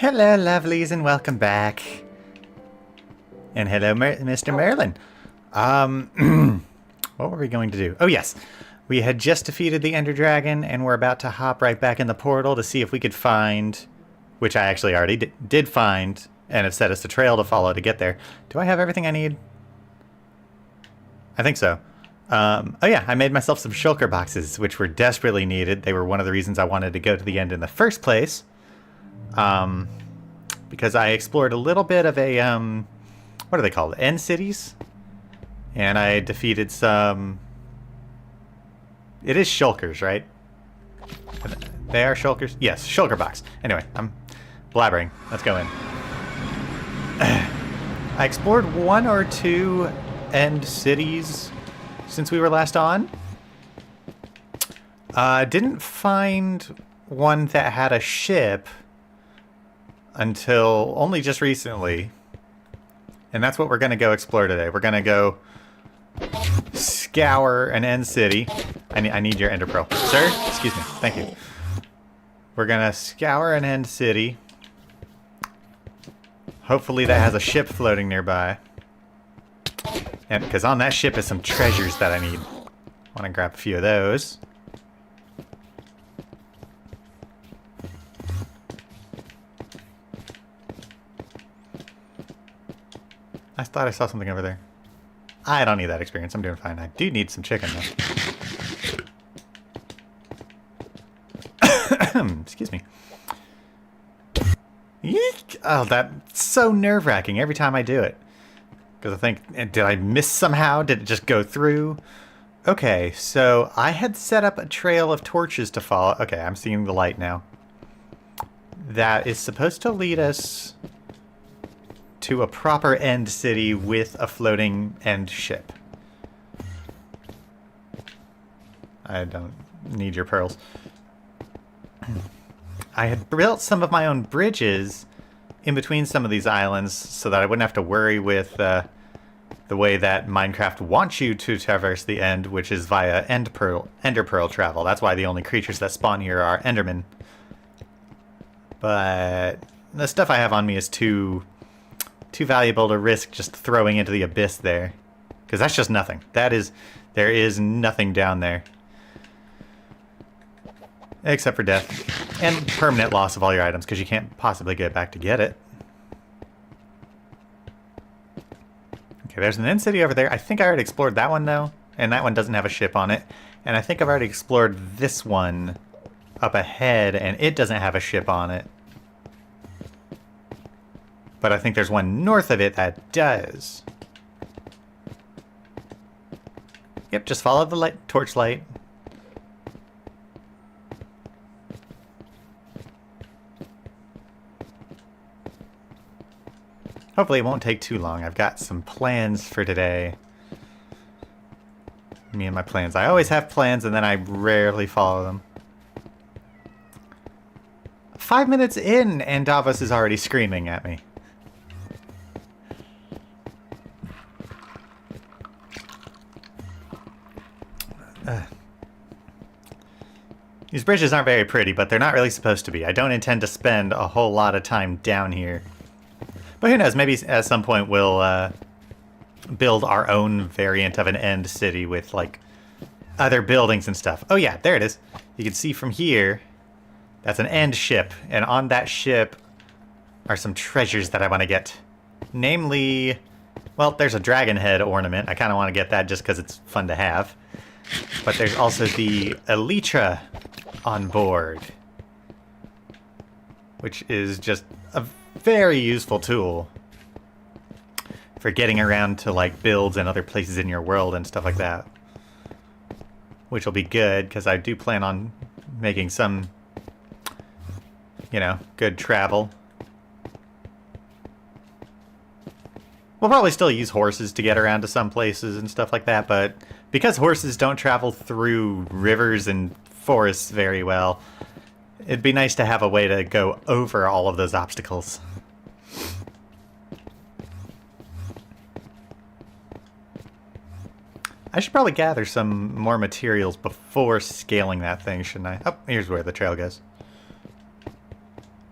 Hello, lovelies, and welcome back. And hello, Mr. Merlin. What were we going to do? Oh, yes. We had just defeated the Ender Dragon, and we're about to hop right back in the portal to see if we could find, which I actually already did find, and have set us a trail to follow to get there. Do I have everything I need? I think so. Oh yeah, I made myself some shulker boxes, which were desperately needed. They were one of the reasons I wanted to go to the end in the first place. Because I explored a little bit of a, what are they called? End cities? And I defeated some... It is shulkers, right? They are shulkers? Yes, shulker box. Anyway, I'm blabbering. Let's go in. I explored one or two end cities since we were last on. Didn't find one that had a ship until only just recently. And that's what we're going to go explore today. We're going to go scour an end city. I need your ender pearl. Sir? Excuse me. Thank you. We're going to scour an end city. Hopefully that has a ship floating nearby. And because on that ship is some treasures that I need. Want to grab a few of those. I thought I saw something over there. I don't need that experience. I'm doing fine. I do need some chicken, though. Excuse me. Yeek! Oh, that's so nerve-wracking every time I do it. Because I think, did I miss somehow? Did it just go through? Okay, so I had set up a trail of torches to follow. Okay, I'm seeing the light now. That is supposed to lead us to a proper end city with a floating end ship. I don't need your pearls. I had built some of my own bridges in between some of these islands so that I wouldn't have to worry with the way that Minecraft wants you to traverse the end, which is via ender pearl travel. That's why the only creatures that spawn here are endermen. But the stuff I have on me is too valuable to risk just throwing into the abyss there. Because that's just nothing. There is nothing down there. Except for death. And permanent loss of all your items, because you can't possibly get back to get it. Okay, there's an end city over there. I think I already explored that one, though. And that one doesn't have a ship on it. And I think I've already explored this one up ahead, and it doesn't have a ship on it. But I think there's one north of it that does. Yep, just follow the torchlight. Hopefully it won't take too long. I've got some plans for today. Me and my plans. I always have plans and then I rarely follow them. 5 minutes in and Davos is already screaming at me. These bridges aren't very pretty, but they're not really supposed to be. I don't intend to spend a whole lot of time down here. But who knows, maybe at some point we'll build our own variant of an end city with, like, other buildings and stuff. Oh yeah, there it is. You can see from here, that's an end ship. And on that ship are some treasures that I want to get. Namely, well, there's a dragon head ornament. I kind of want to get that just because it's fun to have. But there's also the elytra on board, which is just a very useful tool for getting around to like builds and other places in your world and stuff like that. Which will be good because I do plan on making some, you know, good travel. We'll probably still use horses to get around to some places and stuff like that, but because horses don't travel through rivers and forests very well, it'd be nice to have a way to go over all of those obstacles. I should probably gather some more materials before scaling that thing, shouldn't I? Oh, here's where the trail goes.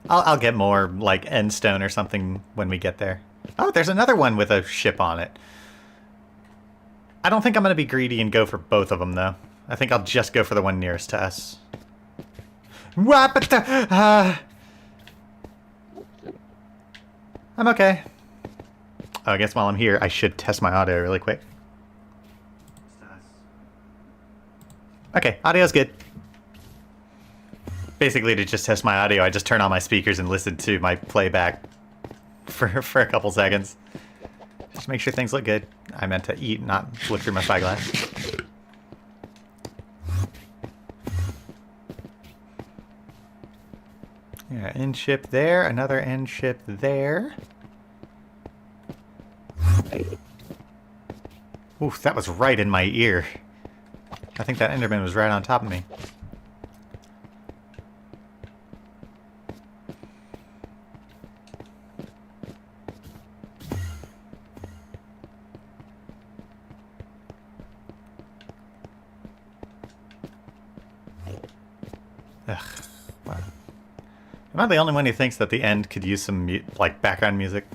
I'll get more, like, end stone or something when we get there. Oh, there's another one with a ship on it. I don't think I'm going to be greedy and go for both of them, though. I think I'll just go for the one nearest to us. I'm okay. Oh, I guess while I'm here, I should test my audio really quick. Okay, audio's good. Basically, to just test my audio, I just turn on my speakers and listen to my playback for a couple seconds. Just make sure things look good. I meant to eat, not look through my spyglass. Yeah, end ship there, another end ship there. Oof, that was right in my ear. I think that Enderman was right on top of me. Ugh. Wow. Am I the only one who thinks that the end could use some, like, background music?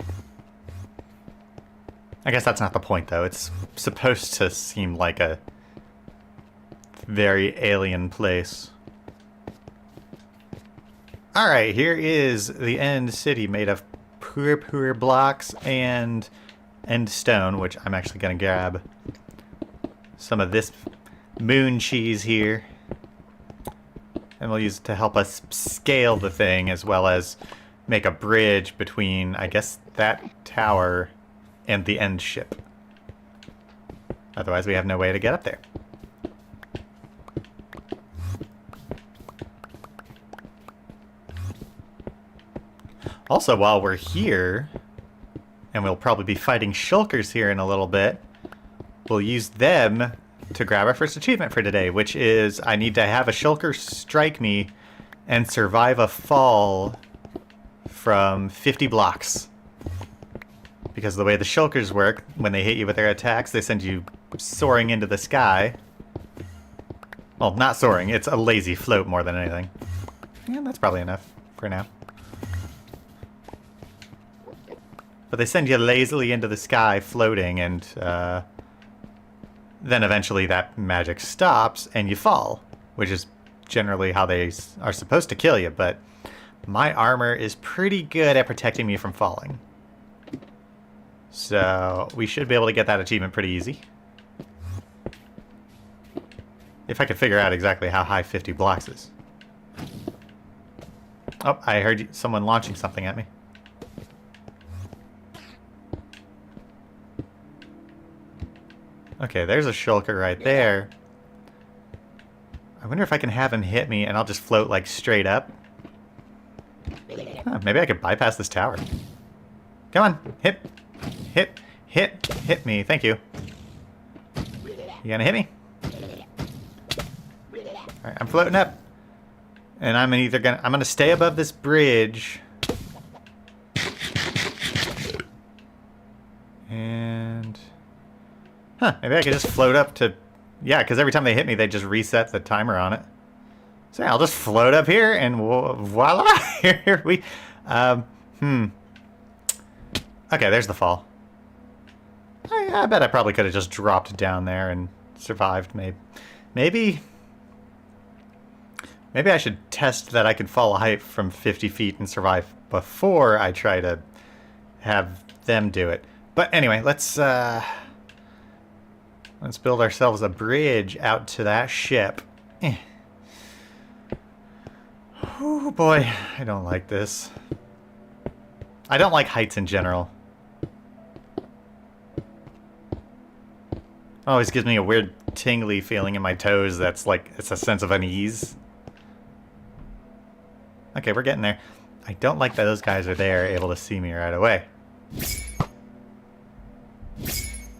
I guess that's not the point, though. It's supposed to seem like a very alien place. Alright, here is the end city made of pure blocks and end stone, which I'm actually going to grab some of this moon cheese here. And we'll use it to help us scale the thing, as well as make a bridge between, I guess, that tower and the end ship. Otherwise, we have no way to get up there. Also, while we're here, and we'll probably be fighting shulkers here in a little bit, we'll use them to grab our first achievement for today, which is I need to have a shulker strike me and survive a fall from 50 blocks. Because the way the shulkers work, when they hit you with their attacks, they send you soaring into the sky. Well, not soaring, it's a lazy float more than anything. Yeah, that's probably enough for now. But they send you lazily into the sky floating, and then eventually that magic stops and you fall, which is generally how they are supposed to kill you, but my armor is pretty good at protecting me from falling. So we should be able to get that achievement pretty easy. If I could figure out exactly how high 50 blocks is. Oh, I heard someone launching something at me. Okay, there's a shulker right there. I wonder if I can have him hit me and I'll just float like straight up. Huh, maybe I could bypass this tower. Come on, hit me. Thank you. You gonna hit me? Alright, I'm floating up. And I'm gonna stay above this bridge. And huh, maybe I could just float up to... Yeah, because every time they hit me, they just reset the timer on it. So yeah, I'll just float up here, and voila! Here we... Okay, there's the fall. I bet I probably could have just dropped down there and survived, maybe I should test that I can fall a height from 50 feet and survive before I try to have them do it. But anyway, let's build ourselves a bridge out to that ship. Oh boy, I don't like this. I don't like heights in general. It always gives me a weird tingly feeling in my toes that's like, it's a sense of unease. Okay, we're getting there. I don't like that those guys are there, able to see me right away.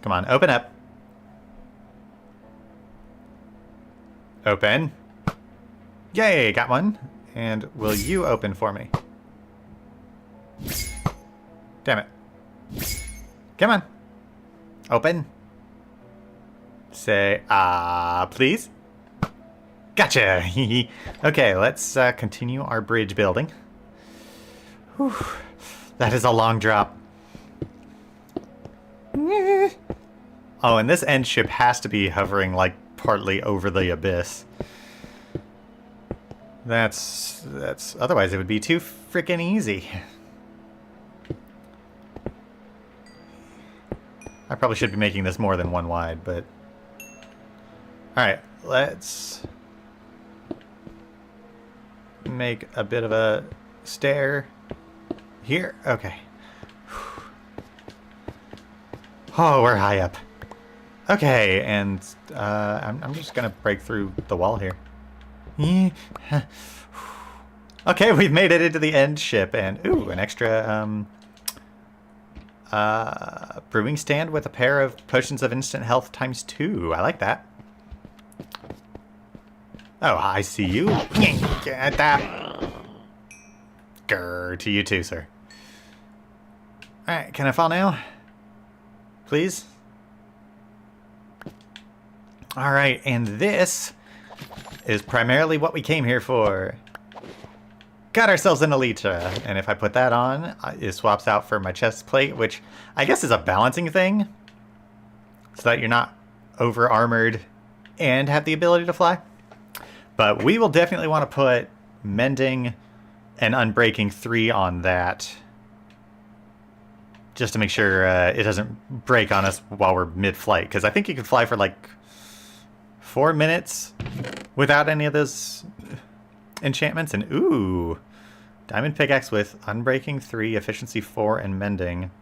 Come on, open up. Open. Yay, got one. And will you open for me? Damn it. Come on. Open. Say, please. Gotcha. Okay, let's continue our bridge building. Whew. That is a long drop. Oh, and this end ship has to be hovering, like, partly over the abyss. That's... Otherwise it would be too freaking easy. I probably should be making this more than one wide, but... Alright, let's... make a bit of a stair here. Okay. Oh, we're high up. Okay, and I'm just gonna break through the wall here. Okay, we've made it into the end ship, and ooh, an extra brewing stand with a pair of potions of instant health ×2. I like that. Oh, I see you. Get that. Grr, to you too, sir. Alright, can I fall now? Please? Alright, and this is primarily what we came here for. Got ourselves an Elytra, and if I put that on, it swaps out for my chest plate, which I guess is a balancing thing, so that you're not over-armored and have the ability to fly. But we will definitely want to put Mending and Unbreaking 3 on that, just to make sure it doesn't break on us while we're mid-flight, because I think you can fly for like 4 minutes without any of those enchantments. And ooh, Diamond Pickaxe with Unbreaking 3, Efficiency 4, and Mending.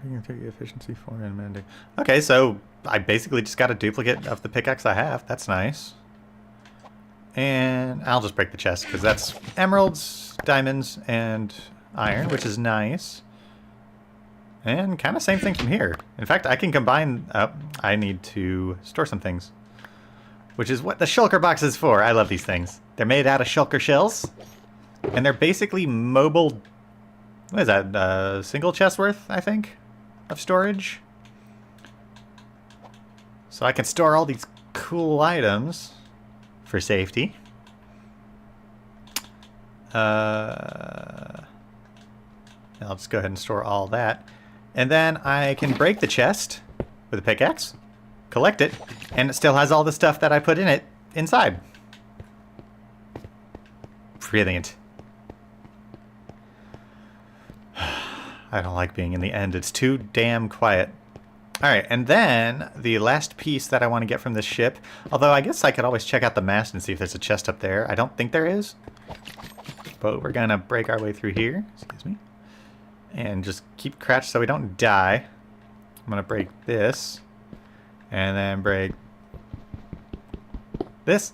Unbreaking 3, Efficiency 4, and Mending. Okay, so I basically just got a duplicate of the pickaxe I have. That's nice. And I'll just break the chest, because that's emeralds, diamonds, and iron, which is nice. And kind of same thing from here. In fact, I can combine... Oh, I need to store some things, which is what the shulker box is for. I love these things. They're made out of shulker shells, and they're basically mobile... What is that? Single chest worth, I think, of storage. So I can store all these cool items for safety. I'll just go ahead and store all that. And then I can break the chest with a pickaxe, collect it, and it still has all the stuff that I put in it inside. Brilliant. I don't like being in the end. It's too damn quiet. Alright, and then the last piece that I want to get from this ship, although I guess I could always check out the mast and see if there's a chest up there. I don't think there is. But we're going to break our way through here. Excuse me. And just keep crouched so we don't die. I'm going to break this. And then break this.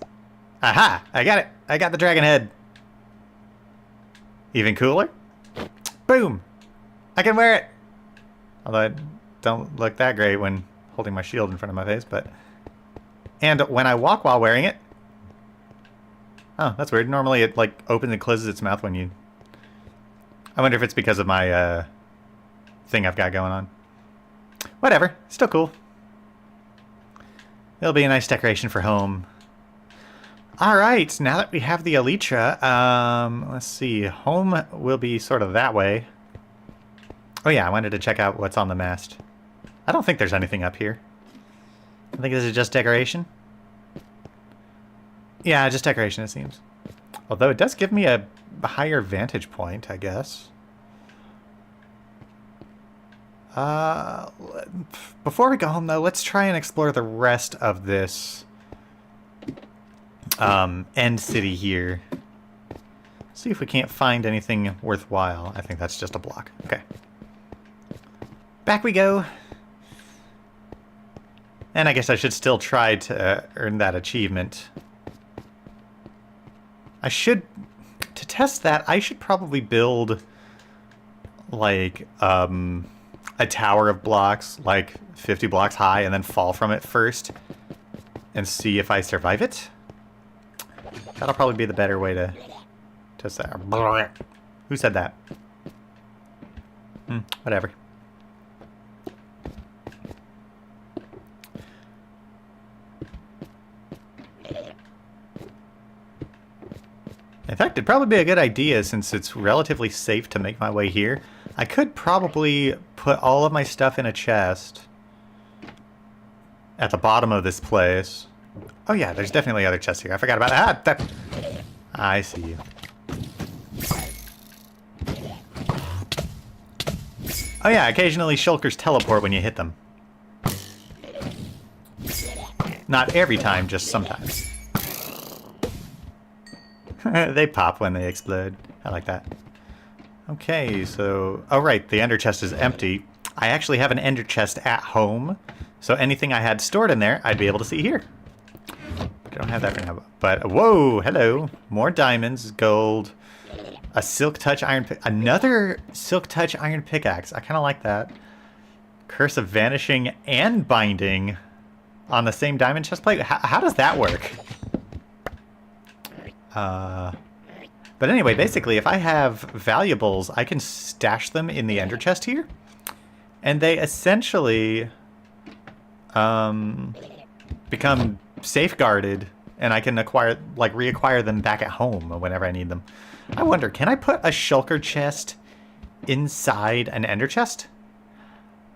Aha! I got it! I got the dragon head. Even cooler. Boom! I can wear it! Although I don't look that great when holding my shield in front of my face, but... And when I walk while wearing it... Oh, that's weird. Normally it, like, opens and closes its mouth when you... I wonder if it's because of my, thing I've got going on. Whatever. Still cool. It'll be a nice decoration for home. Alright, now that we have the Elytra, let's see. Home will be sort of that way. Oh yeah, I wanted to check out what's on the mast. I don't think there's anything up here. I think this is just decoration. Yeah, just decoration, it seems. Although it does give me a higher vantage point, I guess. Before we go home, though, let's try and explore the rest of this end city here. See if we can't find anything worthwhile. I think that's just a block. Okay. Back we go. And I guess I should still try to earn that achievement. I should... To test that, I should probably build, like, a tower of blocks, like 50 blocks high, and then fall from it first, and see if I survive it. That'll probably be the better way to test that. Who said that? Whatever. In fact, it'd probably be a good idea, since it's relatively safe to make my way here. I could probably put all of my stuff in a chest at the bottom of this place. Oh yeah, there's definitely other chests here. I forgot about that. I see you. Oh yeah, occasionally shulkers teleport when you hit them. Not every time, just sometimes. They pop when they explode. I like that. Okay, so... Oh right, the ender chest is empty. I actually have an ender chest at home, so anything I had stored in there, I'd be able to see here. I don't have that for now, but... Whoa, hello. More diamonds, gold, a silk touch iron... Another silk touch iron pickaxe. I kind of like that. Curse of vanishing and binding on the same diamond chest plate? How does that work? But anyway, basically, if I have valuables, I can stash them in the ender chest here. And they essentially become safeguarded, and I can reacquire them back at home whenever I need them. I wonder, can I put a shulker chest inside an ender chest?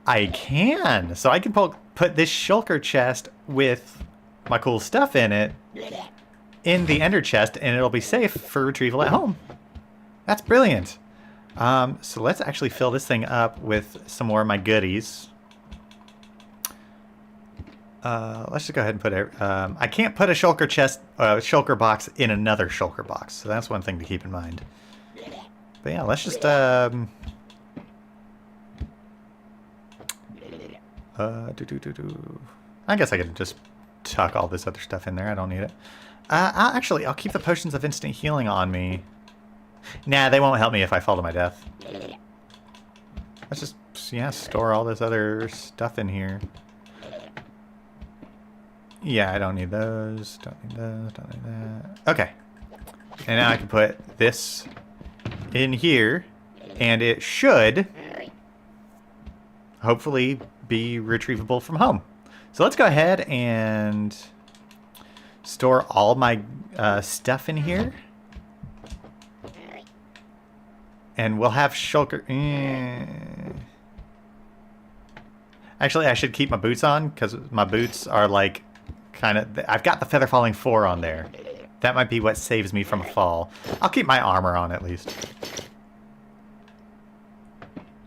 I can! So I can put this shulker chest with my cool stuff in it in the ender chest, and it'll be safe for retrieval at home. That's brilliant. So let's actually fill this thing up with some more of my goodies. Let's just go ahead and put it... I can't put a shulker chest, shulker box in another shulker box, so that's one thing to keep in mind. But yeah, let's just... I guess I could just tuck all this other stuff in there. I don't need it. I'll keep the potions of instant healing on me. Nah, they won't help me if I fall to my death. Let's just, yeah, store all this other stuff in here. Yeah, I don't need those. Don't need those. Don't need that. Okay. And now I can put this in here, and it should hopefully be retrievable from home. So let's go ahead and store all my stuff in here. And we'll have shulker... Actually, I should keep my boots on, because my boots are like kind of... I've got the Feather Falling 4 on there. That might be what saves me from a fall. I'll keep my armor on at least.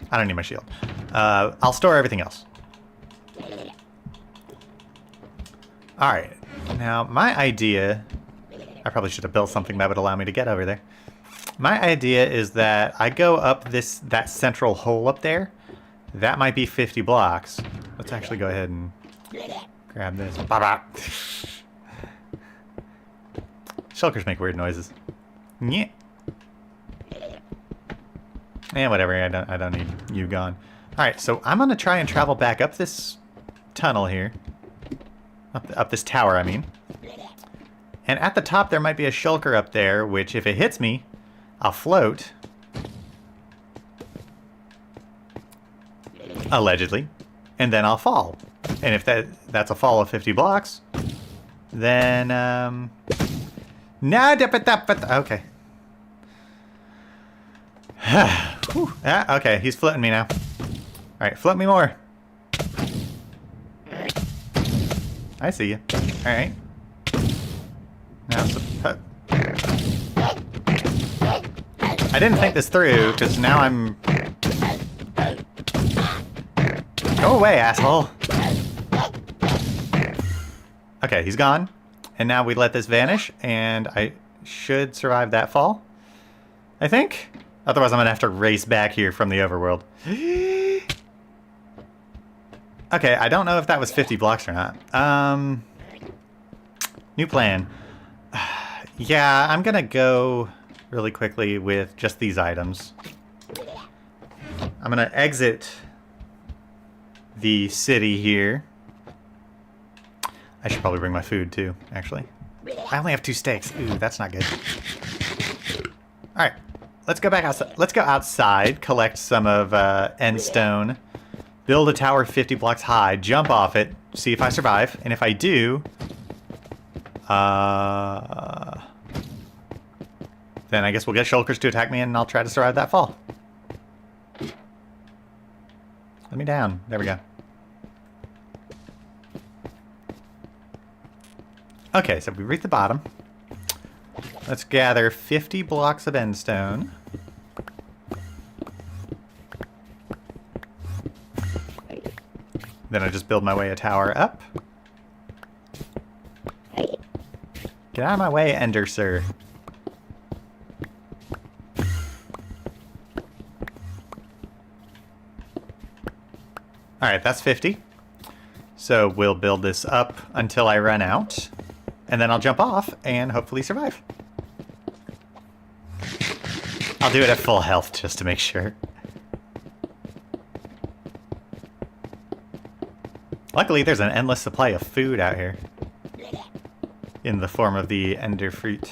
I don't need my shield. I'll store everything else. Alright. Now, my idea... I probably should have built something that would allow me to get over there. My idea is that I go up that central hole up there. That might be 50 blocks. Let's actually go ahead and grab this. Shulkers make weird noises. Yeah. And whatever, I don't need you gone. Alright, so I'm gonna try and travel back up this tunnel here. Up this tower, I mean. And at the top there might be a shulker up there, which if it hits me, I'll float. Allegedly. And then I'll fall. And if that's a fall of 50 blocks, then okay. Okay, he's floating me now. Alright, float me more. I see you. Alright. Now, I didn't think this through, because now I'm... Go away, asshole! Okay, he's gone. And now we let this vanish, and I should survive that fall. I think? Otherwise I'm gonna have to race back here from the overworld. Okay, I don't know if that was 50 blocks or not. New plan. Yeah, I'm gonna go really quickly with just these items. I'm gonna exit the city here. I should probably bring my food too, actually. I only have 2 steaks. Ooh, that's not good. Alright, let's go back outside. Let's go outside, collect some of end stone, build a tower 50 blocks high, jump off it, see if I survive, and if I do, Then I guess we'll get shulkers to attack me and I'll try to survive that fall. Let me down. There we go. Okay, so we reached the bottom. Let's gather 50 blocks of endstone. Then I just build my way a tower up. Get out of my way, Ender Sir. Alright, that's 50. So we'll build this up until I run out. And then I'll jump off and hopefully survive. I'll do it at full health just to make sure. Luckily, there's an endless supply of food out here. In the form of the ender fruit.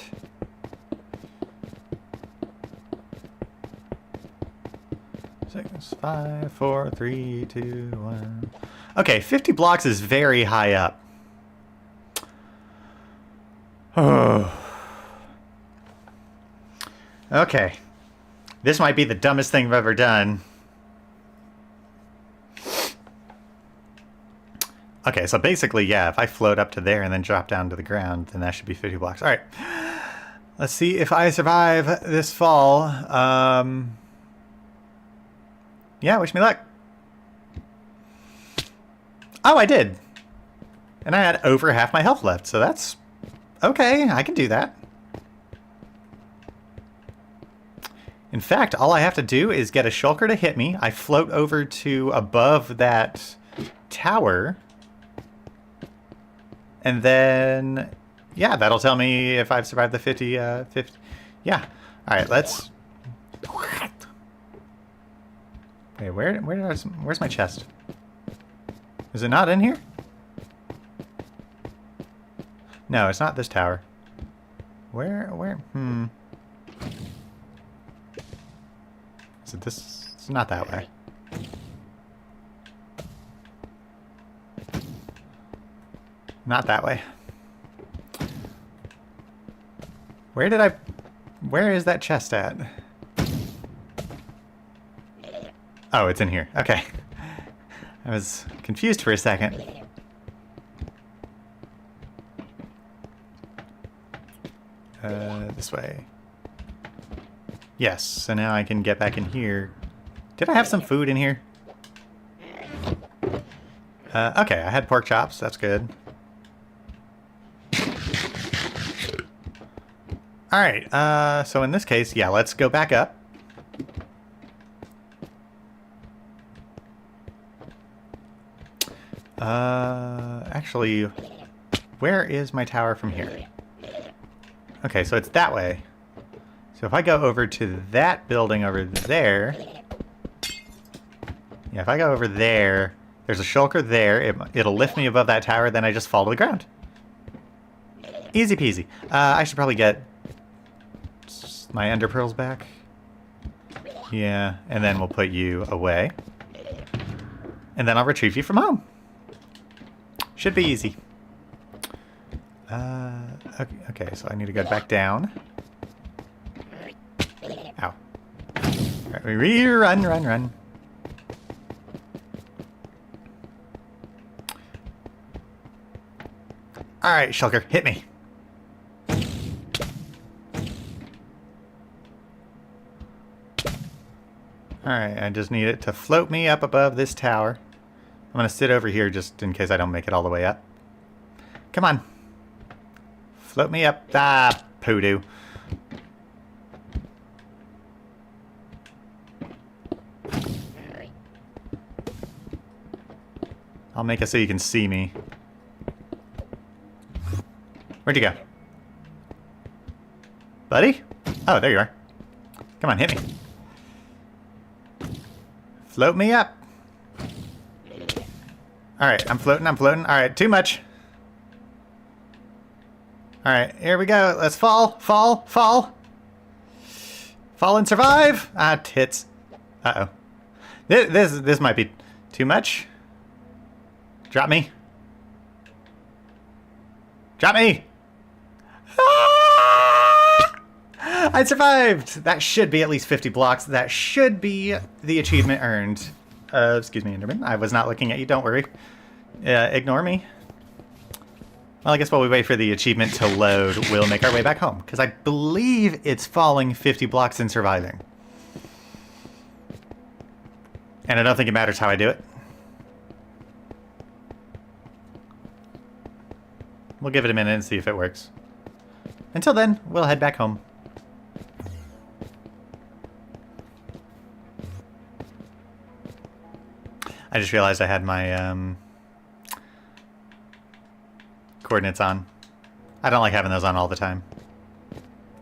Six, 5, 4, 3, 2, 1. Okay, 50 blocks is very high up. Oh. Okay. This might be the dumbest thing I've ever done. Okay, so basically, yeah, if I float up to there and then drop down to the ground, then that should be 50 blocks. All right. Let's see if I survive this fall. Yeah, wish me luck. Oh, I did. And I had over half my health left, so that's okay. I can do that. In fact, all I have to do is get a shulker to hit me. I float over to above that tower. And then, yeah, that'll tell me if I've survived the 50. Yeah. All right, let's... Wait, where's my chest? Is it not in here? No, it's not this tower. Where? Is it this? It's not that way. Not that way. Where is that chest at? Oh, it's in here. Okay. I was confused for a second. This way. Yes, so now I can get back in here. Did I have some food in here? Okay, I had pork chops. That's good. Alright, so in this case, yeah, let's go back up. Actually, where is my tower from here? Okay, so it's that way. So if I go over to that building over there... Yeah, if I go over there, there's a shulker there. It'll lift me above that tower, then I just fall to the ground. Easy peasy. I should probably get my ender pearls back. Yeah, and then we'll put you away. And then I'll retrieve you from home. Should be easy. Okay, so I need to go back down. Ow. Alright, run. Alright, shulker, hit me. Alright, I just need it to float me up above this tower. I'm going to sit over here just in case I don't make it all the way up. Come on. Float me up. Ah, poodoo. I'll make it so you can see me. Where'd you go? Buddy? Oh, there you are. Come on, hit me. Float me up. Alright, I'm floating. Alright, too much. Alright, here we go. Let's fall. Fall and survive. Ah, tits. Uh-oh. This might be too much. Drop me. Drop me. Ah! I survived! That should be at least 50 blocks. That should be the achievement earned. Excuse me, Enderman. I was not looking at you, don't worry. Ignore me. Well, I guess while we wait for the achievement to load, we'll make our way back home. Because I believe it's falling 50 blocks and surviving. And I don't think it matters how I do it. We'll give it a minute and see if it works. Until then, we'll head back home. I just realized I had my coordinates on. I don't like having those on all the time.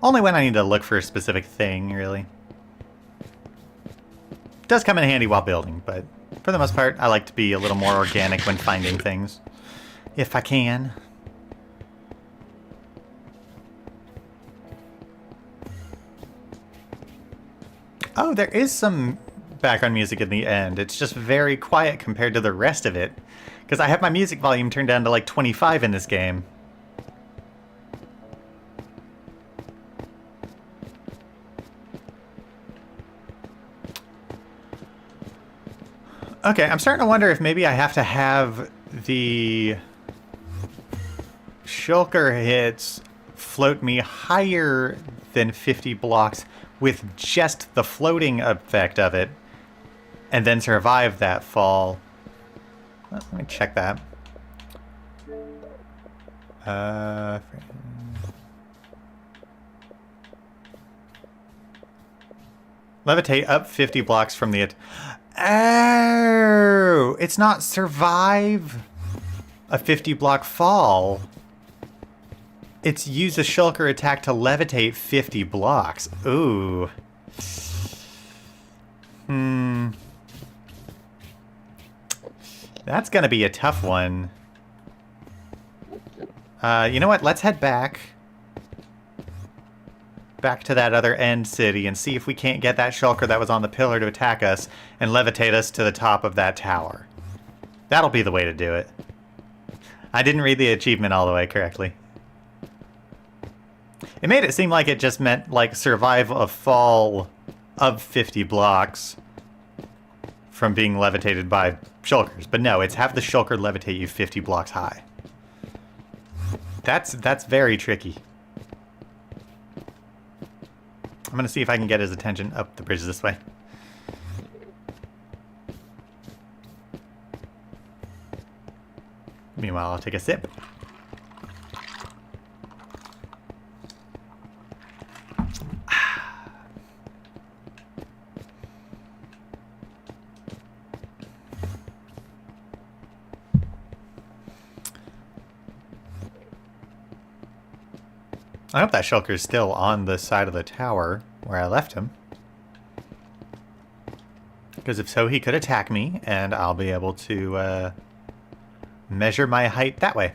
Only when I need to look for a specific thing, really. It does come in handy while building, but for the most part, I like to be a little more organic when finding things. If I can. Oh, there is some background music in the end. It's just very quiet compared to the rest of it. Because I have my music volume turned down to like 25 in this game. Okay, I'm starting to wonder if maybe I have to have the shulker hits float me higher than 50 blocks with just the floating effect of it, and then survive that fall. Let me check that. Levitate up 50 blocks from the... Oh! It's not survive a 50 block fall. It's use a shulker attack to levitate 50 blocks. Ooh. That's gonna be a tough one. You know what? Let's head back. Back to that other end city and see if we can't get that shulker that was on the pillar to attack us and levitate us to the top of that tower. That'll be the way to do it. I didn't read the achievement all the way correctly. It made it seem like it just meant, like, survive a fall of 50 blocks from being levitated by shulkers. But no, it's have the shulker levitate you 50 blocks high. That's very tricky. I'm gonna see if I can get his attention up the bridge this way. Meanwhile, I'll take a sip. I hope that shulker is still on the side of the tower where I left him. Because if so, he could attack me, and I'll be able to measure my height that way.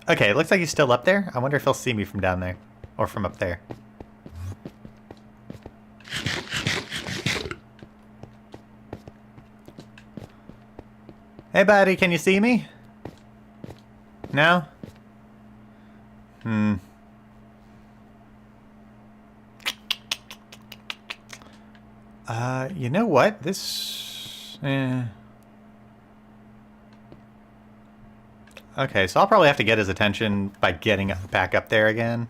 Okay, it looks like he's still up there. I wonder if he'll see me from down there. Or from up there. Hey buddy, can you see me? No? You know what? This... Okay, so I'll probably have to get his attention by getting back up there again.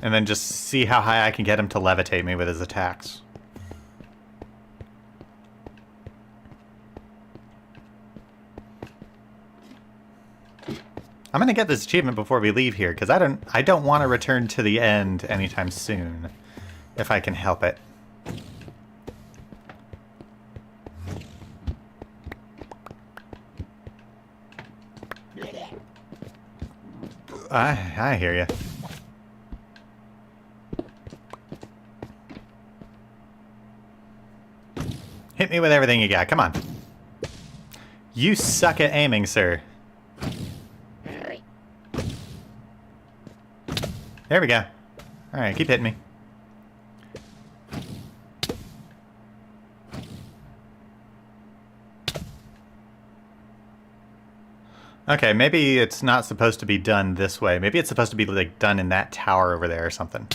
And then just see how high I can get him to levitate me with his attacks. I'm gonna get this achievement before we leave here, because I don't want to return to the end anytime soon, if I can help it. I hear you. Hit me with everything you got. Come on. You suck at aiming, sir. There we go. Alright, keep hitting me. Okay, maybe it's not supposed to be done this way. Maybe it's supposed to be like done in that tower over there or something.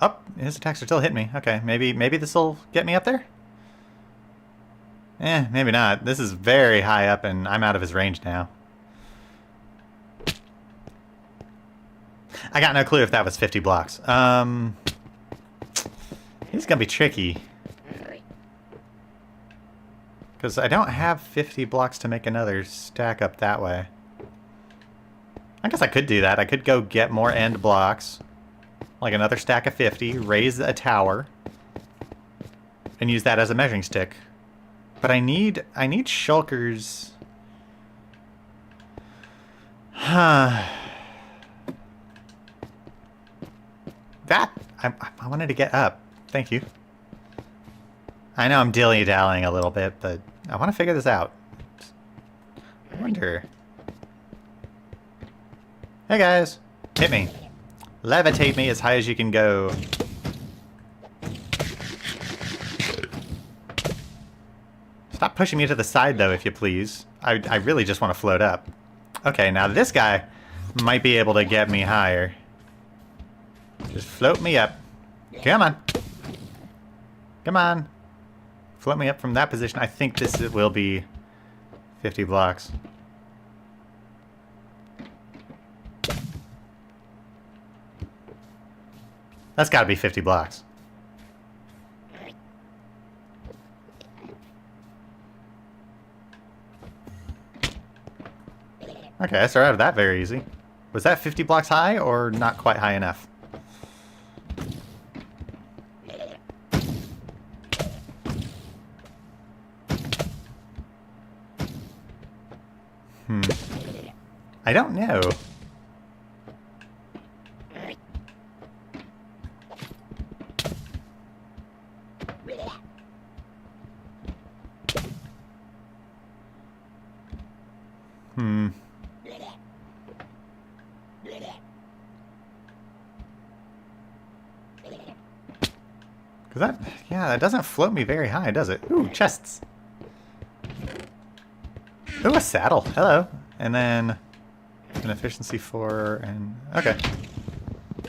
Oh, his attacks are still hitting me. Okay, maybe this will get me up there? Maybe not. This is very high up and I'm out of his range now. I got no clue if that was 50 blocks. He's gonna be tricky. Because I don't have 50 blocks to make another stack up that way. I guess I could do that. I could go get more end blocks. Like another stack of 50, raise a tower, and use that as a measuring stick. But I need shulkers. Huh. That I wanted to get up. Thank you. I know I'm dilly-dallying a little bit, but I want to figure this out. I wonder... Hey guys! Hit me. Levitate me as high as you can go. Stop pushing me to the side, though, if you please. I really just want to float up. Okay, now this guy might be able to get me higher. Just float me up. Come on. Come on. Float me up from that position. I think this will be 50 blocks. That's got to be 50 blocks. Okay, I started out of that very easy. Was that 50 blocks high or not quite high enough? I don't know. Because that doesn't float me very high, does it? Ooh, chests. Ooh, a saddle. Hello. And then an efficiency 4 and... Okay.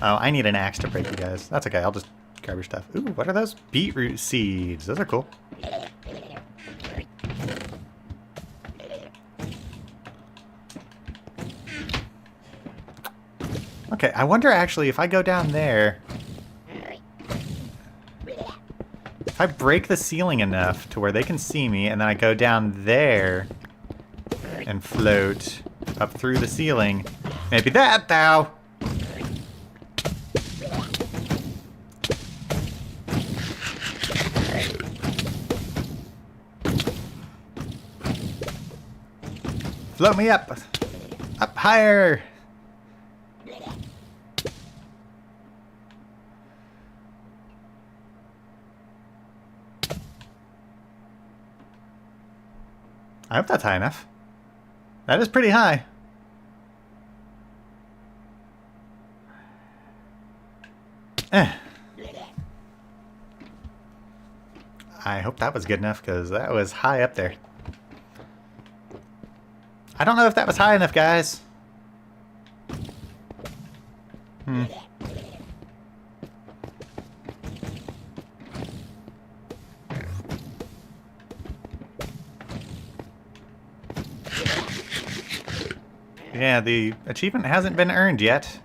Oh, I need an axe to break you guys. That's okay, I'll just grab your stuff. Ooh, what are those? Beetroot seeds. Those are cool. Okay, I wonder actually if I go down there... If I break the ceiling enough to where they can see me, and then I go down there and float up through the ceiling, maybe that, thou! Float me up! Up higher! I hope that's high enough. That is pretty high. I hope that was good enough, because that was high up there. I don't know if that was high enough, guys. Yeah, the achievement hasn't been earned yet.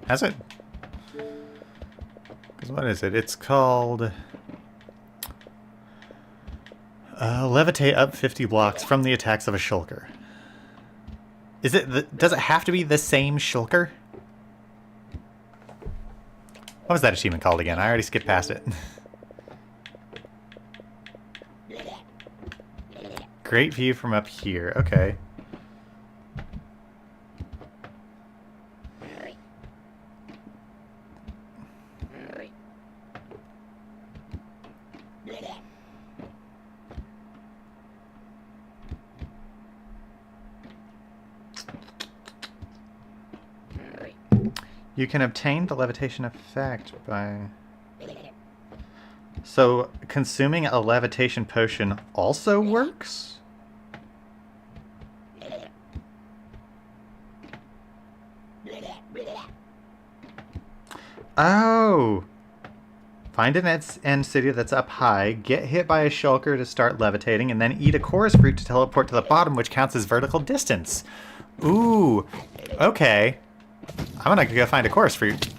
Has it? Because what is it? It's called... levitate up 50 blocks from the attacks of a shulker. Is it does it have to be the same shulker? What was that achievement called again? I already skipped past it. Great view from up here. Okay. You can obtain the levitation effect by... So, consuming a levitation potion also works? Oh! Find an end city that's up high, get hit by a shulker to start levitating, and then eat a chorus fruit to teleport to the bottom, which counts as vertical distance. Ooh, okay. I'm gonna go find a chorus fruit.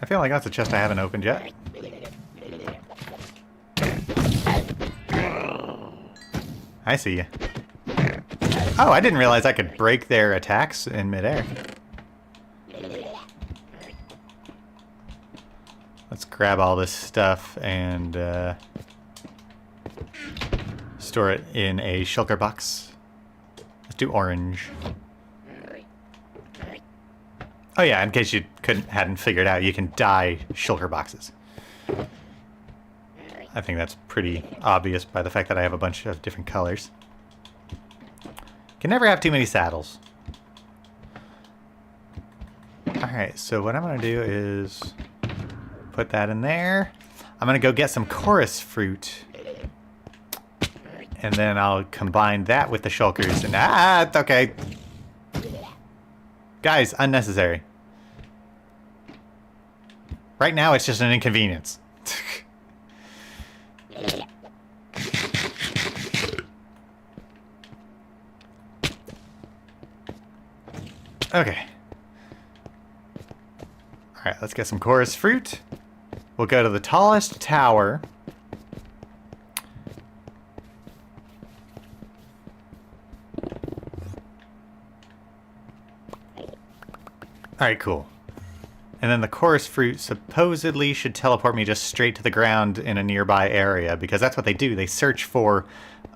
I feel like that's a chest I haven't opened yet. I see you. Oh, I didn't realize I could break their attacks in midair. Let's grab all this stuff and store it in a shulker box. Let's do orange. Oh yeah, in case you hadn't figured out, you can dye shulker boxes. I think that's pretty obvious by the fact that I have a bunch of different colors. Can never have too many saddles. Alright, so what I'm going to do is put that in there. I'm going to go get some chorus fruit. And then I'll combine that with the shulkers. And it's okay. Guys, unnecessary. Right now, it's just an inconvenience. Okay. Alright, let's get some chorus fruit. We'll go to the tallest tower. Alright, cool. And then the chorus fruit supposedly should teleport me just straight to the ground in a nearby area, because that's what they do. They search for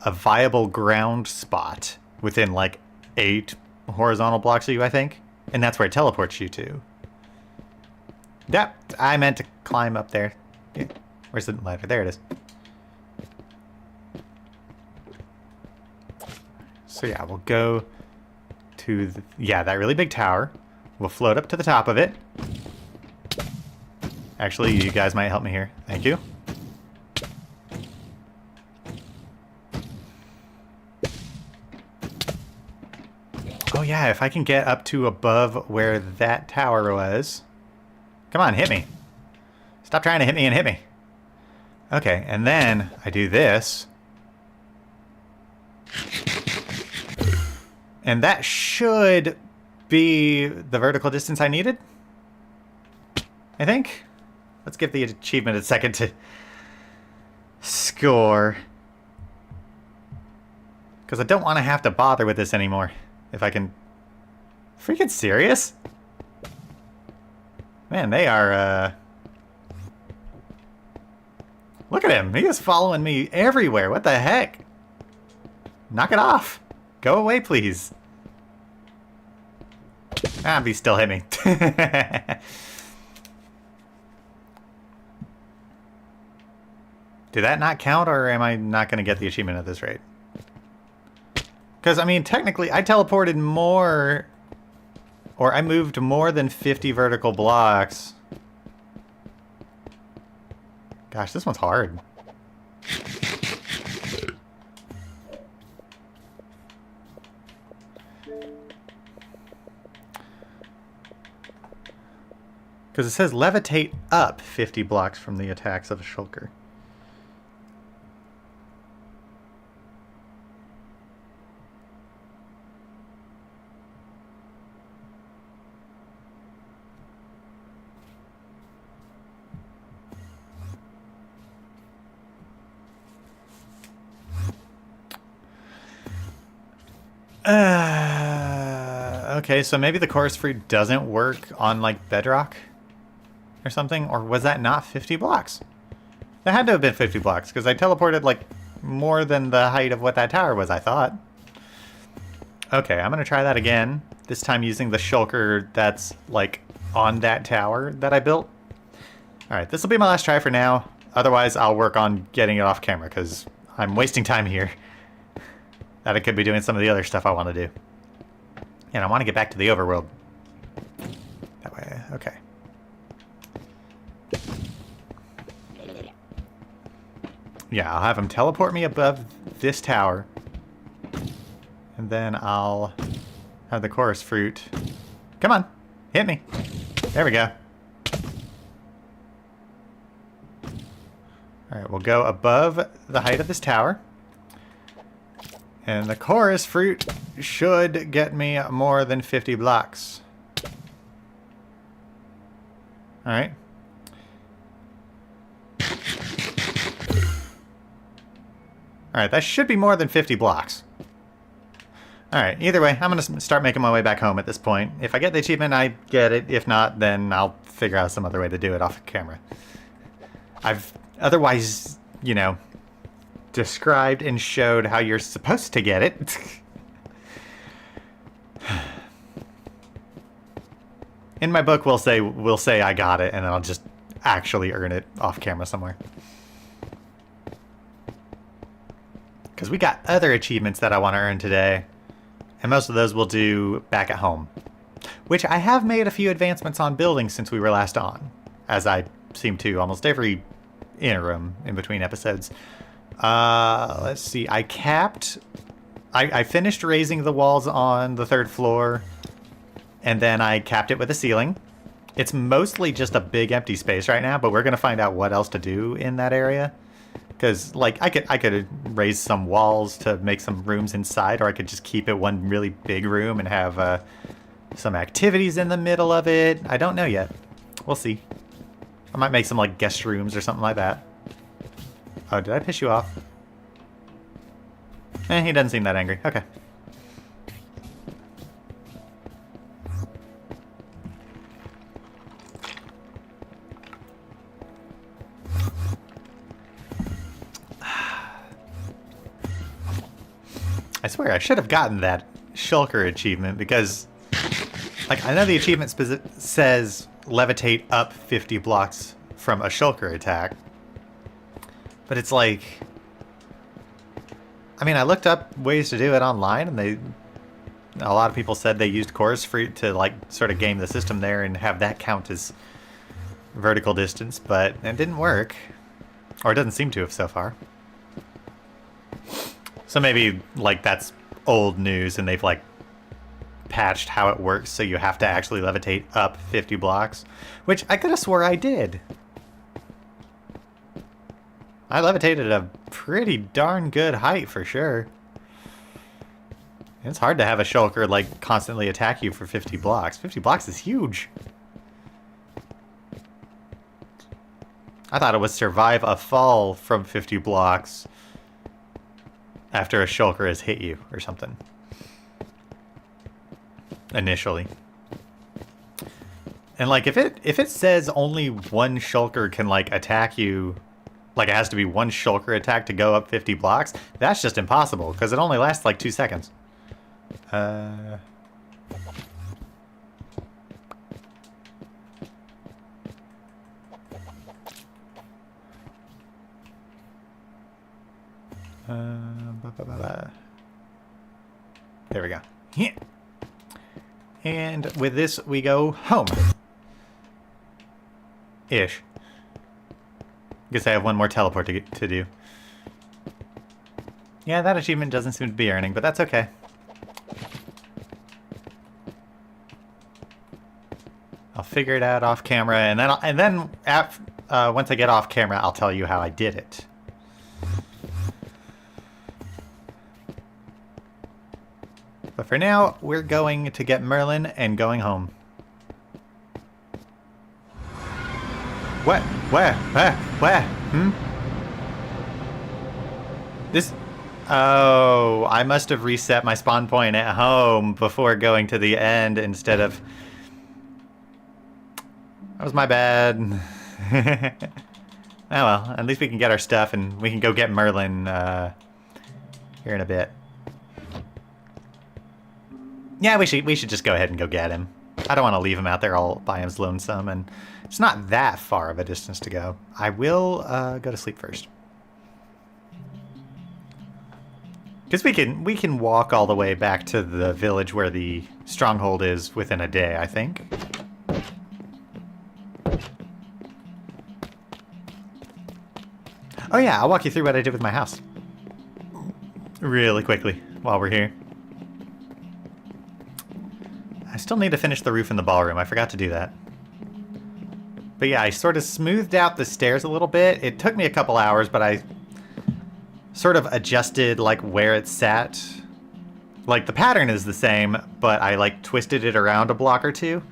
a viable ground spot within like 8 horizontal blocks of you, I think. And that's where it teleports you to. Yep, I meant to climb up there. Yeah. Where's the ladder? There it is. So yeah, we'll go to the, that really big tower. We'll float up to the top of it. Actually, you guys might help me here. Thank you. Oh yeah, if I can get up to above where that tower was. Come on, hit me. Stop trying to hit me and hit me. Okay, and then I do this. And that should be the vertical distance I needed, I think. Let's give the achievement a second to score. Because I don't want to have to bother with this anymore. If I can... Freaking serious? Man, they are, Look at him. He is following me everywhere. What the heck? Knock it off. Go away, please. Ah, he still hit me. Did that not count, or am I not going to get the achievement at this rate? Because, I mean, technically, I teleported more... Or I moved more than 50 vertical blocks. Gosh, this one's hard. Because it says levitate up 50 blocks from the attacks of a shulker. Okay, so maybe the chorus fruit doesn't work on, like, bedrock or something? Or was that not 50 blocks? That had to have been 50 blocks, because I teleported, like, more than the height of what that tower was, I thought. Okay, I'm going to try that again. This time using the shulker that's, like, on that tower that I built. Alright, this will be my last try for now. Otherwise, I'll work on getting it off camera, because I'm wasting time here. That I could be doing some of the other stuff I want to do. And I want to get back to the overworld. That way, okay. Yeah, I'll have him teleport me above this tower. And then I'll have the chorus fruit. Come on, hit me. There we go. Alright, we'll go above the height of this tower. And the chorus fruit should get me more than 50 blocks. Alright. Alright, that should be more than 50 blocks. Alright, either way, I'm going to start making my way back home at this point. If I get the achievement, I get it. If not, then I'll figure out some other way to do it off camera. I've otherwise, you know, described and showed how you're supposed to get it. In my book, we'll say I got it, and then I'll just actually earn it off camera somewhere. Because we got other achievements that I want to earn today, and most of those we'll do back at home. Which I have made a few advancements on building since we were last on, as I seem to almost every interim in between episodes. Let's see, I finished raising the walls on the 3rd floor, and then I capped it with a ceiling. It's mostly just a big empty space right now, but we're going to find out what else to do in that area. Because, like, I could raise some walls to make some rooms inside, or I could just keep it one really big room and have some activities in the middle of it. I don't know yet. We'll see. I might make some, like, guest rooms or something like that. Oh, did I piss you off? He doesn't seem that angry. Okay. I swear, I should have gotten that shulker achievement because, like, I know the achievement says levitate up 50 blocks from a shulker attack, but it's like, I mean, I looked up ways to do it online, and a lot of people said they used chorus fruit to, like, sort of game the system there and have that count as vertical distance, but it didn't work, or it doesn't seem to have so far. So maybe, like, that's old news and they've, like, patched how it works so you have to actually levitate up 50 blocks. Which I could have swore I did. I levitated a pretty darn good height for sure. It's hard to have a shulker, like, constantly attack you for 50 blocks. 50 blocks is huge. I thought it would survive a fall from 50 blocks after a shulker has hit you or something. Initially. And like if it says only one shulker can like attack you, like it has to be one shulker attack to go up 50 blocks, that's just impossible because it only lasts like 2 seconds. There we go. Yeah. And with this, we go home. Ish. Guess I have one more teleport to do. Yeah, that achievement doesn't seem to be earning, but that's okay. I'll figure it out off camera, and then once I get off camera, I'll tell you how I did it. But for now, we're going to get Merlin and going home. What? Where? Where? This... Oh, I must have reset my spawn point at home before going to the end instead of... That was my bad. Oh well, at least we can get our stuff and we can go get Merlin here in a bit. Yeah, we should just go ahead and go get him. I don't want to leave him out there all by his lonesome, and it's not that far of a distance to go. I will go to sleep first. Because we can walk all the way back to the village where the stronghold is within a day, I think. Oh yeah, I'll walk you through what I did with my house. Really quickly, while we're here. I still need to finish the roof in the ballroom. I forgot to do that. But yeah, I sort of smoothed out the stairs a little bit. It took me a couple hours, but I sort of adjusted like where it sat. Like the pattern is the same, but I like twisted it around a block or two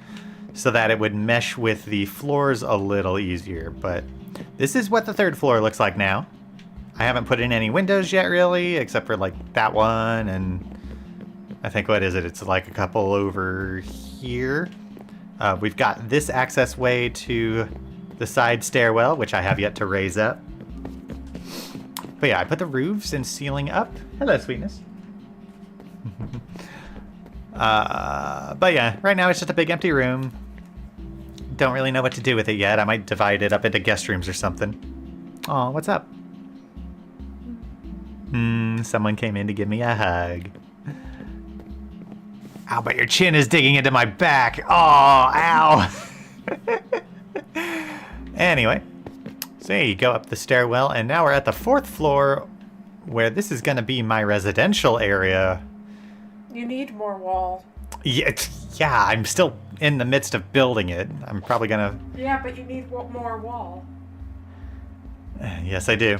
so that it would mesh with the floors a little easier. But this is what the third floor looks like now. I haven't put in any windows yet really, except for like that one, and I think, what is it? It's like a couple over here. We've got this access way to the side stairwell, which I have yet to raise up. But yeah, I put the roofs and ceiling up. Hello, sweetness. But yeah, right now it's just a big empty room. Don't really know what to do with it yet. I might divide it up into guest rooms or something. Oh, what's up? Someone came in to give me a hug. Ow, but your chin is digging into my back. Oh, ow. Anyway, so you go up the stairwell, and now we're at the 4th floor, where this is going to be my residential area. You need more wall. Yeah, I'm still in the midst of building it. I'm probably going to... Yeah, but you need more wall. Yes, I do.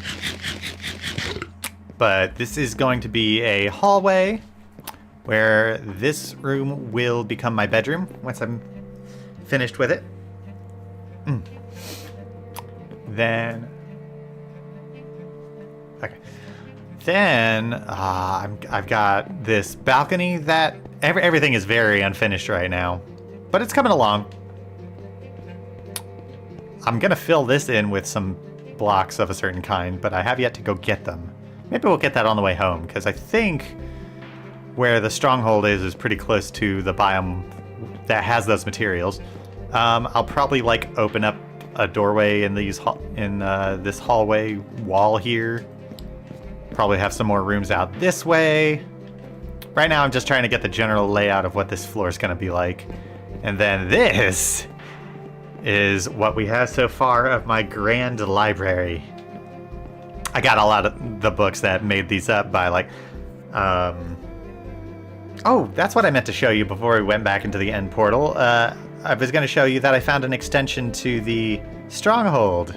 But this is going to be a hallway, where this room will become my bedroom once I'm finished with it. Then... Okay. Then, I've got this balcony that... Everything is very unfinished right now, but it's coming along. I'm going to fill this in with some blocks of a certain kind, but I have yet to go get them. Maybe we'll get that on the way home, because I think where the stronghold is pretty close to the biome that has those materials. I'll probably like open up a doorway in this hallway wall here. Probably have some more rooms out this way. Right now I'm just trying to get the general layout of what this floor is going to be like. And then this is what we have so far of my grand library. I got a lot of the books that made these up by like... Oh, that's what I meant to show you before we went back into the end portal. I was going to show you that I found an extension to the stronghold.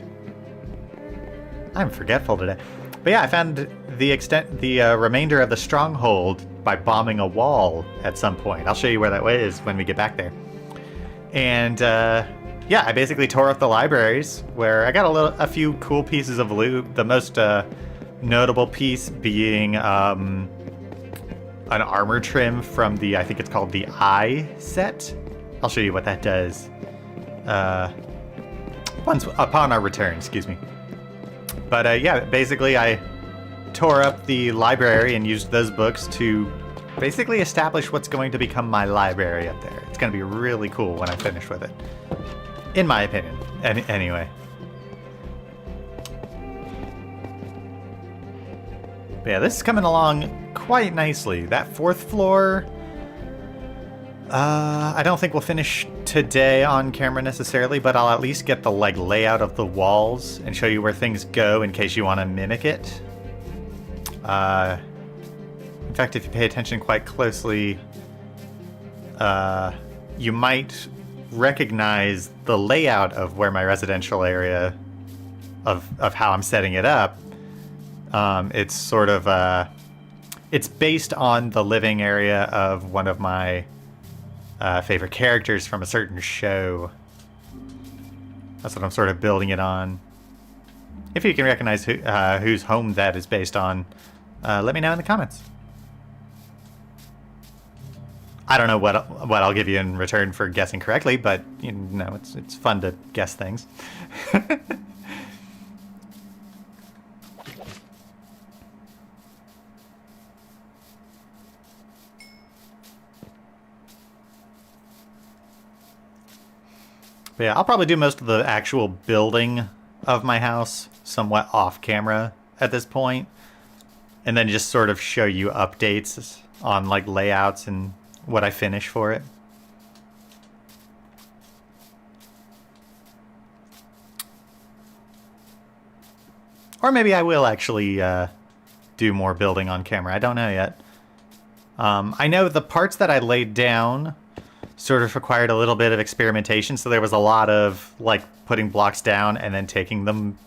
I'm forgetful today. But yeah, I found the remainder of the stronghold by bombing a wall at some point. I'll show you where that way is when we get back there. And yeah, I basically tore up the libraries where I got a few cool pieces of loot. The most notable piece being an armor trim from the, I think it's called the Eye set. I'll show you what that does upon our return, excuse me. But yeah, basically I tore up the library and used those books to basically establish what's going to become my library up there. It's going to be really cool when I'm finished with it. In my opinion. Anyway. But yeah, this is coming along quite nicely. That 4th floor, I don't think we'll finish today on camera necessarily, but I'll at least get the layout of the walls and show you where things go in case you want to mimic it. In fact, if you pay attention quite closely, you might recognize the layout of where my residential area of how I'm setting it up. It's sort of it's based on the living area of one of my favorite characters from a certain show. That's what I'm sort of building it on. If you can recognize whose home that is based on, let me know in the comments. I don't know what I'll give you in return for guessing correctly, but you know, it's fun to guess things. But yeah, I'll probably do most of the actual building of my house somewhat off camera at this point, and then just sort of show you updates on like layouts and what I finish for it. Or maybe I will actually do more building on camera. I don't know yet. I know the parts that I laid down sort of required a little bit of experimentation, so there was a lot of like putting blocks down and then taking them,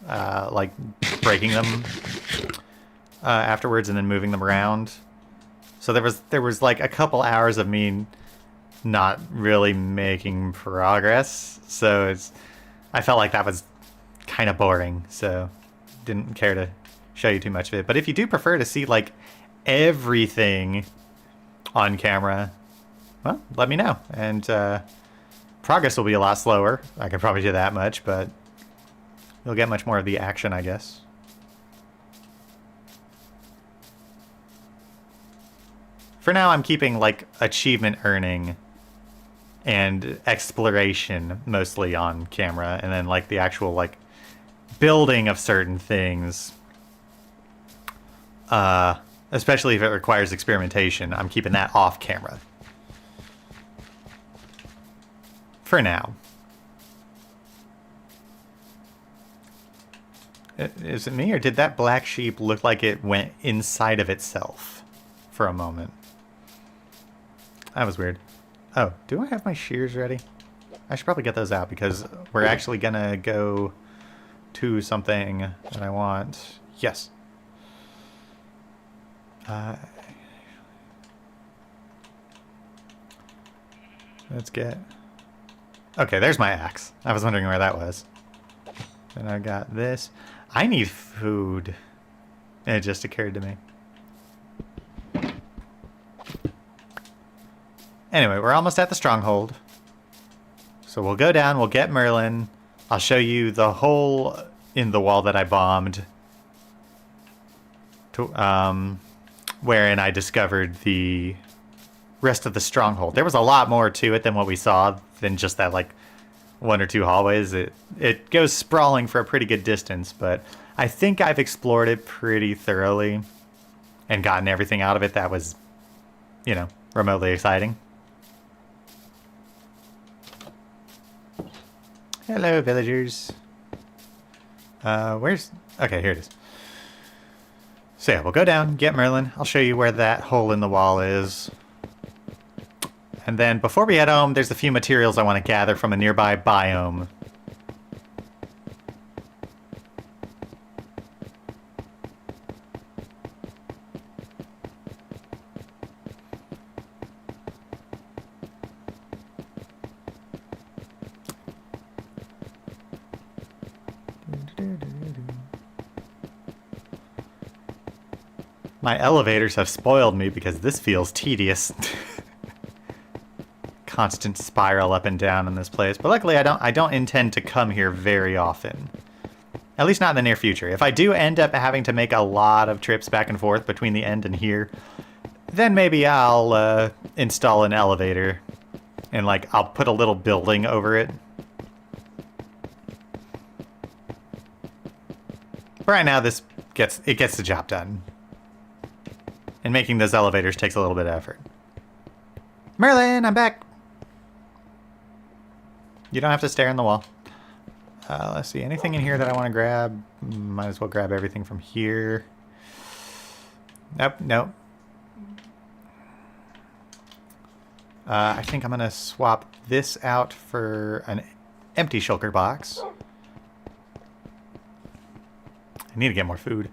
like breaking them afterwards and then moving them around. So there was like a couple hours of me not really making progress. So I felt like that was kind of boring, so didn't care to show you too much of it. But if you do prefer to see like everything on camera, well, let me know. And progress will be a lot slower. I can probably do that much, but you'll get much more of the action, I guess. For now, I'm keeping like achievement earning and exploration mostly on camera, and then like the actual like building of certain things, especially if it requires experimentation, I'm keeping that off camera for now. Is it me, or did that black sheep look like it went inside of itself for a moment? That was weird. Oh, do I have my shears ready? I should probably get those out because we're actually gonna go to something that I want. Yes. Let's get... Okay, there's my axe. I was wondering where that was. Then I got this. I need food. It just occurred to me. Anyway, we're almost at the stronghold. So we'll go down, we'll get Merlin. I'll show you the hole in the wall that I bombed. Wherein I discovered the rest of the stronghold. There was a lot more to it than what we saw, than just that like one or two hallways. It goes sprawling for a pretty good distance, but I think I've explored it pretty thoroughly and gotten everything out of it that was, you know, remotely exciting. Hello, villagers. Where's... Okay, here it is. So yeah, we'll go down, get Merlin. I'll show you where that hole in the wall is. And then before we head home, there's a few materials I want to gather from a nearby biome. My elevators have spoiled me because this feels tedious. Constant spiral up and down in this place. But luckily I don't intend to come here very often. At least not in the near future. If I do end up having to make a lot of trips back and forth between the end and here, then maybe I'll install an elevator. And like I'll put a little building over it. But right now this gets the job done. And making those elevators takes a little bit of effort. Merlin, I'm back! You don't have to stare in the wall. Let's see, anything in here that I want to grab? Might as well grab everything from here. Nope, nope. I think I'm going to swap this out for an empty shulker box. I need to get more food.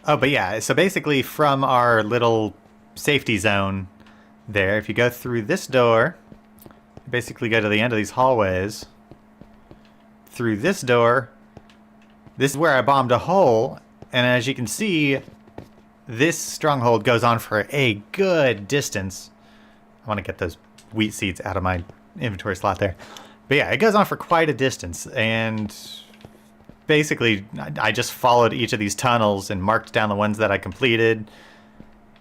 Oh, but yeah, so basically from our little safety zone there, if you go through this door, you basically go to the end of these hallways. Through this door, this is where I bombed a hole, and as you can see, this stronghold goes on for a good distance. I want to get those wheat seeds out of my inventory slot there. But yeah, it goes on for quite a distance, and basically, I just followed each of these tunnels and marked down the ones that I completed.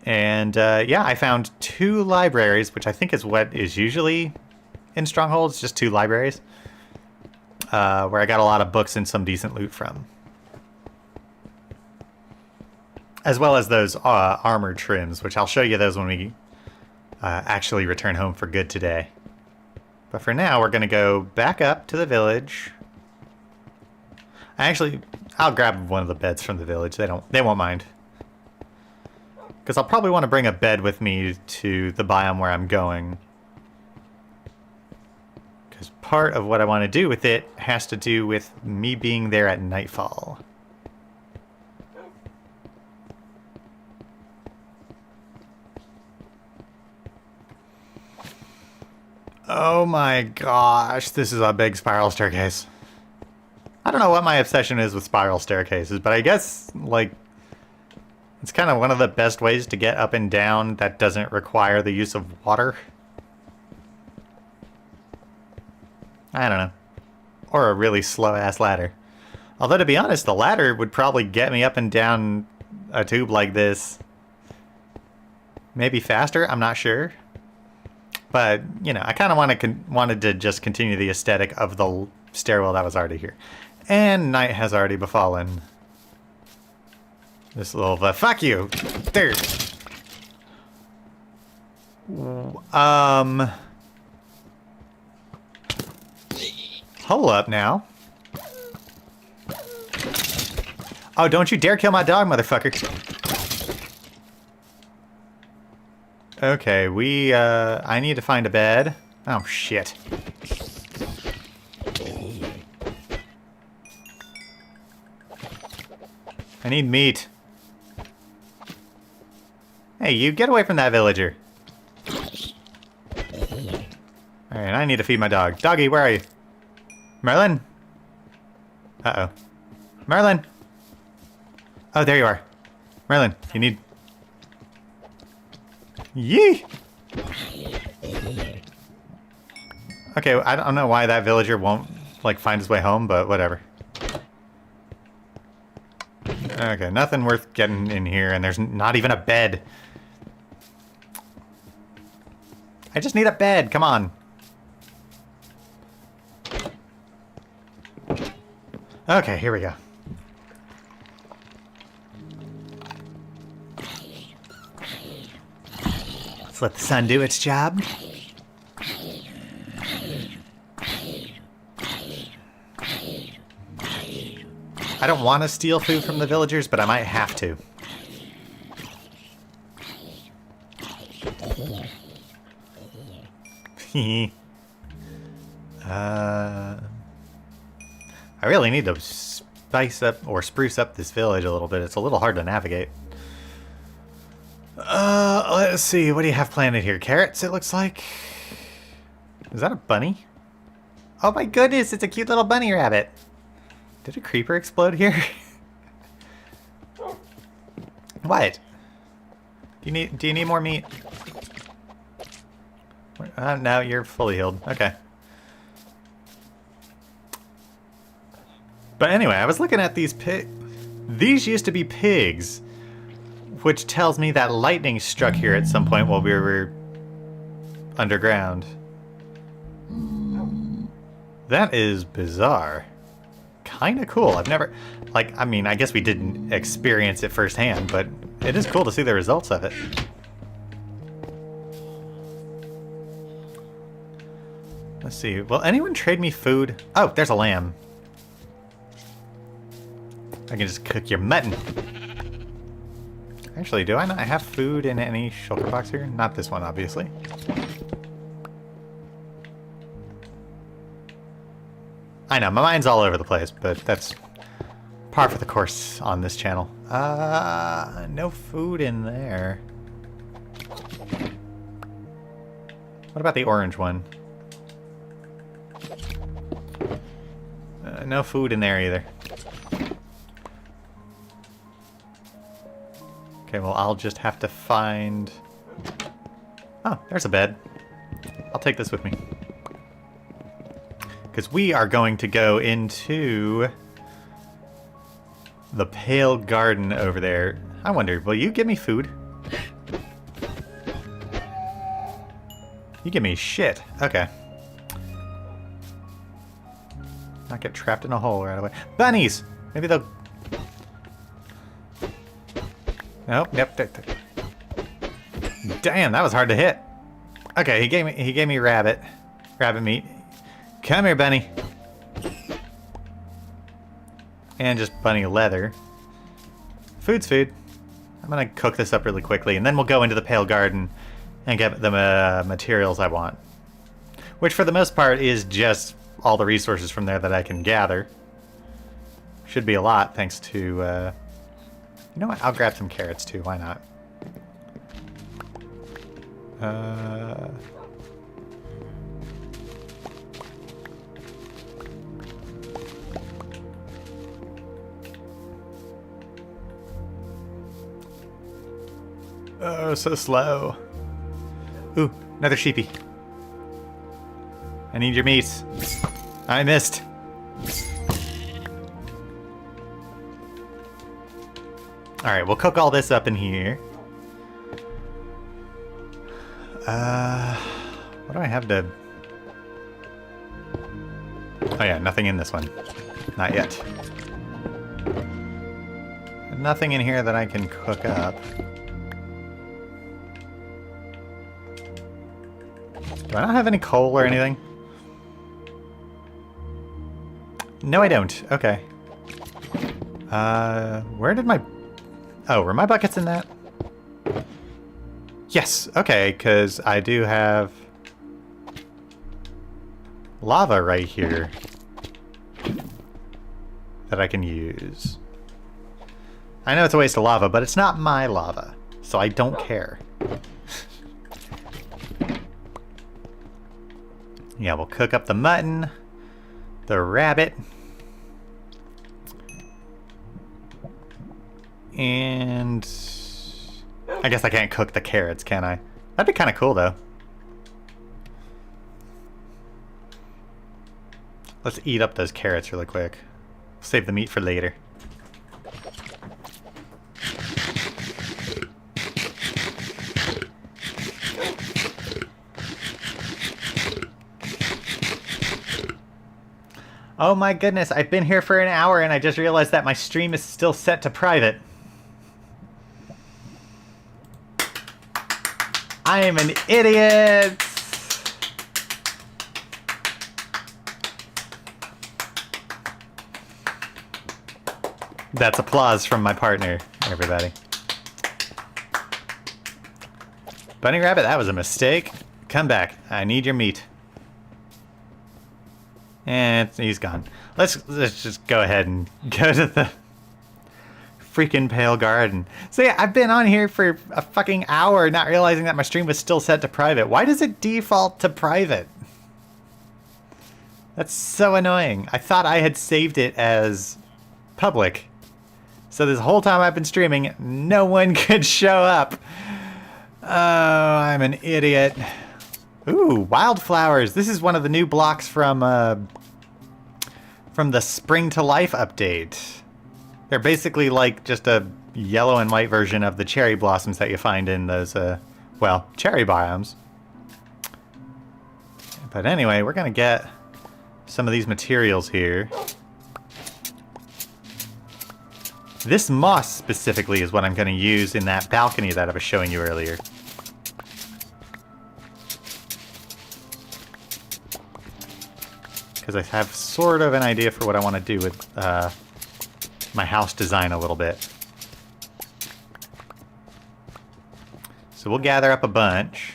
And yeah, I found 2 libraries, which I think is what is usually in strongholds, just 2 libraries, where I got a lot of books and some decent loot from. As well as those armor trims, which I'll show you those when we actually return home for good today. But for now, we're going to go back up to the village. I actually I'll grab one of the beds from the village. They won't mind. Because I'll probably want to bring a bed with me to the biome where I'm going. Because part of what I want to do with it has to do with me being there at nightfall. Oh my gosh, this is a big spiral staircase. I don't know what my obsession is with spiral staircases, but I guess, like, it's kind of one of the best ways to get up and down that doesn't require the use of water. I don't know. Or a really slow-ass ladder. Although, to be honest, the ladder would probably get me up and down a tube like this. Maybe faster, I'm not sure. But, you know, I kind of wanted to just continue the aesthetic of the stairwell that was already here. And night has already befallen. This little, fuck you! There! Hold up now. Oh, don't you dare kill my dog, motherfucker. Okay, I need to find a bed. Oh, shit. I need meat. Hey, you get away from that villager. Alright, I need to feed my dog. Doggy, where are you? Merlin? Uh-oh. Merlin! Oh, there you are. Merlin, you need... Yee! Okay, I don't know why that villager won't, like, find his way home, but whatever. Okay, nothing worth getting in here, and there's not even a bed. I just need a bed, come on. Okay, here we go. Let's let the sun do its job. I don't want to steal food from the villagers, but I might have to. I really need to spice up or spruce up this village a little bit. It's a little hard to navigate. Let's see. What do you have planted here? Carrots, it looks like. Is that a bunny? Oh my goodness, it's a cute little bunny rabbit. Did a creeper explode here? What? Do you need more meat? No, you're fully healed. Okay. But anyway, I was looking at these These used to be pigs, which tells me that lightning struck here at some point while we were underground. That is bizarre. Kinda cool. I've never... Like, I mean, I guess we didn't experience it firsthand, but it is cool to see the results of it. Let's see. Will anyone trade me food? Oh, there's a lamb. I can just cook your mutton. Actually, do I not have food in any shulker box here? Not this one, obviously. I know, my mind's all over the place, but that's par for the course on this channel. No food in there. What about the orange one? No food in there either. Okay, well, I'll just have to find... Oh, there's a bed. I'll take this with me. Because we are going to go into the Pale Garden over there. I wonder, will you give me food? You give me shit. Okay. Not get trapped in a hole right away. Bunnies! Maybe they'll... Nope, yep. Damn, that was hard to hit. Okay, he gave me rabbit meat. Come here, bunny. And just bunny leather. Food's food. I'm gonna cook this up really quickly, and then we'll go into the Pale Garden and get the materials I want. Which, for the most part, is just all the resources from there that I can gather. Should be a lot, thanks to... you know what? I'll grab some carrots, too. Why not? Oh, so slow. Ooh, another sheepy. I need your meat. I missed. Alright, we'll cook all this up in here. What do I have to... Oh yeah, nothing in this one. Not yet. Nothing in here that I can cook up. Do I not have any coal or anything? No, I don't. Okay. Where did my... Oh, were my buckets in that? Yes, okay, because I do have lava right here that I can use. I know it's a waste of lava, but it's not my lava, so I don't care. Yeah, we'll cook up the mutton, the rabbit, and I guess I can't cook the carrots, can I? That'd be kind of cool, though. Let's eat up those carrots really quick. Save the meat for later. Oh my goodness, I've been here for an hour and I just realized that my stream is still set to private. I am an idiot! That's applause from my partner, everybody. Bunny Rabbit, that was a mistake. Come back. I need your meat. And he's gone. Let's just go ahead and go to the freaking Pale Garden. So yeah, I've been on here for a fucking hour not realizing that my stream was still set to private. Why does it default to private? That's so annoying. I thought I had saved it as public. So this whole time I've been streaming, no one could show up. Oh, I'm an idiot. Ooh, wildflowers. This is one of the new blocks from the Spring to Life update. They're basically like just a yellow and white version of the cherry blossoms that you find in those, well, cherry biomes. But anyway, we're gonna get some of these materials here. This moss specifically is what I'm gonna use in that balcony that I was showing you earlier. Because I have sort of an idea for what I want to do with my house design a little bit. So we'll gather up a bunch.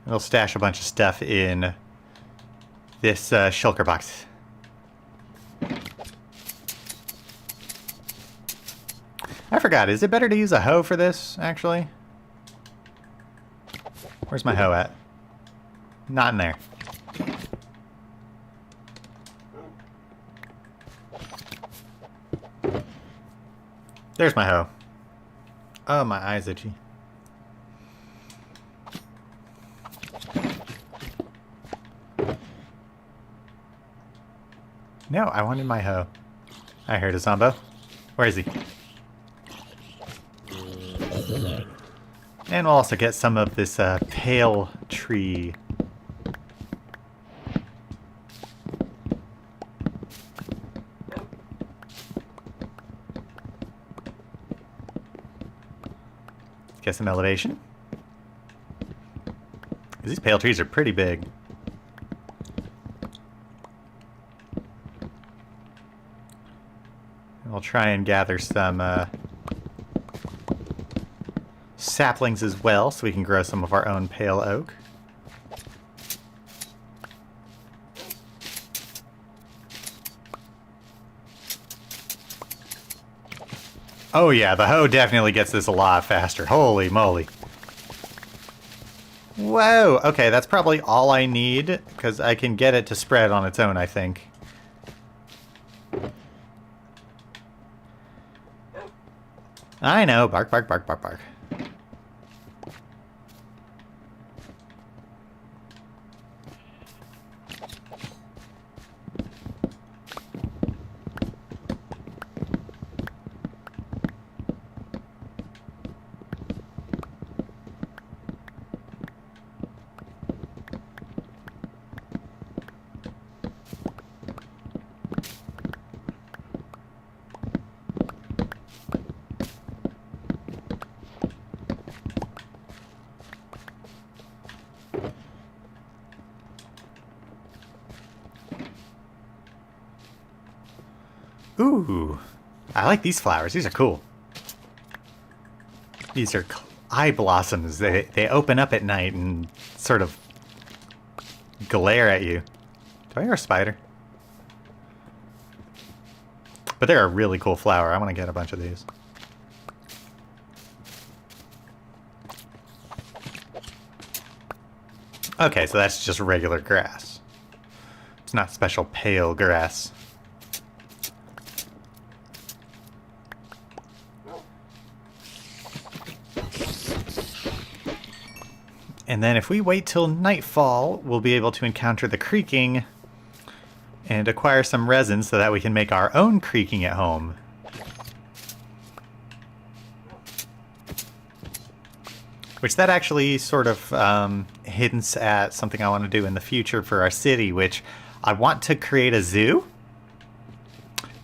We'll stash a bunch of stuff in this shulker box. I forgot, is it better to use a hoe for this, actually? Where's my hoe at? Not in there. There's my hoe. Oh, my eye's itchy. No, I wanted my hoe. I heard a Zombo. Where is he? And we'll also get some of this pale tree. Get some elevation. These pale trees are pretty big. We'll try and gather some saplings as well, so we can grow some of our own pale oak. Oh yeah, the hoe definitely gets this a lot faster. Holy moly. Whoa, okay, that's probably all I need, because I can get it to spread on its own, I think. I know, bark, bark, bark, bark, bark. Ooh, I like these flowers. These are cool. These are eye blossoms. They open up at night and sort of glare at you. Do I hear a spider? But they're a really cool flower. I want to get a bunch of these. Okay, so that's just regular grass. It's not special pale grass. And then if we wait till nightfall, we'll be able to encounter the creaking and acquire some resin so that we can make our own creaking at home. Which that actually sort of hints at something I want to do in the future for our city, which I want to create a zoo.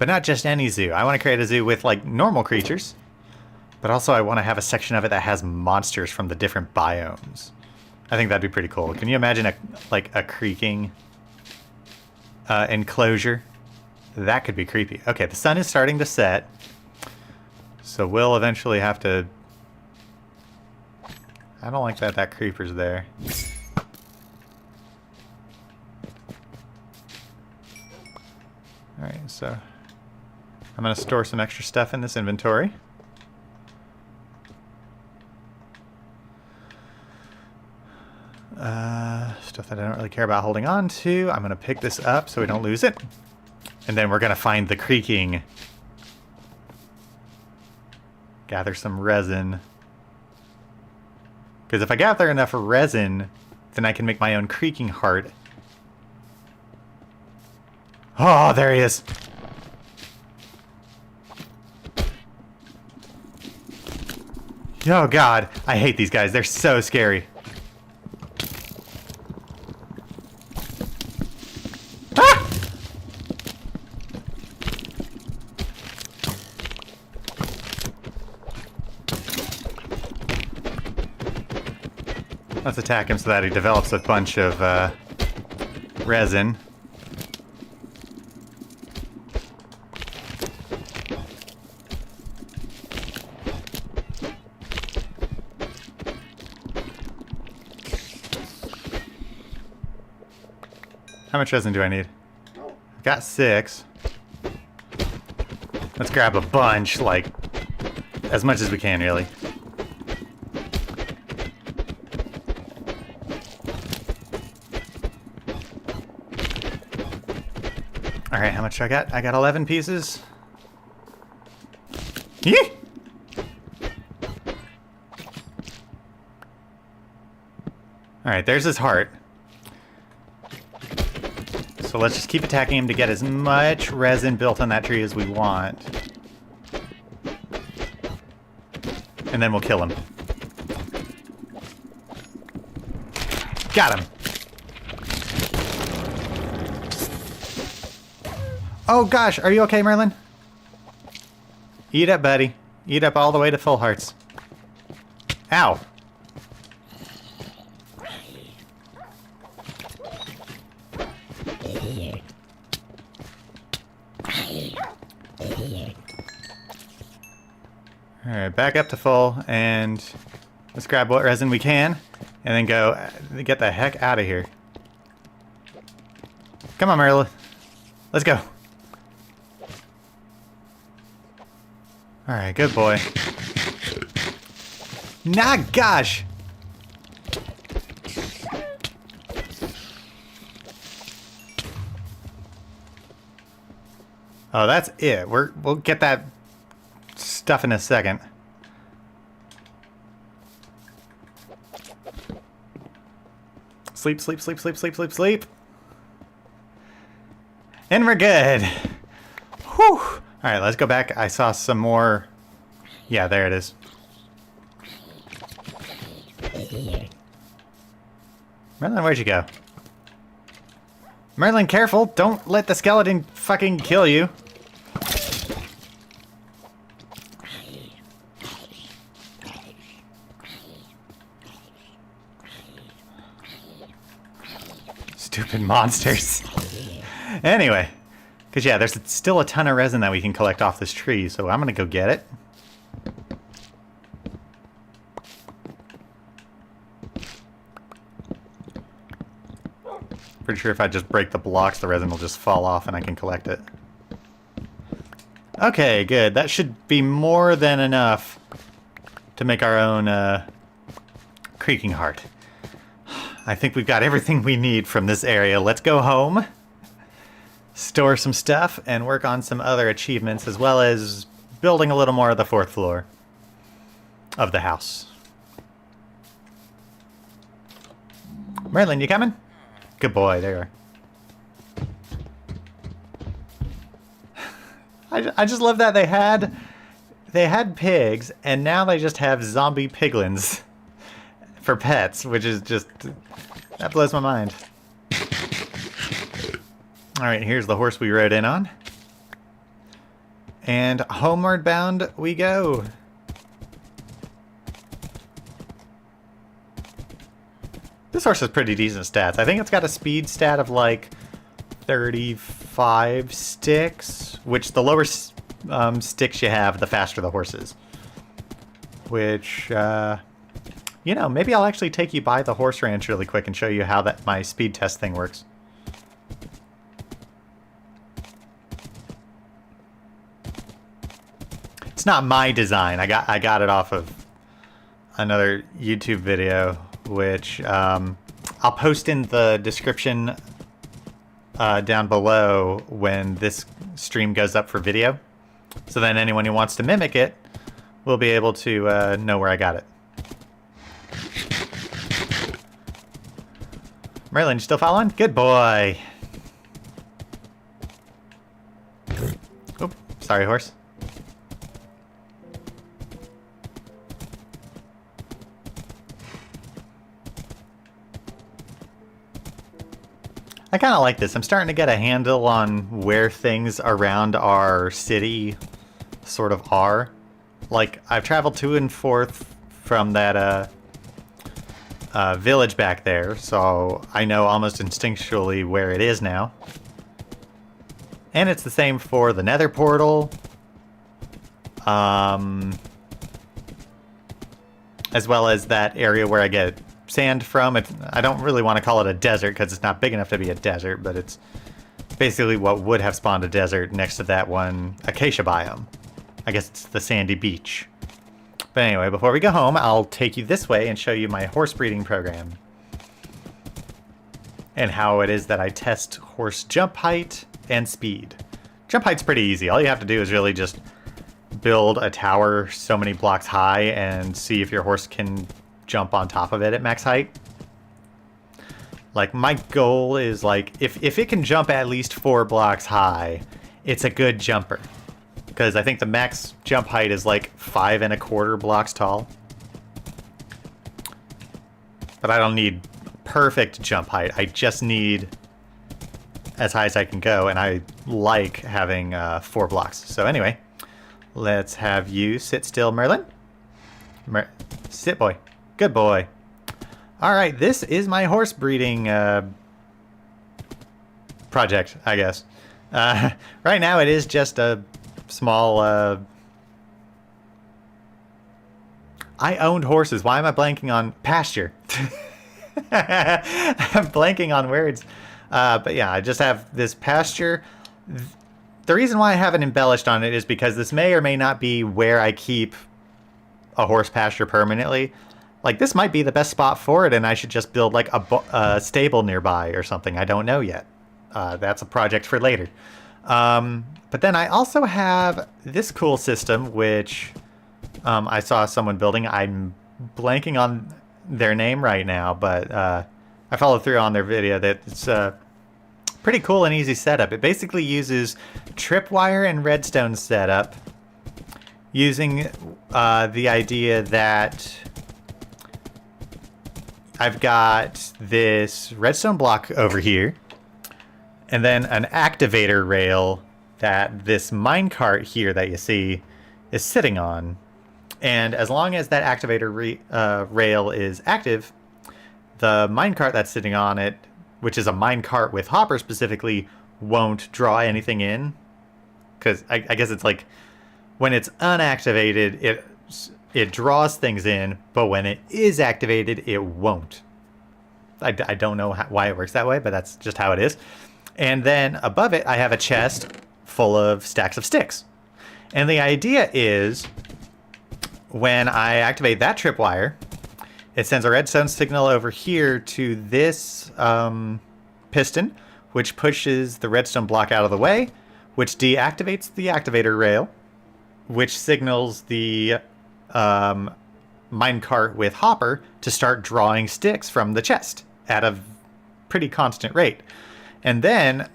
But not just any zoo. I want to create a zoo with like normal creatures. But also I want to have a section of it that has monsters from the different biomes. I think that'd be pretty cool. Can you imagine a creaking enclosure? That could be creepy. Okay, the sun is starting to set. So we'll eventually have to... I don't like that creeper's there. Alright, so I'm going to store some extra stuff in this inventory. Stuff that I don't really care about holding on to. I'm going to pick this up so we don't lose it. And then we're going to find the creaking. Gather some resin. Because if I gather enough resin, then I can make my own creaking heart. Oh, there he is. Oh god, I hate these guys. They're so scary. Let's attack him so that he develops a bunch of resin. How much resin do I need? I've got 6. Let's grab a bunch, like, as much as we can, really. Alright, how much do I got? I got 11 pieces. Yee! Alright, there's his heart. So let's just keep attacking him to get as much resin built on that tree as we want. And then we'll kill him. Got him! Oh gosh, are you okay, Merlin? Eat up, buddy. Eat up all the way to full hearts. Ow. Alright, back up to full, and let's grab what resin we can, and then go get the heck out of here. Come on, Merlin. Let's go. Alright, good boy. Nah, gosh! Oh, that's it. We'll get that stuff in a second. Sleep, sleep, sleep, sleep, sleep, sleep, sleep. And we're good. Whew. Alright, let's go back. I saw some more. Yeah, there it is. Merlin, where'd you go? Merlin, careful! Don't let the skeleton fucking kill you. Stupid monsters. Anyway. Because, yeah, there's still a ton of resin that we can collect off this tree, so I'm going to go get it. Pretty sure if I just break the blocks, the resin will just fall off and I can collect it. Okay, good. That should be more than enough to make our own creaking heart. I think we've got everything we need from this area. Let's go home, store some stuff, and work on some other achievements, as well as building a little more of the 4th floor of the house. Merlin, you coming? Good boy, there you are. I just love that they had pigs, and now they just have zombie piglins for pets, which is just, that blows my mind. Alright, here's the horse we rode in on. And homeward bound we go. This horse has pretty decent stats. I think it's got a speed stat of like 35 sticks, which the lower sticks you have, the faster the horse is. Which, you know, maybe I'll actually take you by the horse ranch really quick and show you how that my speed test thing works. It's not my design. I got it off of another YouTube video, which I'll post in the description down below when this stream goes up for video. So then anyone who wants to mimic it will be able to know where I got it. Merlin, you still following? Good boy. Oop, sorry, horse. I kind of like this. I'm starting to get a handle on where things around our city sort of are. Like, I've traveled to and forth from that village back there, so I know almost instinctually where it is now. And it's the same for the Nether portal. As well as that area where I get sand from. I don't really want to call it a desert because it's not big enough to be a desert, but it's basically what would have spawned a desert next to that one acacia biome. I guess it's the sandy beach. But anyway, before we go home, I'll take you this way and show you my horse breeding program. And how it is that I test horse jump height and speed. Jump height's pretty easy. All you have to do is really just build a tower so many blocks high and see if your horse can jump on top of it at max height. Like, my goal is, like, if it can jump at least 4 blocks high, it's a good jumper. Because I think the max jump height is like 5¼ blocks tall. But I don't need perfect jump height. I just need as high as I can go, and I like having 4 blocks. So anyway, let's have you sit still, Merlin. Sit, boy. Good boy. Alright, this is my horse breeding project, I guess. Right now it is just a small I owned horses. Why am I blanking on pasture? I'm blanking on words. But yeah, I just have this pasture. The reason why I haven't embellished on it is because this may or may not be where I keep a horse pasture permanently. Like, this might be the best spot for it, and I should just build, like, a stable nearby or something. I don't know yet. That's a project for later. But then I also have this cool system, which I saw someone building. I'm blanking on their name right now, but I followed through on their video that it's pretty cool and easy setup. It basically uses tripwire and redstone setup using the idea that I've got this redstone block over here and then an activator rail that this minecart here that you see is sitting on. And as long as that activator rail is active, the minecart that's sitting on it, which is a minecart with hopper specifically, won't draw anything in. Because I guess it's like when it's unactivated, it draws things in, but when it is activated, it won't. I don't know why it works that way, but that's just how it is. And then above it, I have a chest full of stacks of sticks. And the idea is when I activate that tripwire, it sends a redstone signal over here to this piston, which pushes the redstone block out of the way, which deactivates the activator rail, which signals the minecart with hopper to start drawing sticks from the chest at a pretty constant rate. And then,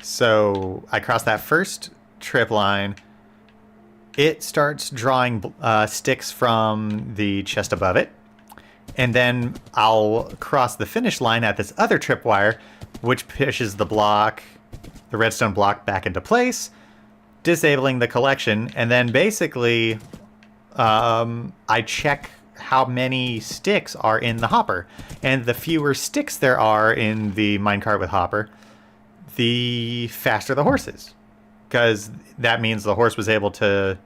so I cross that first trip line, it starts drawing sticks from the chest above it. And then I'll cross the finish line at this other tripwire, which pushes the redstone block back into place, disabling the collection. And then basically, I check how many sticks are in the hopper. And the fewer sticks there are in the minecart with hopper, the faster the horse is. Because that means the horse was able to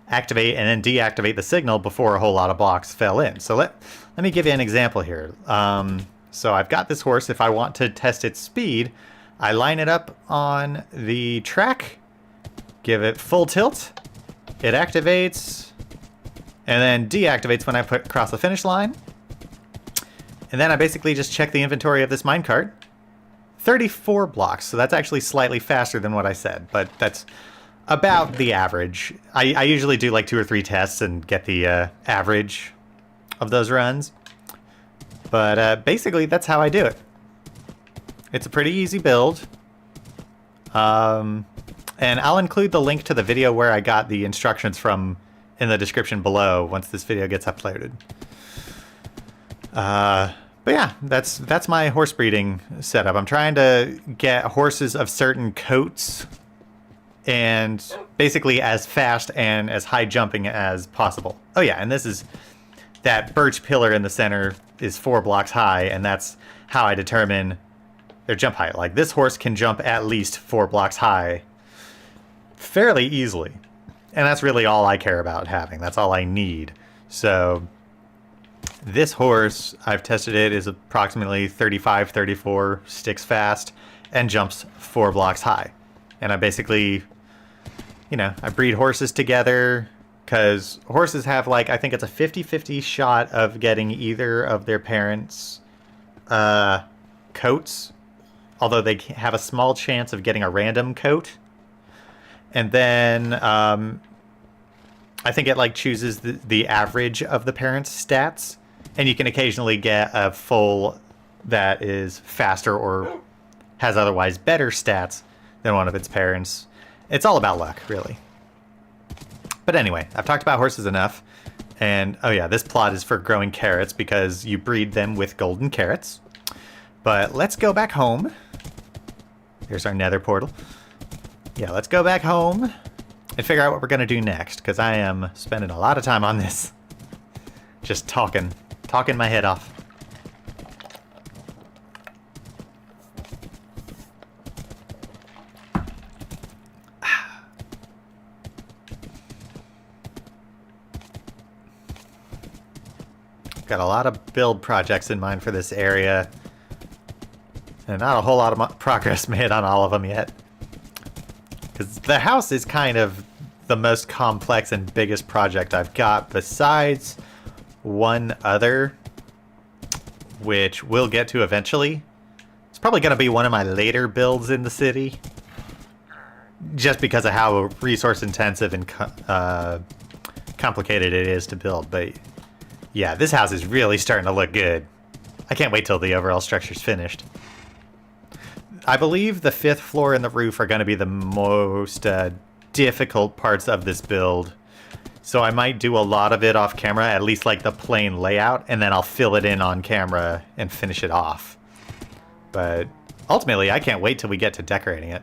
activate and then deactivate the signal before a whole lot of blocks fell in. So let me give you an example here. So I've got this horse. If I want to test its speed, I line it up on the track, give it full tilt, it activates, and then deactivates when I cross the finish line. And then I basically just check the inventory of this minecart. 34 blocks, so that's actually slightly faster than what I said, but that's about the average. I usually do like 2 or 3 tests and get the average of those runs. But basically, that's how I do it. It's a pretty easy build. And I'll include the link to the video where I got the instructions from in the description below once this video gets uploaded. But yeah, that's my horse breeding setup. I'm trying to get horses of certain coats and basically as fast and as high jumping as possible. Oh yeah, and this is that birch pillar in the center is 4 blocks high, and that's how I determine their jump height. Like, this horse can jump at least 4 blocks high fairly easily. And that's really all I care about having. That's all I need. So this horse, I've tested it, is approximately 35, 34 sticks fast and jumps 4 blocks high. And I basically, I breed horses together because horses have, like, I think it's a 50-50 shot of getting either of their parents' coats, although they have a small chance of getting a random coat. And then I think it, like, chooses the average of the parents' stats. And you can occasionally get a foal that is faster or has otherwise better stats than one of its parents. It's all about luck, really. But anyway, I've talked about horses enough. And, oh yeah, this plot is for growing carrots because you breed them with golden carrots. But let's go back home. Here's our nether portal. Yeah, let's go back home and figure out what we're going to do next, because I am spending a lot of time on this. Just talking my head off. got a lot of build projects in mind for this area. And not a whole lot of progress made on all of them yet. Because the house is kind of the most complex and biggest project I've got, besides one other, which we'll get to eventually. It's probably going to be one of my later builds in the city, just because of how resource intensive and complicated it is to build. But yeah, this house is really starting to look good. I can't wait till the overall structure's finished. I believe the 5th floor and the roof are going to be the most difficult parts of this build. So I might do a lot of it off camera, at least like the plain layout, and then I'll fill it in on camera and finish it off. But ultimately, I can't wait till we get to decorating it.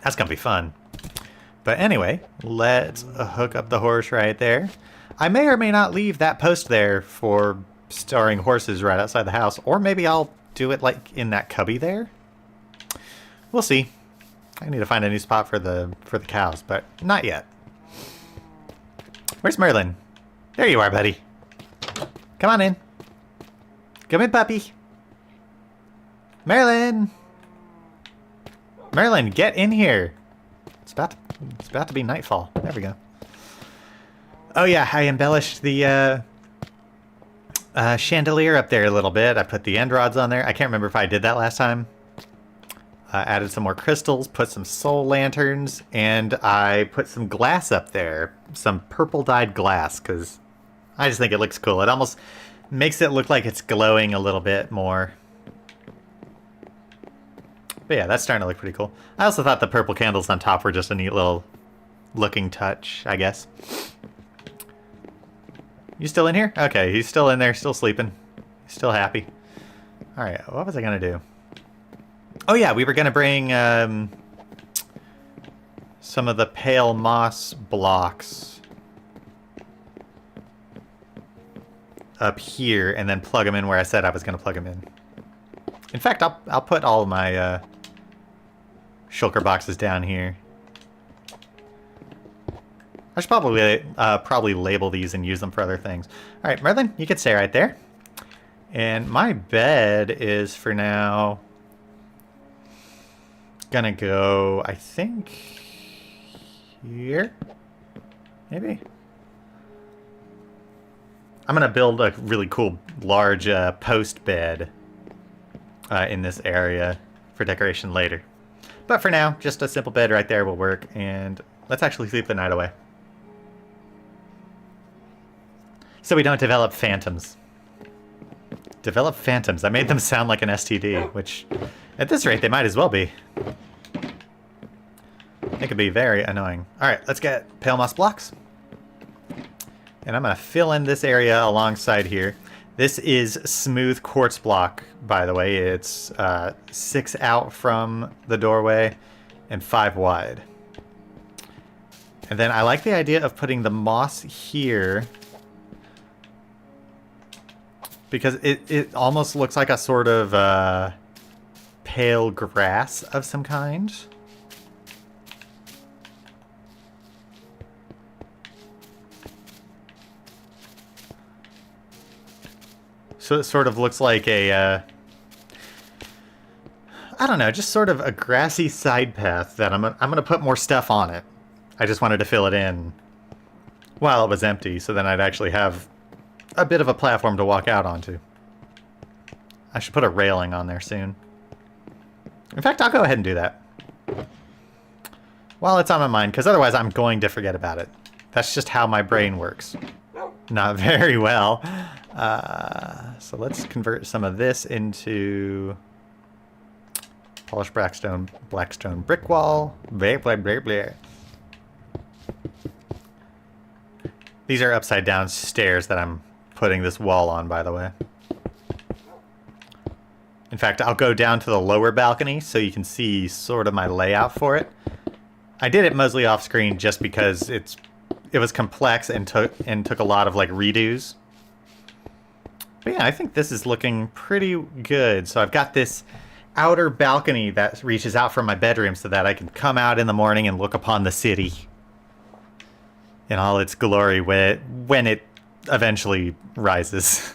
That's going to be fun. But anyway, let's hook up the horse right there. I may or may not leave that post there for storing horses right outside the house, or maybe I'll do it like in that cubby there. We'll see. I need to find a new spot for the cows, but not yet. Where's Merlin? There you are, buddy. Come on in. Come in, puppy. Merlin! Merlin, get in here. It's about to be nightfall. There we go. Oh yeah, I embellished the chandelier up there a little bit. I put the end rods on there. I can't remember if I did that last time. Added some more crystals, put some soul lanterns, and I put some glass up there. Some purple dyed glass, because I just think it looks cool. It almost makes it look like it's glowing a little bit more. But yeah, that's starting to look pretty cool. I also thought the purple candles on top were just a neat little looking touch, I guess. You still in here? Okay, he's still in there, still sleeping. He's still happy. Alright, what was I going to do? Oh yeah, we were going to bring some of the pale moss blocks up here and then plug them in where I said I was going to plug them in. In fact, I'll put all of my shulker boxes down here. I should probably label these and use them for other things. All right, Merlin, you can stay right there. And my bed is for now gonna go, I think, here, maybe. I'm gonna build a really cool large post bed in this area for decoration later. But for now, just a simple bed right there will work, and let's actually sleep the night away. So we don't develop phantoms. Develop phantoms. I made them sound like an STD, which at this rate they might as well be. It could be very annoying. Alright, let's get pale moss blocks. And I'm going to fill in this area alongside here. This is smooth quartz block, by the way. It's 6 out from the doorway and 5 wide. And then I like the idea of putting the moss here, because it almost looks like a sort of pale grass of some kind. So it sort of looks like a, I don't know, just sort of a grassy side path that I'm gonna put more stuff on it. I just wanted to fill it in while it was empty, so then I'd actually have a bit of a platform to walk out onto. I should put a railing on there soon. In fact, I'll go ahead and do that while it's on my mind, because otherwise I'm going to forget about it. That's just how my brain works. Not very well. So let's convert some of this into polished blackstone brick wall. Blah, blah, blah, blah. These are upside down stairs that I'm putting this wall on, by the way. In fact, I'll go down to the lower balcony so you can see sort of my layout for it. I did it mostly off screen just because it was complex and took a lot of like redos. But yeah, I think this is looking pretty good. So I've got this outer balcony that reaches out from my bedroom so that I can come out in the morning and look upon the city in all its glory when it eventually rises.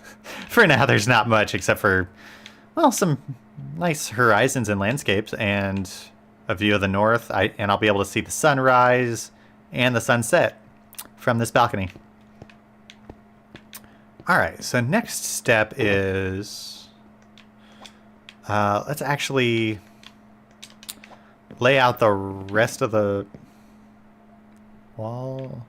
For now, there's not much except for, well, some nice horizons and landscapes and a view of the north. And I'll be able to see the sunrise and the sunset from this balcony. All right, so next step is let's actually lay out the rest of the wall.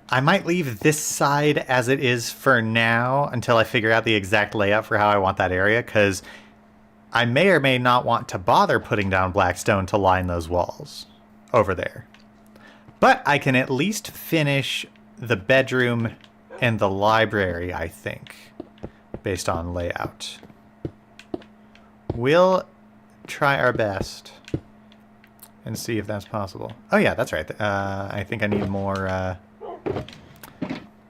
I might leave this side as it is for now until I figure out the exact layout for how I want that area, because I may or may not want to bother putting down black stone to line those walls over there. But I can at least finish the bedroom and the library, I think, based on layout. We'll try our best and see if that's possible. Oh yeah, that's right. I think I need more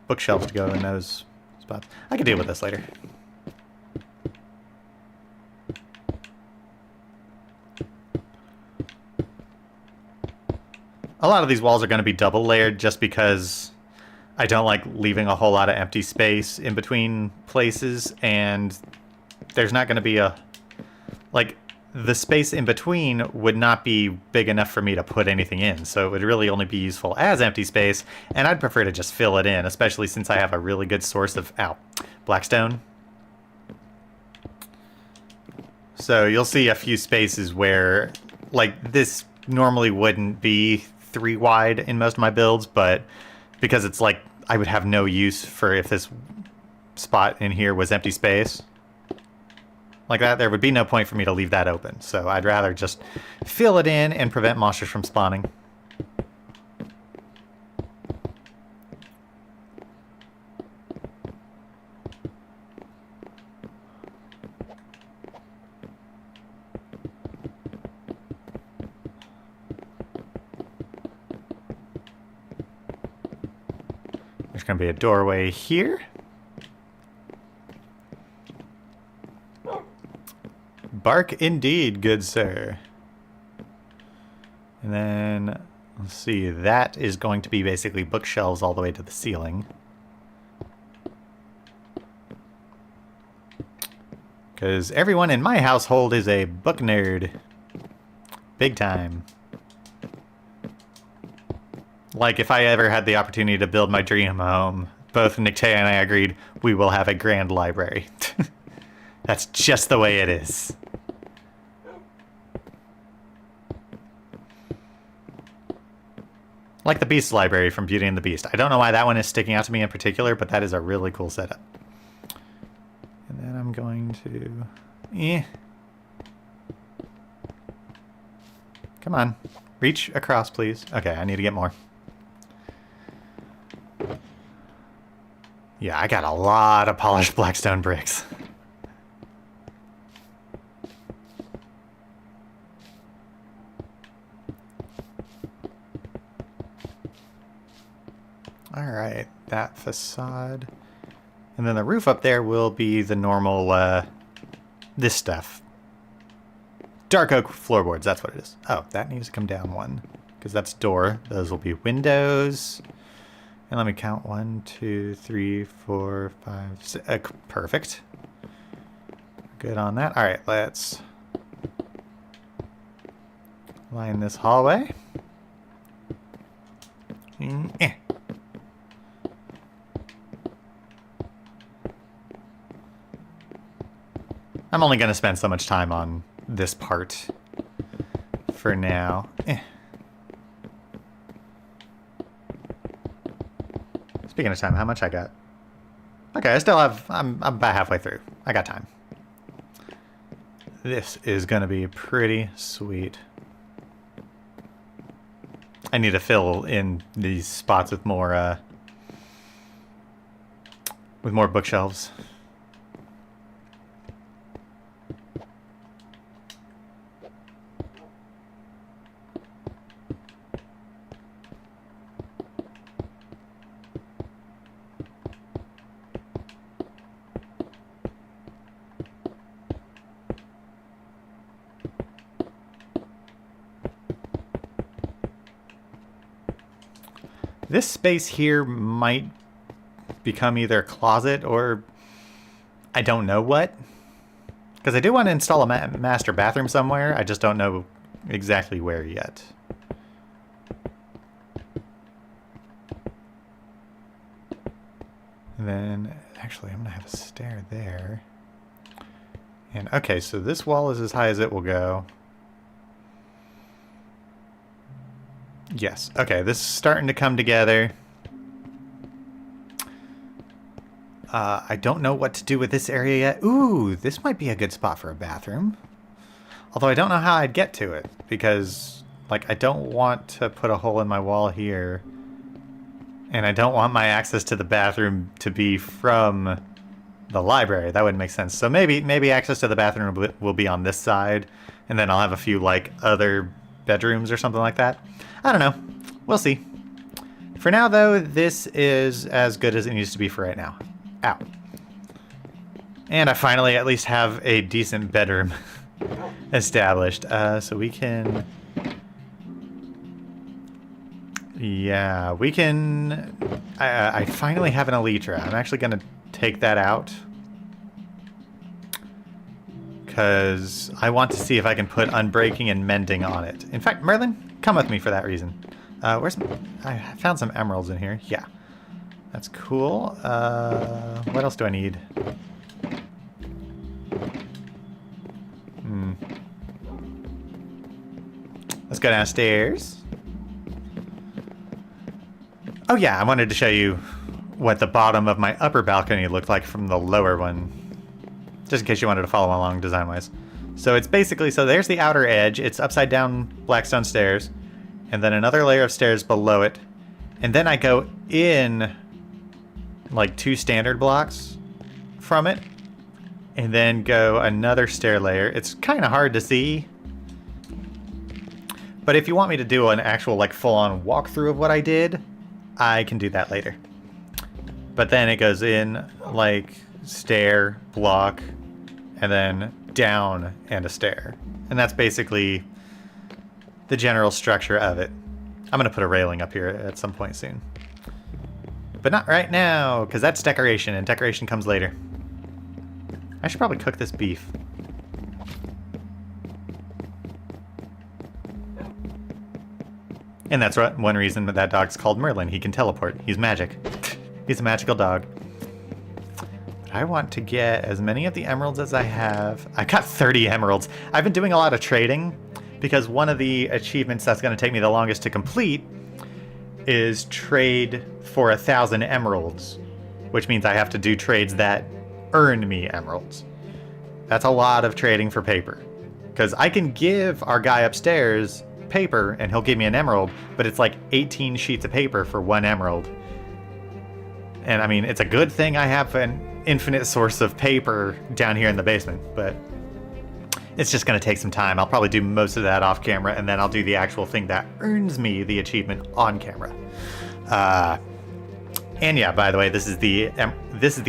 bookshelves to go in those spots. I can deal with this later. A lot of these walls are going to be double layered just because I don't like leaving a whole lot of empty space in between places, and there's not going to be a, like, the space in between would not be big enough for me to put anything in, so it would really only be useful as empty space, and I'd prefer to just fill it in, especially since I have a really good source of, blackstone. So you'll see a few spaces where, like, this normally wouldn't be 3 wide in most of my builds, but because it's like I would have no use for if this spot in here was empty space like that, there would be no point for me to leave that open. So I'd rather just fill it in and prevent monsters from spawning. There's going to be a doorway here. Bark indeed, good sir. And then, let's see, that is going to be basically bookshelves all the way to the ceiling. Because everyone in my household is a book nerd. Big time. Like, if I ever had the opportunity to build my dream home, both Nictea and I agreed we will have a grand library. That's just the way it is. Like the Beast Library from Beauty and the Beast. I don't know why that one is sticking out to me in particular, but that is a really cool setup. And then I'm going to... Come on. Reach across, please. Okay, I need to get more. Yeah, I got a lot of polished blackstone bricks. Alright, that facade. And then the roof up there will be the normal, this stuff. Dark oak floorboards, that's what it is. Oh, that needs to come down one, because that's door. Those will be windows. And let me count. 1, 2, 3, 4, 5, 6. Perfect. Good on that. Alright, let's line this hallway. I'm only going to spend so much time on this part for now. Speaking of time, how much I got? Okay, I still have... I'm about halfway through. I got time. This is going to be pretty sweet. I need to fill in these spots with more bookshelves. This space here might become either a closet or I don't know what. Because I do want to install a master bathroom somewhere. I just don't know exactly where yet. And then, actually, I'm going to have a stair there. And, okay, so this wall is as high as it will go. Yes, okay, this is starting to come together. I don't know what to do with this area yet. Ooh, this might be a good spot for a bathroom. Although I don't know how I'd get to it, because, like, I don't want to put a hole in my wall here. And I don't want my access to the bathroom to be from the library. That wouldn't make sense. So maybe access to the bathroom will be on this side, and then I'll have a few, like, other bedrooms or something like that. I don't know. We'll see. For now, though, this is as good as it needs to be for right now. Ow. And I finally at least have a decent bedroom established. So we can... Yeah, we can... I finally have an elytra. I'm actually going to take that out. Because I want to see if I can put unbreaking and mending on it. In fact, Merlin, come with me for that reason. I found some emeralds in here. Yeah. That's cool. What else do I need? Let's go downstairs. Oh yeah, I wanted to show you what the bottom of my upper balcony looked like from the lower one. Just in case you wanted to follow along design-wise. So it's basically, so there's the outer edge. It's upside down blackstone stairs. And then another layer of stairs below it. And then I go in like 2 standard blocks from it. And then go another stair layer. It's kind of hard to see. But if you want me to do an actual like full-on walkthrough of what I did, I can do that later. But then it goes in like stair, block, and then down and a stair. And that's basically the general structure of it. I'm going to put a railing up here at some point soon. But not right now, because that's decoration, and decoration comes later. I should probably cook this beef. And that's one reason that dog's called Merlin. He can teleport. He's magic. He's a magical dog. But I want to get as many of the emeralds as I have. I got 30 emeralds. I've been doing a lot of trading, because one of the achievements that's going to take me the longest to complete is trade for 1,000 emeralds, which means I have to do trades that earn me emeralds. That's a lot of trading for paper, because I can give our guy upstairs paper and he'll give me an emerald, but it's like 18 sheets of paper for 1 emerald. And I mean, it's a good thing I have an infinite source of paper down here in the basement, but it's just going to take some time. I'll probably do most of that off camera, and then I'll do the actual thing that earns me the achievement on camera. And yeah, by the way, this is the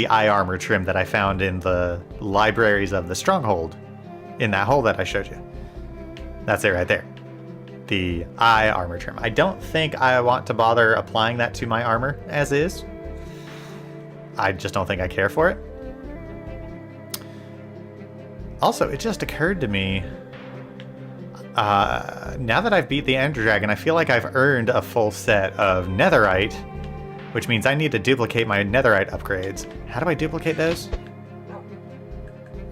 eye armor trim that I found in the libraries of the Stronghold, in that hole that I showed you. That's it right there. The eye armor trim. I don't think I want to bother applying that to my armor as is. I just don't think I care for it. Also, it just occurred to me, now that I've beat the Ender Dragon, I feel like I've earned a full set of netherite, which means I need to duplicate my netherite upgrades. How do I duplicate those?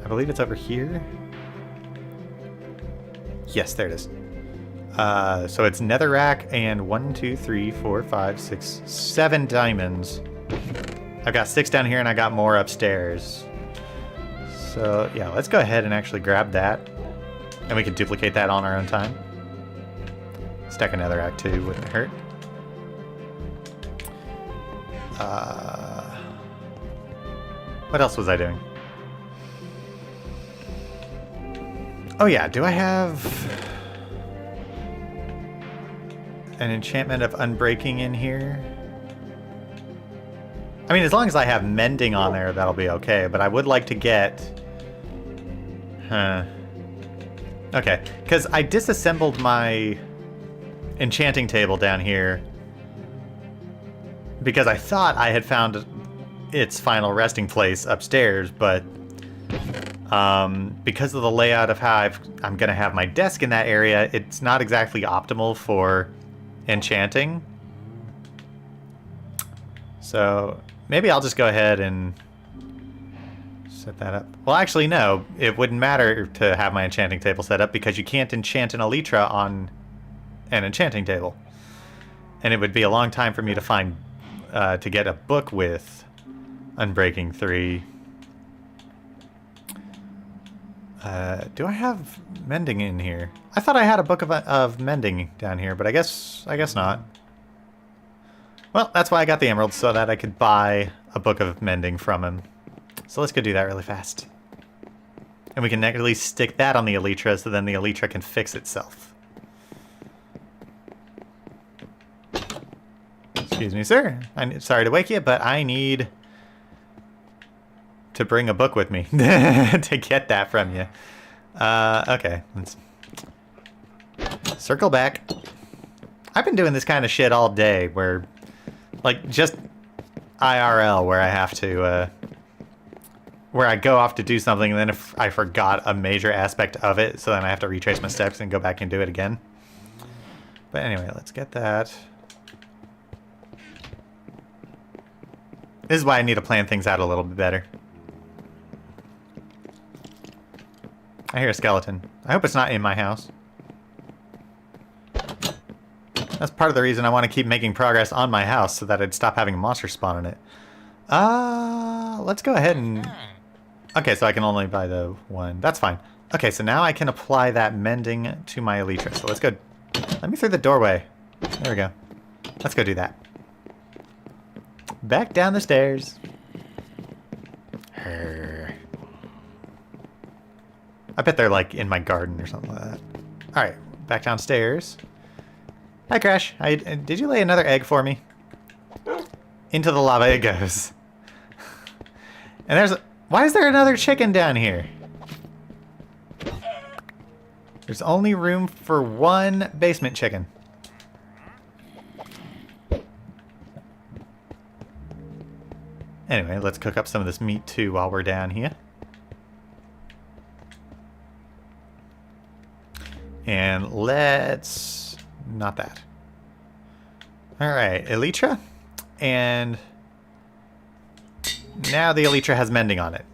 I believe it's over here. Yes, there it is. So it's netherrack and 1, 2, 3, 4, 5, 6, 7 diamonds. I've got 6 down here and I got more upstairs. So yeah, let's go ahead and actually grab that. And we can duplicate that on our own time. Stack a netherrack too, wouldn't hurt. What else was I doing? Oh yeah, do I have an enchantment of unbreaking in here? I mean, as long as I have mending on there, that'll be okay, but I would like to get... Okay, because I disassembled my enchanting table down here because I thought I had found its final resting place upstairs, but because of the layout of how I'm going to have my desk in that area, it's not exactly optimal for enchanting. So maybe I'll just go ahead and set that up. Well, actually, no. It wouldn't matter to have my enchanting table set up because you can't enchant an elytra on an enchanting table. And it would be a long time for me to find, to get a book with Unbreaking 3. Do I have mending in here? I thought I had a book of mending down here, but I guess not. Well, that's why I got the emeralds, so that I could buy a book of mending from him. So let's go do that really fast. And we can at least stick that on the elytra, so then the elytra can fix itself. Excuse me, sir. I'm sorry to wake you, but I need to bring a book with me to get that from you. Okay, let's circle back. I've been doing this kind of shit all day where, like, just IRL, where I have to, where I go off to do something and then if I forgot a major aspect of it, so then I have to retrace my steps and go back and do it again. But anyway, let's get that. This is why I need to plan things out a little bit better. I hear a skeleton. I hope it's not in my house. That's part of the reason I want to keep making progress on my house, so that I'd stop having a monster spawn in it. Let's go ahead and... Okay, so I can only buy the one. That's fine. Okay, so now I can apply that mending to my elytra. So let's go... Let me through the doorway. There we go. Let's go do that. Back down the stairs. I bet they're like in my garden or something like that. Alright, back downstairs. Hi, Crash. Did you lay another egg for me? Into the lava it goes. And there's... Why is there another chicken down here? There's only room for one basement chicken. Anyway, let's cook up some of this meat too while we're down here. And let's... Not that. Alright, elytra. And now the elytra has mending on it.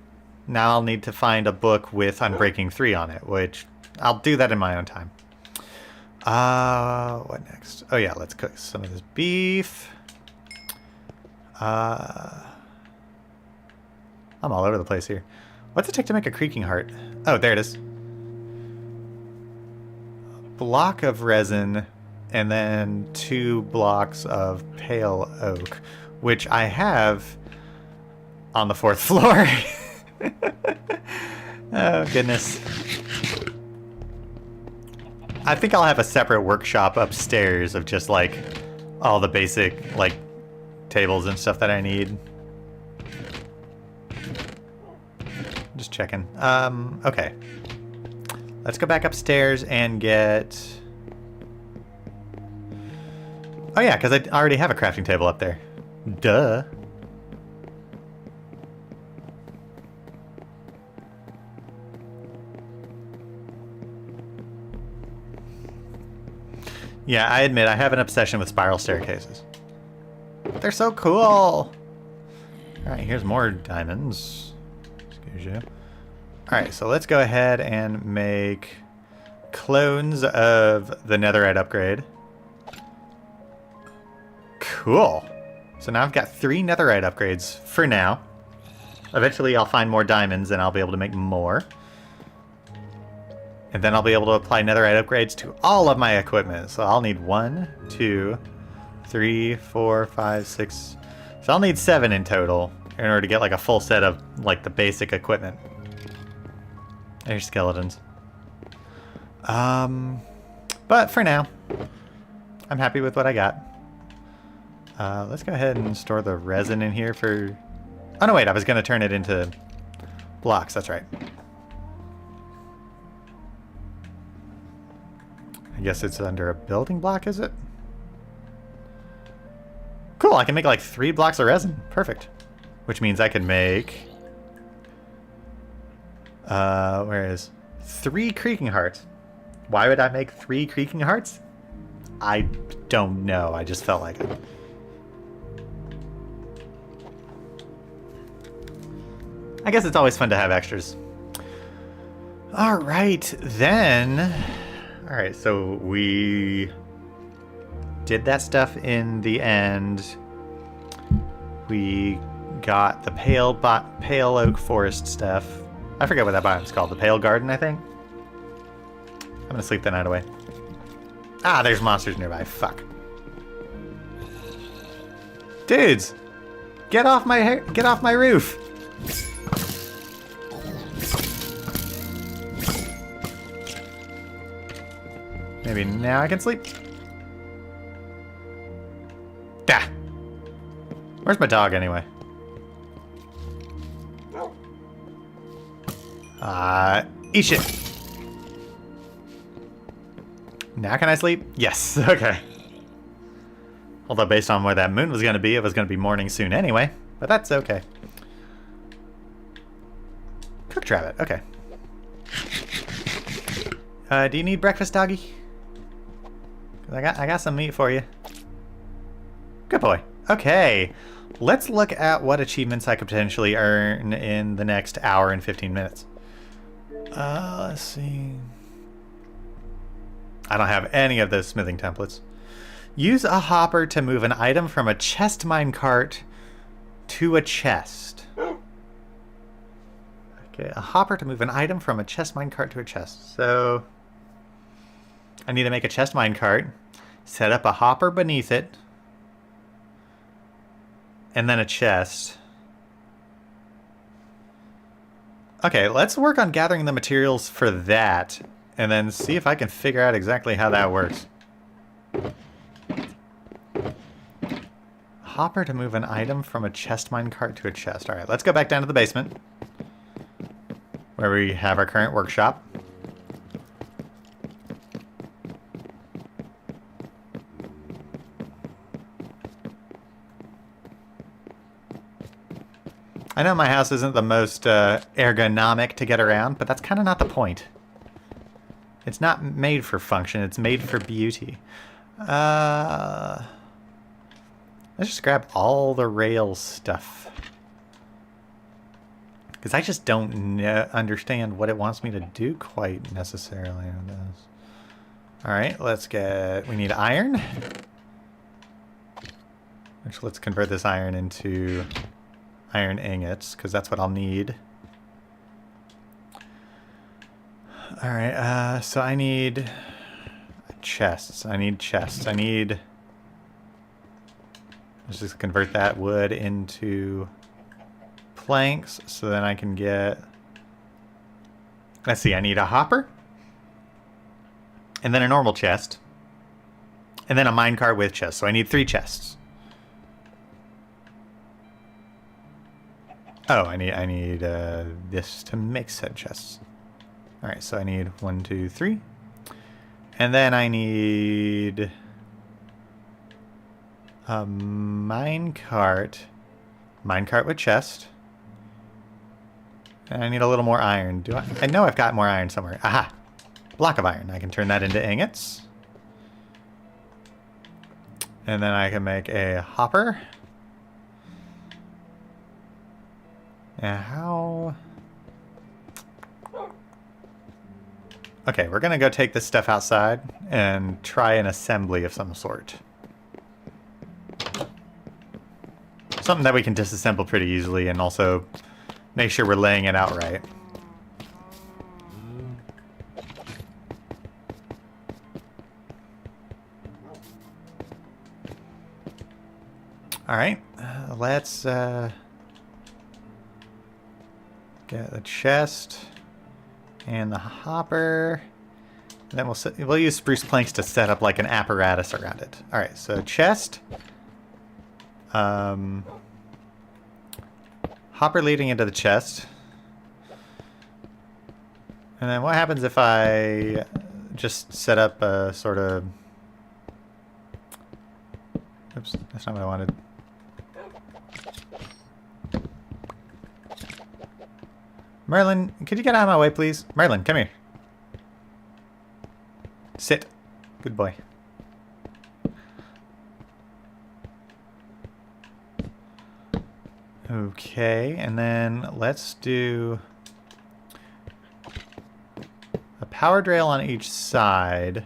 Now I'll need to find a book with Unbreaking 3 on it, which I'll do that in my own time. What next? Oh yeah, let's cook some of this beef. I'm all over the place here. What's it take to make a creaking heart? Oh, there it is. Block of resin and then 2 blocks of pale oak, which I have on the 4th floor. Oh, goodness. I think I'll have a separate workshop upstairs of just, like, all the basic, like, tables and stuff that I need. Just checking. Okay. Let's go back upstairs and get... Oh yeah, because I already have a crafting table up there. Duh. Yeah, I admit I have an obsession with spiral staircases. They're so cool! Alright, here's more diamonds. Excuse you. Alright, so let's go ahead and make clones of the netherite upgrade. Cool. So now I've got 3 netherite upgrades for now. Eventually I'll find more diamonds and I'll be able to make more. And then I'll be able to apply netherite upgrades to all of my equipment. So I'll need 1, 2, 3, 4, 5, 6. So I'll need 7 in total in order to get like a full set of like the basic equipment. There's skeletons. But for now, I'm happy with what I got. Let's go ahead and store the resin in here for... Oh no, wait, I was going to turn it into blocks. That's right. I guess it's under a building block, is it? Cool, I can make like 3 blocks of resin. Perfect. which means I can make... where is... 3 creaking hearts. Why would I make 3 creaking hearts? I don't know. I just felt like it. I guess it's always fun to have extras. Alright, then... Alright, so we did that stuff in the end. We got the pale oak forest stuff. I forget what that biome's called. The pale garden, I think? I'm gonna sleep the night away. Ah, there's monsters nearby. Fuck. Dudes! Get off my roof! Maybe now I can sleep? Ah! Where's my dog anyway? Eat shit! Now can I sleep? Yes, okay. Although based on where that moon was going to be, it was going to be morning soon anyway. But that's okay. Cooked rabbit, okay. Do you need breakfast, doggy? 'Cause I got some meat for you. Good boy. Okay. Let's look at what achievements I could potentially earn in the next hour and 15 minutes. Let's see. I don't have any of those smithing templates. Use a hopper to move an item from a chest mine cart to a chest. Okay, a hopper to move an item from a chest mine cart to a chest. So I need to make a chest mine cart, set up a hopper beneath it, and then a chest. Okay, let's work on gathering the materials for that, and then see if I can figure out exactly how that works. Hopper to move an item from a chest mine cart to a chest. Alright, let's go back down to the basement, where we have our current workshop. I know my house isn't the most ergonomic to get around, but that's kind of not the point. It's not made for function, it's made for beauty. Let's just grab all the rail stuff. Because I just don't understand what it wants me to do quite necessarily on this. Alright, we need iron. Which, let's convert this iron into iron ingots, because that's what I'll need. Alright, so I need chests. Let's just convert that wood into planks, so then I can get... Let's see, I need a hopper, and then a normal chest, and then a minecart with chests. So I need 3 chests. Oh, I need this to make said chests. Alright, so I need 1, 2, 3. And then I need a minecart with chest. And I need a little more iron. I know I've got more iron somewhere. Aha! Block of iron. I can turn that into ingots. And then I can make a hopper. And how... Okay, we're gonna go take this stuff outside and try an assembly of some sort. Something that we can disassemble pretty easily and also make sure we're laying it out right. Alright, let's get the chest and the hopper. And then we'll use spruce planks to set up like an apparatus around it. Alright, so chest. Hopper leading into the chest. And then what happens if I just set up a sort of... Oops, that's not what I wanted. Merlin, could you get out of my way, please? Merlin, come here. Sit. Good boy. Okay, and then let's do a powered rail on each side.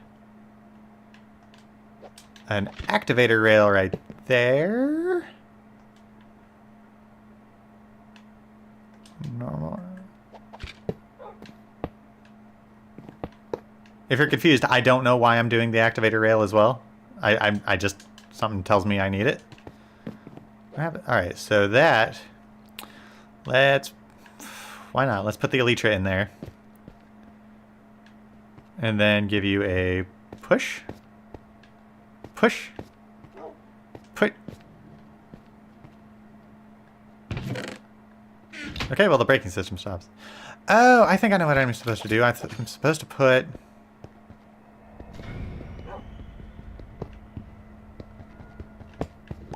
An activator rail right there. Normal. If you're confused, I don't know why I'm doing the activator rail as well. I just, something tells me I need it. Alright, so that, why not? Let's put the Elytra in there. And then give you a push. Push. Put. Okay, well the braking system stops. Oh, I think I know what I'm supposed to do. I'm supposed to put...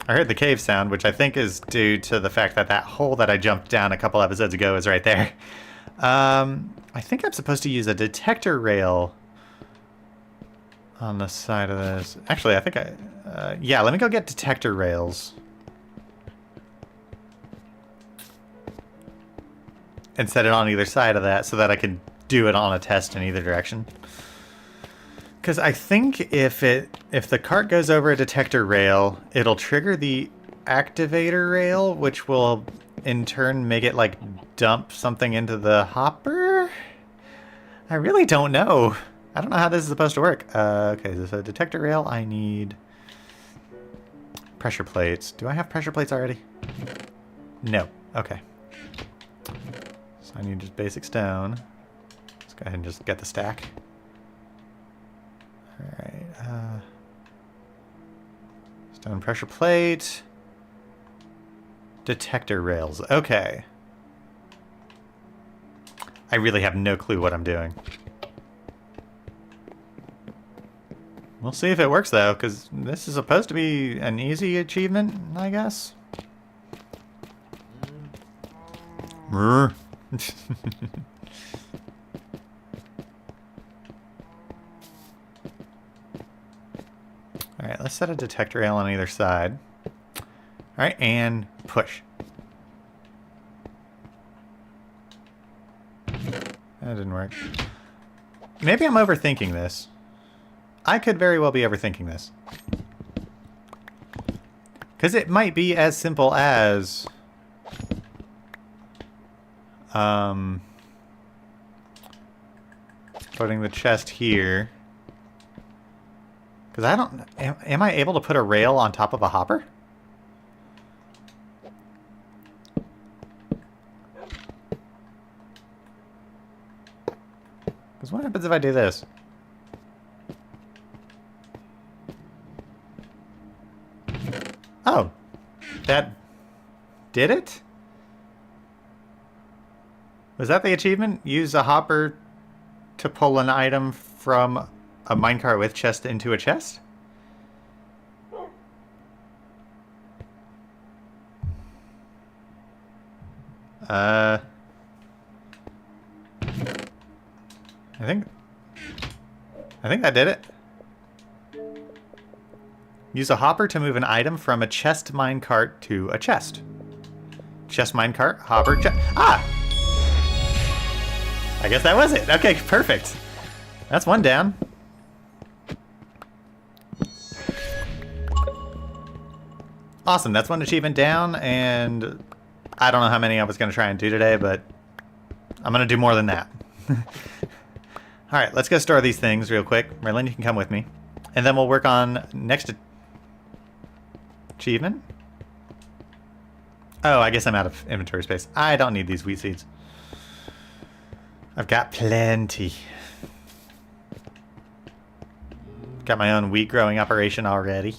I heard the cave sound, which I think is due to the fact that that hole that I jumped down a couple episodes ago is right there. I think I'm supposed to use a detector rail on the side of this. Actually, I think yeah, let me go get detector rails. And set it on either side of that so that I can do it on a test in either direction. Because I think if the cart goes over a detector rail, it'll trigger the activator rail, which will in turn make it like dump something into the hopper? I really don't know. I don't know how this is supposed to work. Okay, so detector rail, I need pressure plates. Do I have pressure plates already? No. Okay. So I need just basic stone. Let's go ahead and just get the stack. Alright, stone pressure plate. Detector rails. Okay. I really have no clue what I'm doing. We'll see if it works though, because this is supposed to be an easy achievement, I guess. Alright, let's set a detector rail on either side. Alright, and push. That didn't work. Maybe I'm overthinking this. I could very well be overthinking this. Because it might be as simple as... putting the chest here. Because I don't... Am I able to put a rail on top of a hopper? Because what happens if I do this? Oh. That... did it? Was that the achievement? Use a hopper to pull an item from a minecart with chest into a chest? I think that did it. Use a hopper to move an item from a chest minecart to a chest. Chest minecart, hopper, chest. Ah! I guess that was it. Okay, perfect. That's one down. Awesome, that's one achievement down, and I don't know how many I was going to try and do today, but I'm going to do more than that. Alright, let's go store these things real quick. Merlin, you can come with me. And then we'll work on next achievement. Oh, I guess I'm out of inventory space. I don't need these wheat seeds. I've got plenty. Got my own wheat growing operation already.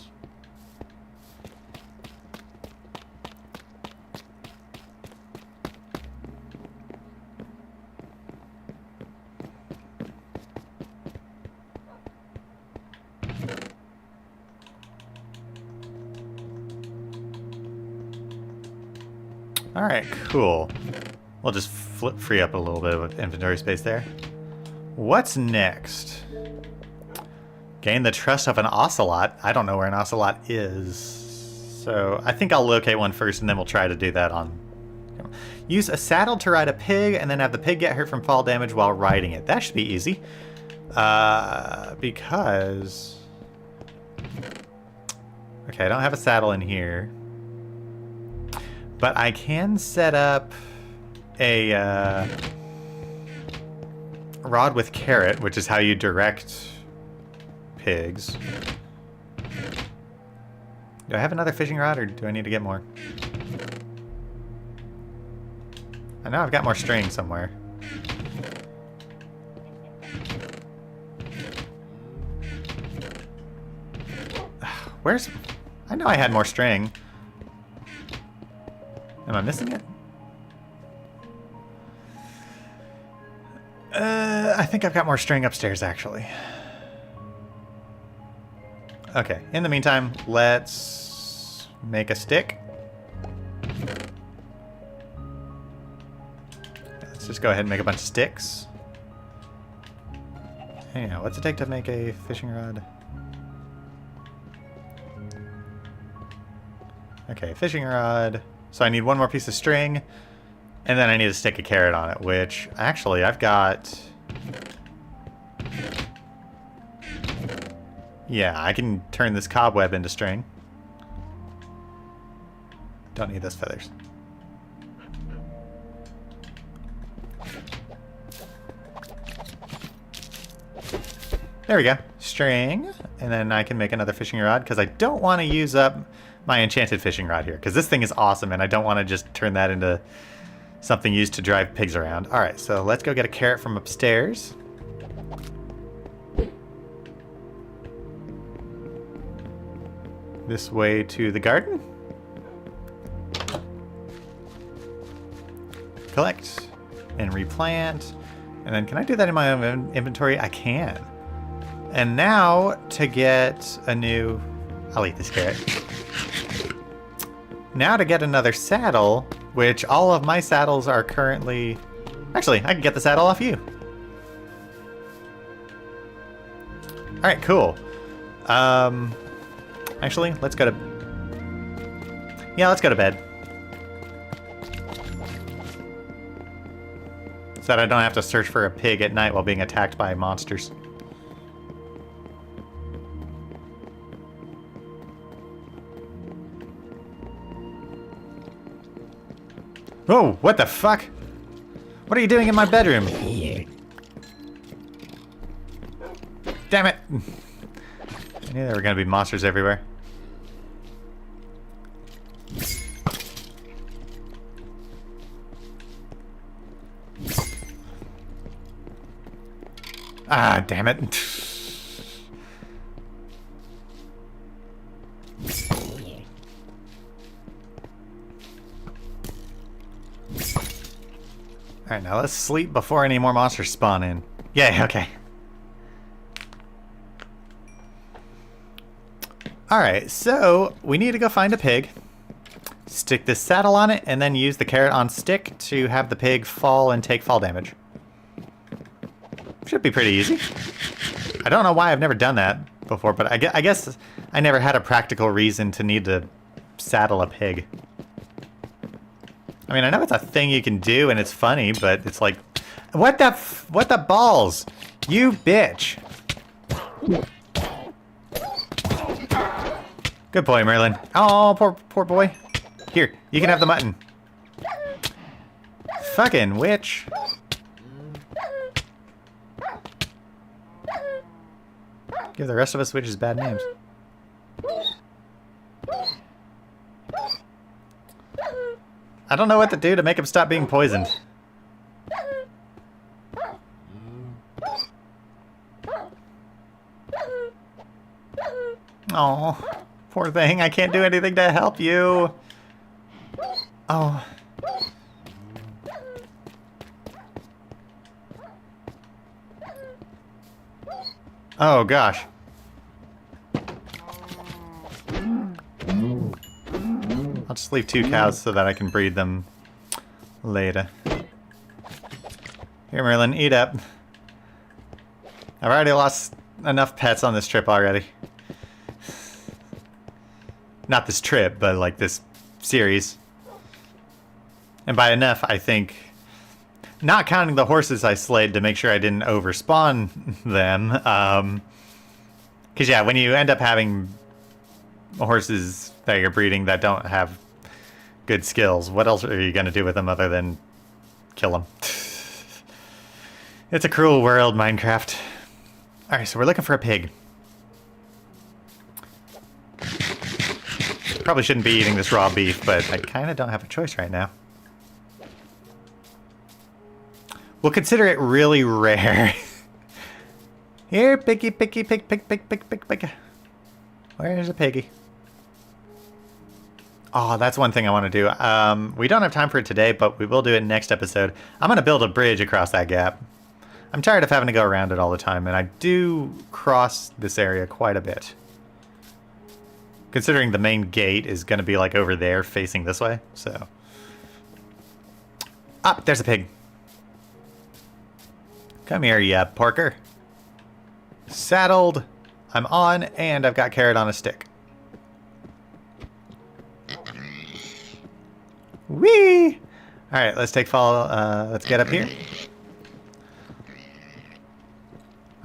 Alright, cool. We'll just free up a little bit of inventory space there. What's next? Gain the trust of an ocelot. I don't know where an ocelot is. So I think I'll locate one first and then we'll try to do that on... Use a saddle to ride a pig and then have the pig get hurt from fall damage while riding it. That should be easy. Because... Okay, I don't have a saddle in here. But I can set up a rod with carrot, which is how you direct pigs. Do I have another fishing rod or do I need to get more? I know I've got more string somewhere. Where's... I know I had more string. Am I missing it? I think I've got more string upstairs, actually. Okay, in the meantime, let's make a stick. Let's just go ahead and make a bunch of sticks. Anyhow, what's it take to make a fishing rod? Okay, fishing rod. So I need one more piece of string, and then I need to stick a carrot on it, which actually I've got... Yeah, I can turn this cobweb into string. Don't need those feathers. There we go. String. And then I can make another fishing rod, because I don't want to use up my enchanted fishing rod here, because this thing is awesome, and I don't want to just turn that into something used to drive pigs around. Alright, so let's go get a carrot from upstairs. This way to the garden. Collect and replant. And then can I do that in my own inventory? I can. And now to get a new... I'll eat this carrot. Now to get another saddle, which all of my saddles are currently... Actually, I can get the saddle off you. Alright, cool. Actually, let's go to... Yeah, let's go to bed. So that I don't have to search for a pig at night while being attacked by monsters. Oh, what the fuck? What are you doing in my bedroom? Damn it! I knew there were gonna be monsters everywhere. Ah, damn it. Alright, now let's sleep before any more monsters spawn in. Yay, okay. Alright, so we need to go find a pig, stick this saddle on it, and then use the carrot on stick to have the pig fall and take fall damage. Should be pretty easy. I don't know why I've never done that before, but I guess I never had a practical reason to need to saddle a pig. I mean, I know it's a thing you can do and it's funny, but it's like, what the balls? You bitch. Good boy, Merlin. Oh, poor boy. Here, you can have the mutton. Fucking witch. Give the rest of us witches bad names. I don't know what to do to make him stop being poisoned. Oh, poor thing. I can't do anything to help you. Oh. Oh, gosh. I'll just leave 2 cows so that I can breed them later. Here, Merlin, eat up. I've already lost enough pets on this trip already. Not this trip, but like this series. And by enough, I think... Not counting the horses I slayed to make sure I didn't overspawn them. Because yeah, when you end up having horses that you're breeding that don't have good skills, what else are you going to do with them other than kill them? It's a cruel world, Minecraft. Alright, so we're looking for a pig. Probably shouldn't be eating this raw beef, but I kind of don't have a choice right now. We'll consider it really rare. Here, piggy, piggy, pig, pig, pig, pig, pig, pig. Where's a piggy? Oh, that's one thing I want to do. We don't have time for it today, but we will do it next episode. I'm going to build a bridge across that gap. I'm tired of having to go around it all the time, and I do cross this area quite a bit. Considering the main gate is going to be like over there facing this way, so. Ah, there's a pig. Come here, ya porker. Saddled. I'm on, and I've got carrot on a stick. Whee! Alright, let's take fall. Let's get up here.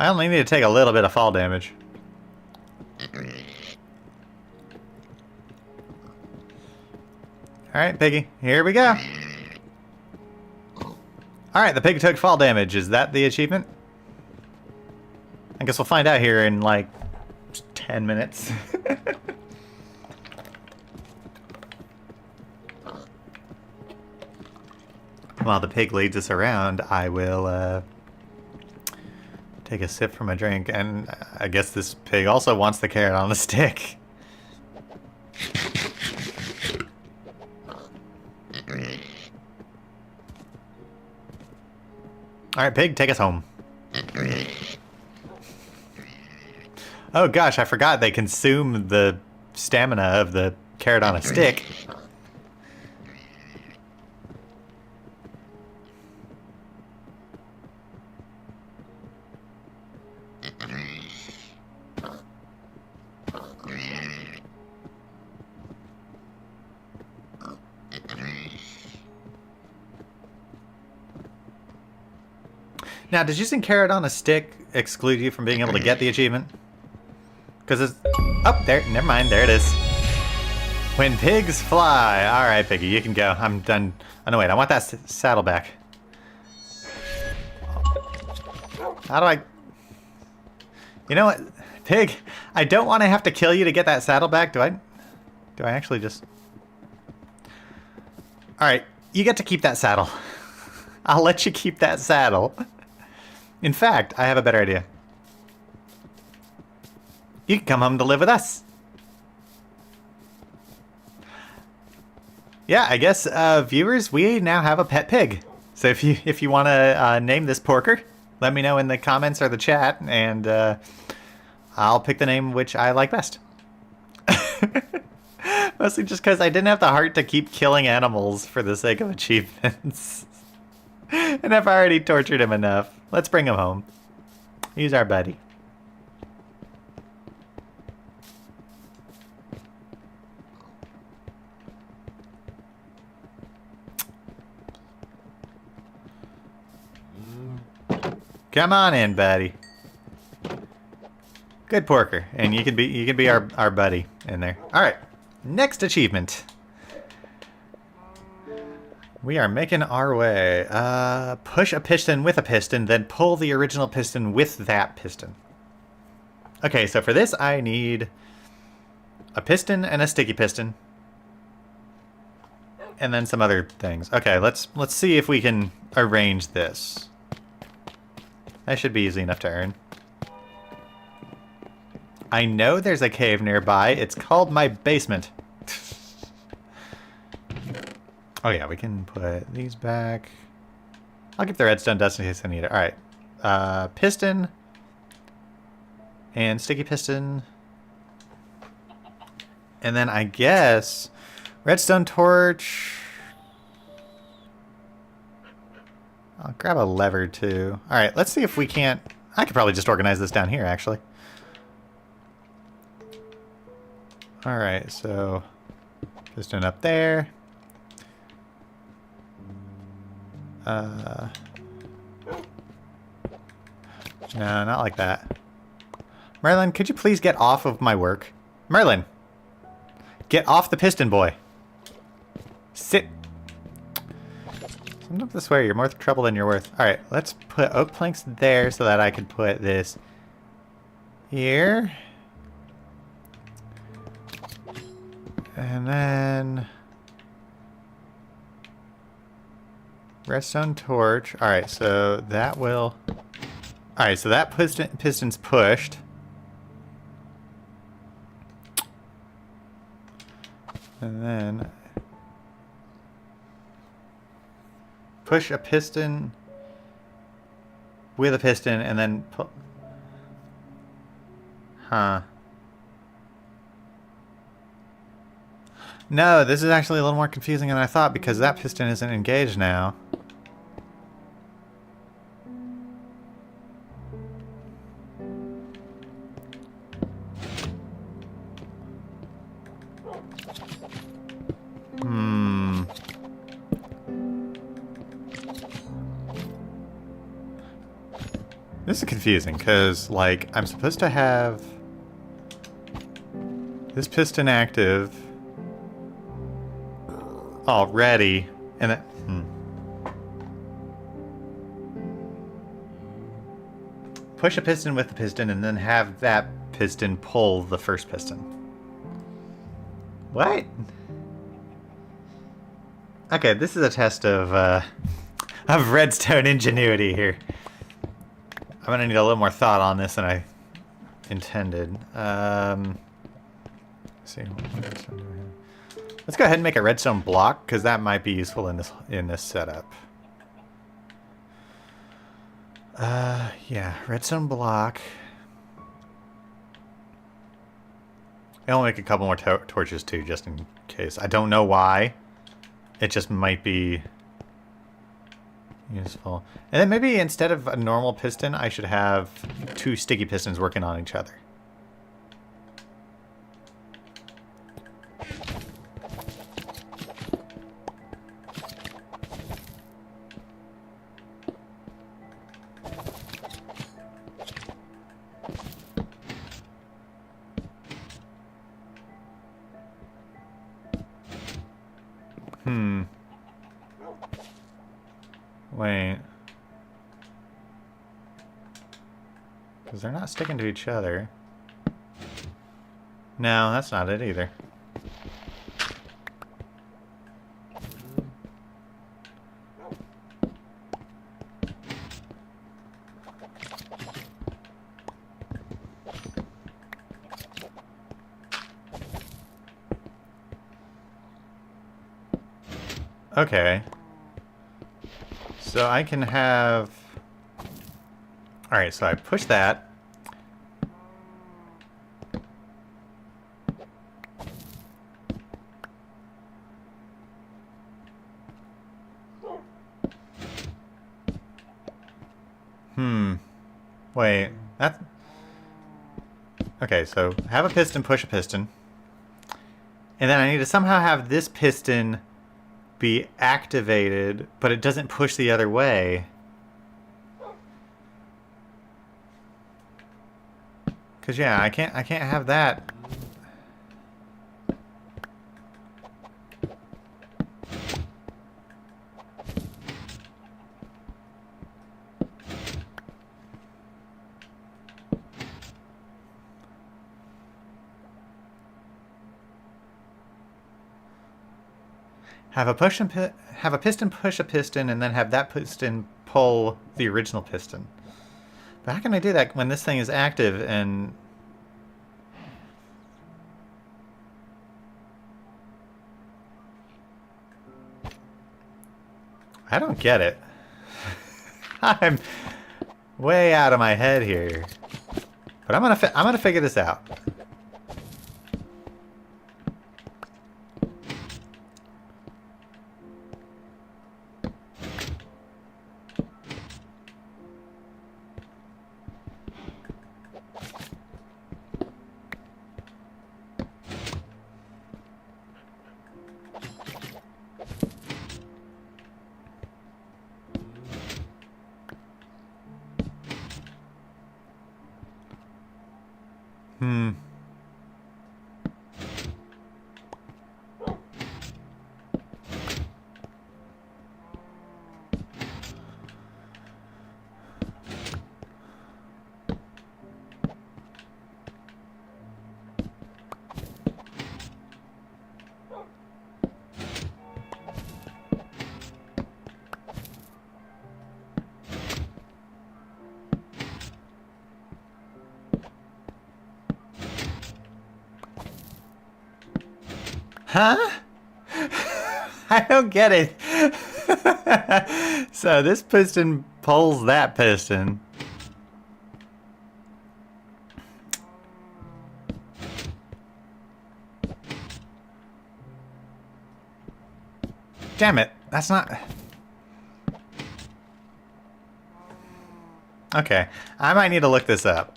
I only need to take a little bit of fall damage. Alright, piggy. Here we go. Alright, the pig took fall damage. Is that the achievement? I guess we'll find out here in like 10 minutes. While the pig leads us around, I will take a sip from a drink, and I guess this pig also wants the carrot on the stick. Alright, pig, take us home. Oh gosh, I forgot they consume the stamina of the carrot on a stick. Now, does using carrot on a stick exclude you from being able to get the achievement? Because it's... Oh, there. Never mind. There it is. When pigs fly. All right, Piggy, you can go. I'm done. Oh, no, wait. I want that saddle back. How do I... You know what? Pig, I don't want to have to kill you to get that saddle back. Do I actually just... All right. You get to keep that saddle. I'll let you keep that saddle. In fact, I have a better idea. You can come home to live with us. Yeah, I guess, viewers, we now have a pet pig. So if you want to name this porker, let me know in the comments or the chat, and I'll pick the name which I like best. Mostly just because I didn't have the heart to keep killing animals for the sake of achievements. And I've already tortured him enough. Let's bring him home. He's our buddy. Come on in, buddy. Good porker, and you can be our buddy in there. All right, next achievement. We are making our way. Push a piston with a piston, then pull the original piston with that piston. Okay, so for this I need a piston and a sticky piston. And then some other things. Okay, let's see if we can arrange this. That should be easy enough to earn. I know there's a cave nearby. It's called my basement. Oh yeah, we can put these back. I'll keep the redstone dust in case I need it. Alright. Piston. And sticky piston. And then I guess redstone torch. I'll grab a lever too. All right, let's see if we can't... I could probably just organize this down here, actually. All right, so piston up there. No, not like that. Merlin, could you please get off of my work? Merlin! Get off the piston, boy. Sit. Sometimes I swear, you're more trouble than you're worth. Alright, let's put oak planks there so that I can put this here. And then... redstone torch. Alright, so that will... Alright, so that piston's pushed. And then... push a piston with a piston and then pull... Huh. No, this is actually a little more confusing than I thought because that piston isn't engaged now. This is confusing because, like, I'm supposed to have this piston active already, and that... Push a piston with the piston and then have that piston pull the first piston. What? Okay, this is a test of redstone ingenuity here. I'm gonna need a little more thought on this than I intended. Let's see, let's go ahead and make a redstone block because that might be useful in this setup. Yeah, redstone block. I'll make a couple more torches too, just in case. I don't know why. It just might be useful. And then maybe instead of a normal piston, I should have 2 sticky pistons working on each other. Wait. Because they're not sticking to each other. No, that's not it either. Okay. So I can have... Alright, so I push that. Wait, that's... Okay, so have a piston, push a piston. And then I need to somehow have this piston be activated, but it doesn't push the other way. Cause yeah, I can't have that. Have a piston push a piston, and then have that piston pull the original piston. But how can I do that when this thing is active and... I don't get it. I'm way out of my head here. But I'm gonna figure this out. Hmm. Huh? I don't get it. So this piston pulls that piston. Damn it. That's not... Okay. I might need to look this up.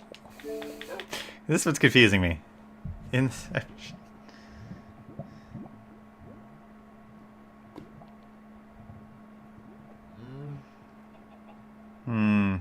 This one's confusing me. Inception. Hmm.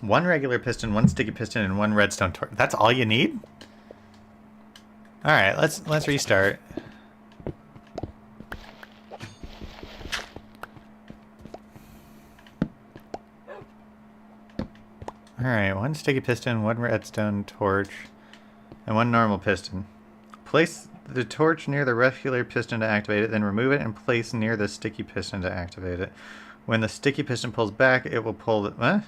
One regular piston, one sticky piston, and one redstone torch. That's all you need? Alright, let's restart. Alright, one sticky piston, one redstone torch, and one normal piston. Place the torch near the regular piston to activate it, then remove it and place near the sticky piston to activate it. When the sticky piston pulls back, it will pull the... What?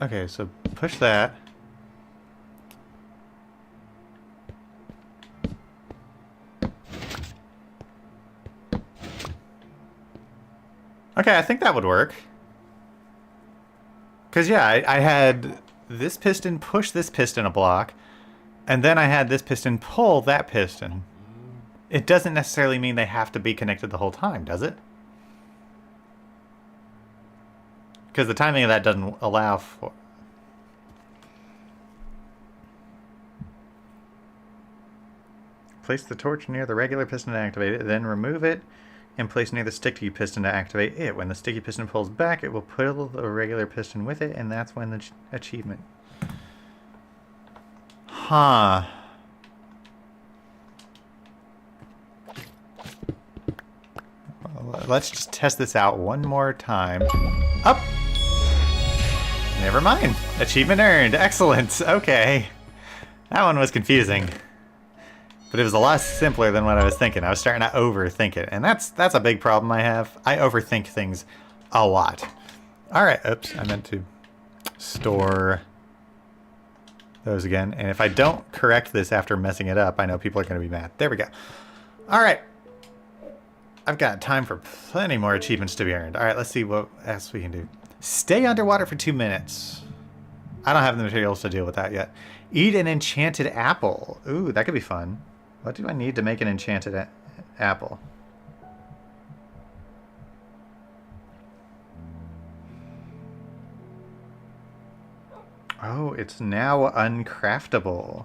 Okay, so push that. Okay, I think that would work. Because, yeah, I had this piston push this piston a block, and then I had this piston pull that piston. It doesn't necessarily mean they have to be connected the whole time, does it? Because the timing of that doesn't allow for... Place the torch near the regular piston to activate it, then remove it and place near the sticky piston to activate it. When the sticky piston pulls back, it will pull the regular piston with it, and that's when the achievement. Huh. Well, let's just test this out one more time. Up! Never mind. Achievement earned. Excellent. Okay. That one was confusing. But it was a lot simpler than what I was thinking. I was starting to overthink it. And that's a big problem I have. I overthink things a lot. Alright, oops, I meant to store those again. And if I don't correct this after messing it up, I know people are going to be mad. There we go. Alright. I've got time for plenty more achievements to be earned. Alright, let's see what else we can do. Stay underwater for 2 minutes. I don't have the materials to deal with that yet. Eat an enchanted apple. Ooh, that could be fun. What do I need to make an enchanted apple? Oh, it's now uncraftable.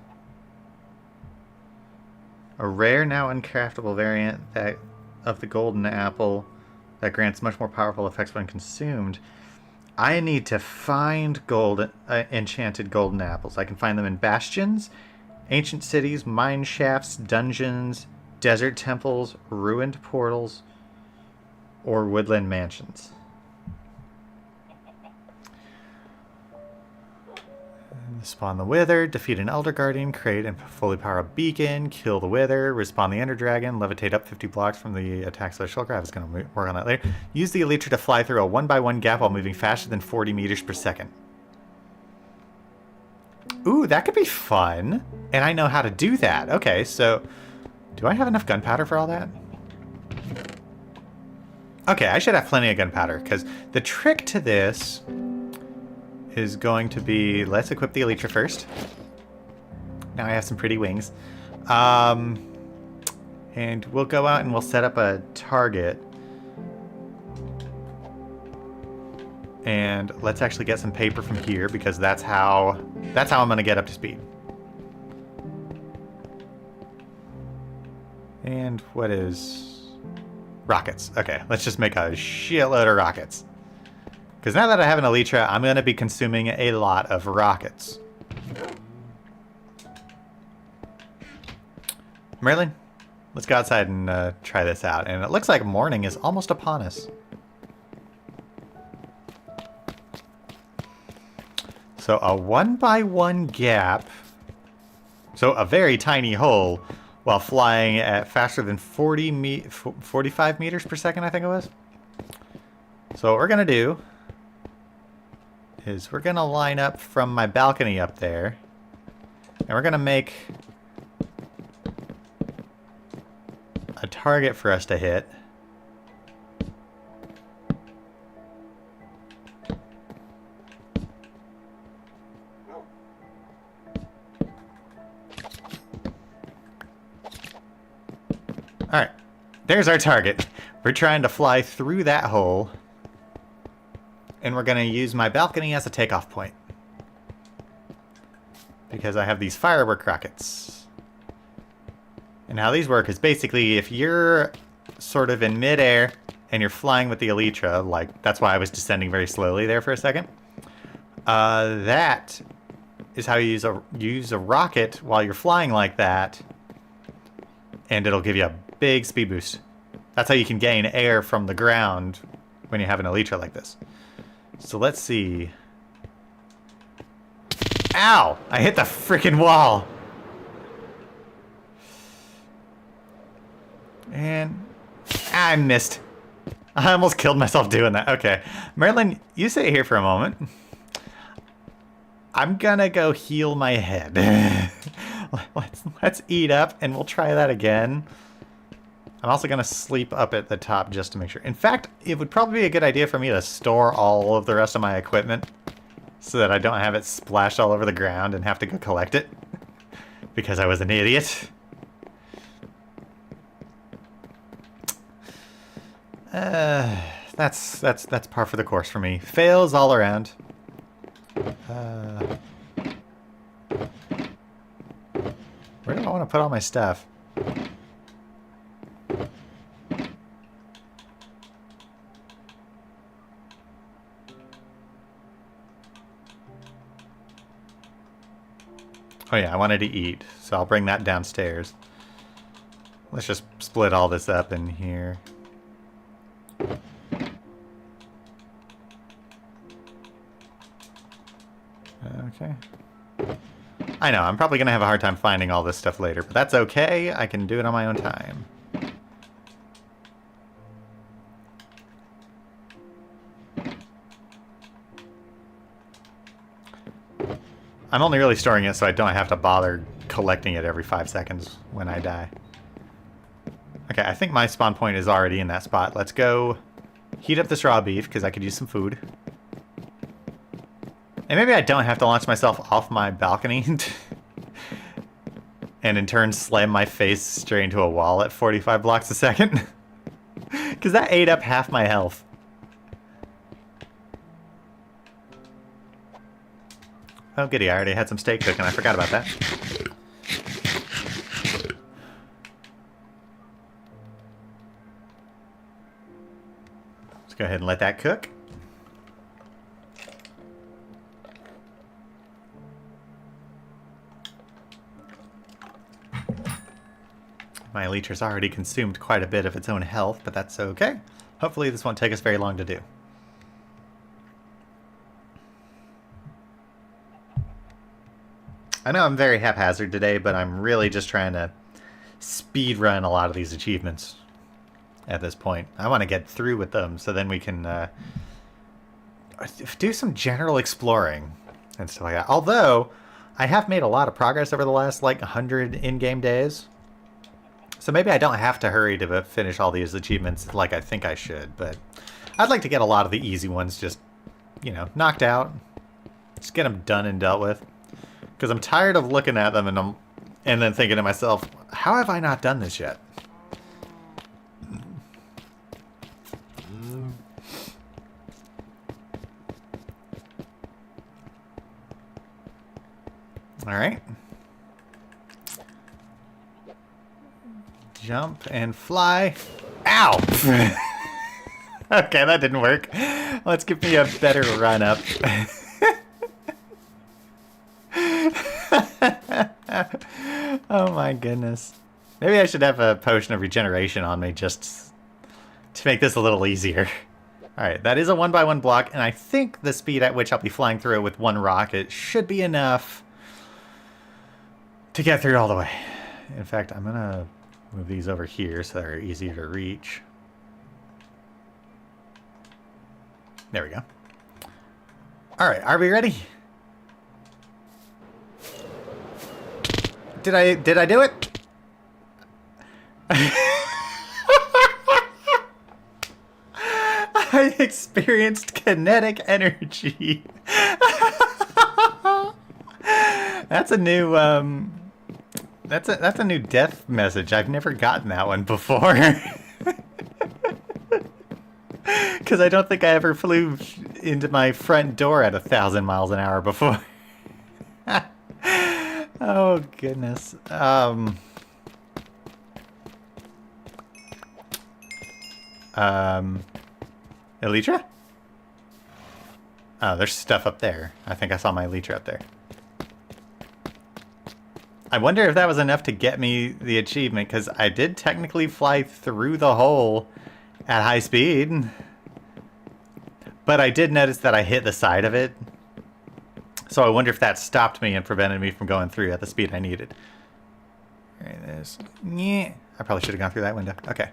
A rare, now uncraftable variant of the golden apple that grants much more powerful effects when consumed. I need to find enchanted golden apples. I can find them in bastions, ancient cities, mine shafts, dungeons, desert temples, ruined portals, or woodland mansions. Spawn the Wither, defeat an Elder Guardian, create and fully power a beacon, kill the Wither, respawn the Ender Dragon, levitate up 50 blocks from the attacks of the Shulker. I was going to work on that later. Use the Elytra to fly through a 1x1 gap while moving faster than 40 meters per second. Ooh, that could be fun. And I know how to do that. Okay, so do I have enough gunpowder for all that? Okay, I should have plenty of gunpowder, because the trick to this is going to be, let's equip the Elytra first. Now I have some pretty wings. And we'll go out and we'll set up a target. And let's actually get some paper from here, because that's how I'm going to get up to speed. And what is... rockets. Okay, let's just make a shitload of rockets. Because now that I have an Elytra, I'm going to be consuming a lot of rockets. Merlin, let's go outside and try this out. And it looks like morning is almost upon us. So a 1x1 gap. So a very tiny hole while flying at faster than 45 meters per second, I think it was. So what we're going to do is we're going to line up from my balcony up there. And we're going to make a target for us to hit. Alright, there's our target. We're trying to fly through that hole. And we're going to use my balcony as a takeoff point. Because I have these firework rockets. And how these work is basically if you're sort of in midair and you're flying with the Elytra, like that's why I was descending very slowly there for a second. That is how you use a rocket while you're flying like that. And it'll give you a big speed boost. That's how you can gain air from the ground when you have an Elytra like this. So let's see. Ow! I hit the freaking wall. And I missed. I almost killed myself doing that. Okay. Merlin, you sit here for a moment. I'm gonna go heal my head. Let's eat up and we'll try that again. I'm also going to sleep up at the top just to make sure. In fact, it would probably be a good idea for me to store all of the rest of my equipment so that I don't have it splashed all over the ground and have to go collect it because I was an idiot. That's par for the course for me. Fails all around. Where do I want to put all my stuff? Oh yeah, I wanted to eat, so I'll bring that downstairs. Let's just split all this up in here. Okay. I know, I'm probably going to have a hard time finding all this stuff later, but that's okay. I can do it on my own time. I'm only really storing it so I don't have to bother collecting it every 5 seconds when I die. Okay, I think my spawn point is already in that spot. Let's go heat up this raw beef because I could use some food. And maybe I don't have to launch myself off my balcony and in turn slam my face straight into a wall at 45 blocks a second. Because that ate up half my health. Oh goody, I already had some steak cooking. I forgot about that. Let's go ahead and let that cook. My Elytra's already consumed quite a bit of its own health, but that's okay. Hopefully this won't take us very long to do. I know I'm very haphazard today, but I'm really just trying to speed run a lot of these achievements at this point. I want to get through with them so then we can do some general exploring and stuff like that. Although, I have made a lot of progress over the last, like, 100 in-game days. So maybe I don't have to hurry to finish all these achievements like I think I should, but I'd like to get a lot of the easy ones just, you know, knocked out. Just get them done and dealt with. Because I'm tired of looking at them and then thinking to myself, how have I not done this yet? All right. Jump and fly. Ow! Okay, that didn't work. Let's give me a better run up. Oh my goodness. Maybe I should have a potion of regeneration on me just to make this a little easier. Alright, that is a 1x1 block, and I think the speed at which I'll be flying through it with one rocket should be enough to get through all the way. In fact, I'm gonna move these over here so they're easier to reach. There we go. Alright, are we ready? Did I do it? I experienced kinetic energy. That's a new that's a new death message. I've never gotten that one before. Because I don't think I ever flew into my front door at 1,000 miles an hour before. Oh goodness. Elytra? Oh, there's stuff up there. I think I saw my Elytra up there. I wonder if that was enough to get me the achievement, because I did technically fly through the hole at high speed. But I did notice that I hit the side of it. So I wonder if that stopped me and prevented me from going through at the speed I needed. There it is. Yeah. I probably should have gone through that window. Okay.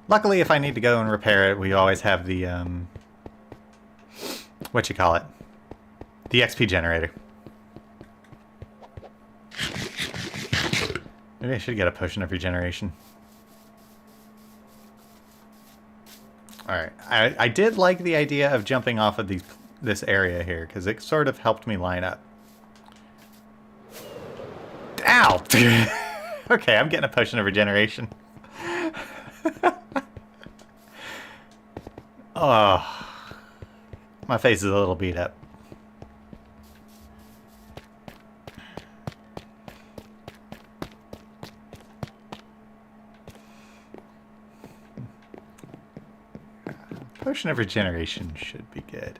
Luckily, if I need to go and repair it, we always have the, what you call it? The XP generator. Maybe I should get a potion of regeneration. Alright, I did like the idea of jumping off of this area here, because it sort of helped me line up. Ow! Okay, I'm getting a potion of regeneration. Oh, my face is a little beat up. Potion of regeneration should be good.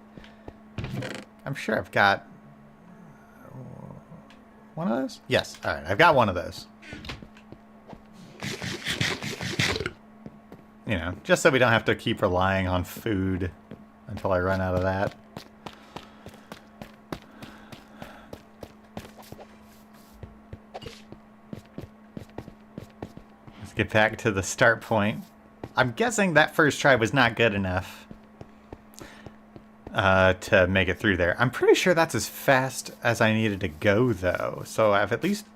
I'm sure I've got one of those? Yes, alright, I've got one of those. You know, just so we don't have to keep relying on food until I run out of that. Let's get back to the start point. I'm guessing that first try was not good enough to make it through there. I'm pretty sure that's as fast as I needed to go, though. So I've at least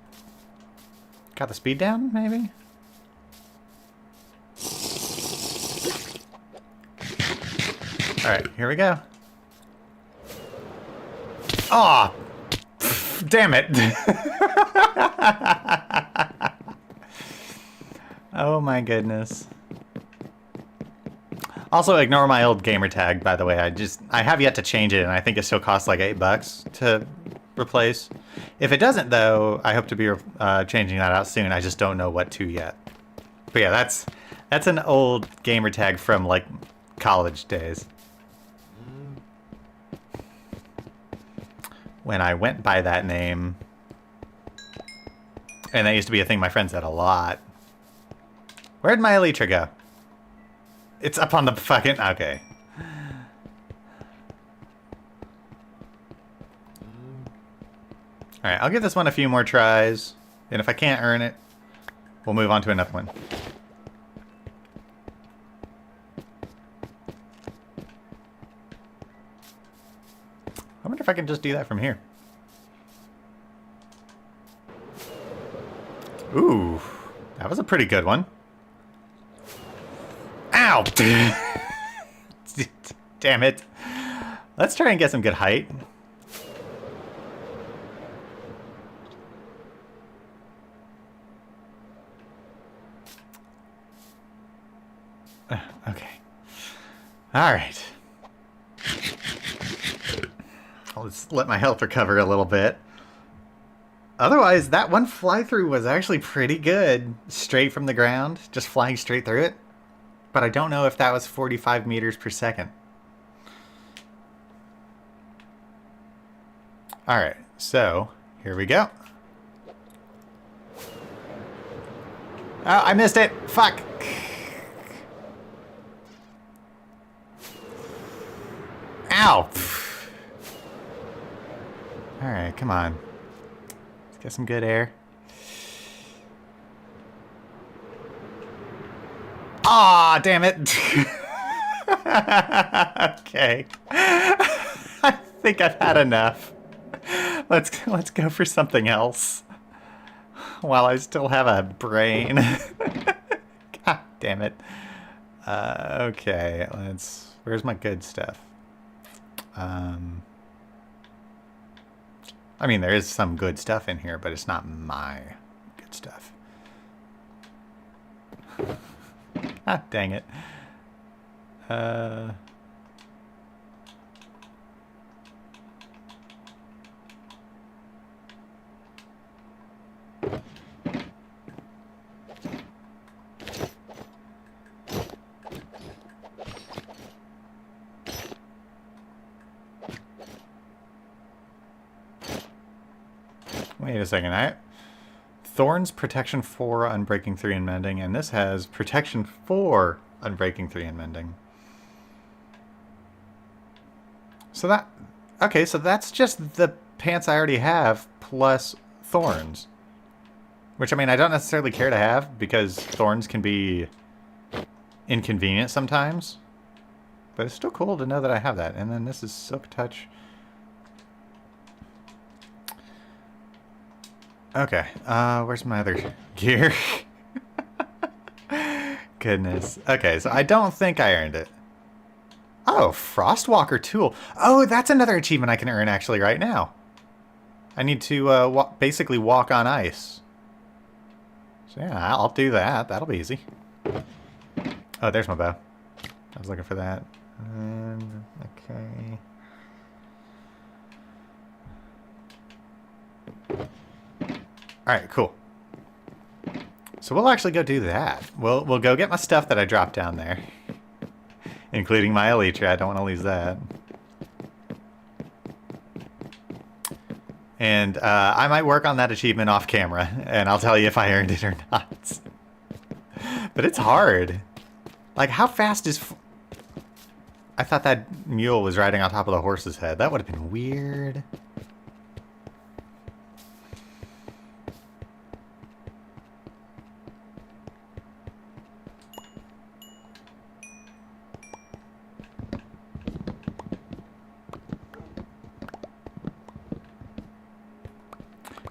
got the speed down, maybe? Alright, here we go. Aw! Oh, damn it! Oh my goodness. Also, ignore my old gamer tag, by the way. I have yet to change it, and I think it still costs like $8 to replace. If it doesn't, though, I hope to be changing that out soon. I just don't know what to yet. But yeah, that's an old gamer tag from, like, college days. When I went by that name. And that used to be a thing my friends said a lot. Where'd my Elytra go? It's up on the fucking... Okay. Alright, I'll give this one a few more tries. And if I can't earn it, we'll move on to another one. I wonder if I can just do that from here. Ooh, that was a pretty good one. Ow! Damn it. Let's try and get some good height. Okay. All right. Let's let my health recover a little bit. Otherwise, that one fly-through was actually pretty good. Straight from the ground, just flying straight through it. But I don't know if that was 45 meters per second. Alright, so here we go. Oh, I missed it! Fuck! Ow! Alright, come on. Let's get some good air. Aw, damn it! Okay. I think I've had enough. Let's go for something else. While I still have a brain. God damn it. Okay, where's my good stuff? I mean, there is some good stuff in here, but it's not my good stuff. Ah, dang it. Wait a second. Thorns, protection 4, unbreaking 3, and mending, and this has protection 4, unbreaking 3, and mending. So that... Okay, so that's just the pants I already have, plus thorns. Which, I mean, I don't necessarily care to have, because thorns can be inconvenient sometimes. But it's still cool to know that I have that. And then this is Silk Touch. Okay, where's my other gear? Goodness. Okay, so I don't think I earned it. Oh, Frostwalker tool. Oh, that's another achievement I can earn actually right now. I need to basically walk on ice. So yeah, I'll do that. That'll be easy. Oh, there's my bow. I was looking for that. Okay. Alright, cool. So we'll actually go do that. We'll go get my stuff that I dropped down there. Including my Elytra. I don't want to lose that. And I might work on that achievement off camera. And I'll tell you if I earned it or not. But it's hard. Like, how fast is... I thought that mule was riding on top of the horse's head. That would have been weird.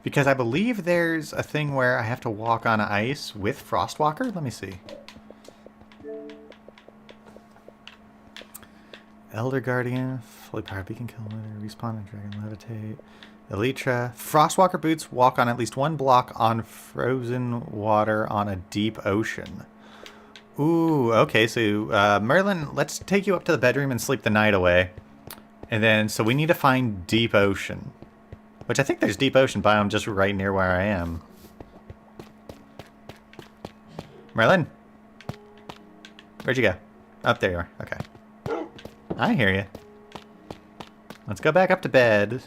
Because I believe there's a thing where I have to walk on ice with Frostwalker. Let me see. Elder Guardian, fully powered beacon, kill another, respawn and dragon levitate. Elytra, Frostwalker boots walk on at least one block on frozen water on a deep ocean. Ooh, okay, so Merlin, let's take you up to the bedroom and sleep the night away. And then, so we need to find deep ocean. Which I think there's deep ocean biome just right near where I am. Merlin? Where'd you go? Up there you are. Okay. I hear you. Let's go back up to bed.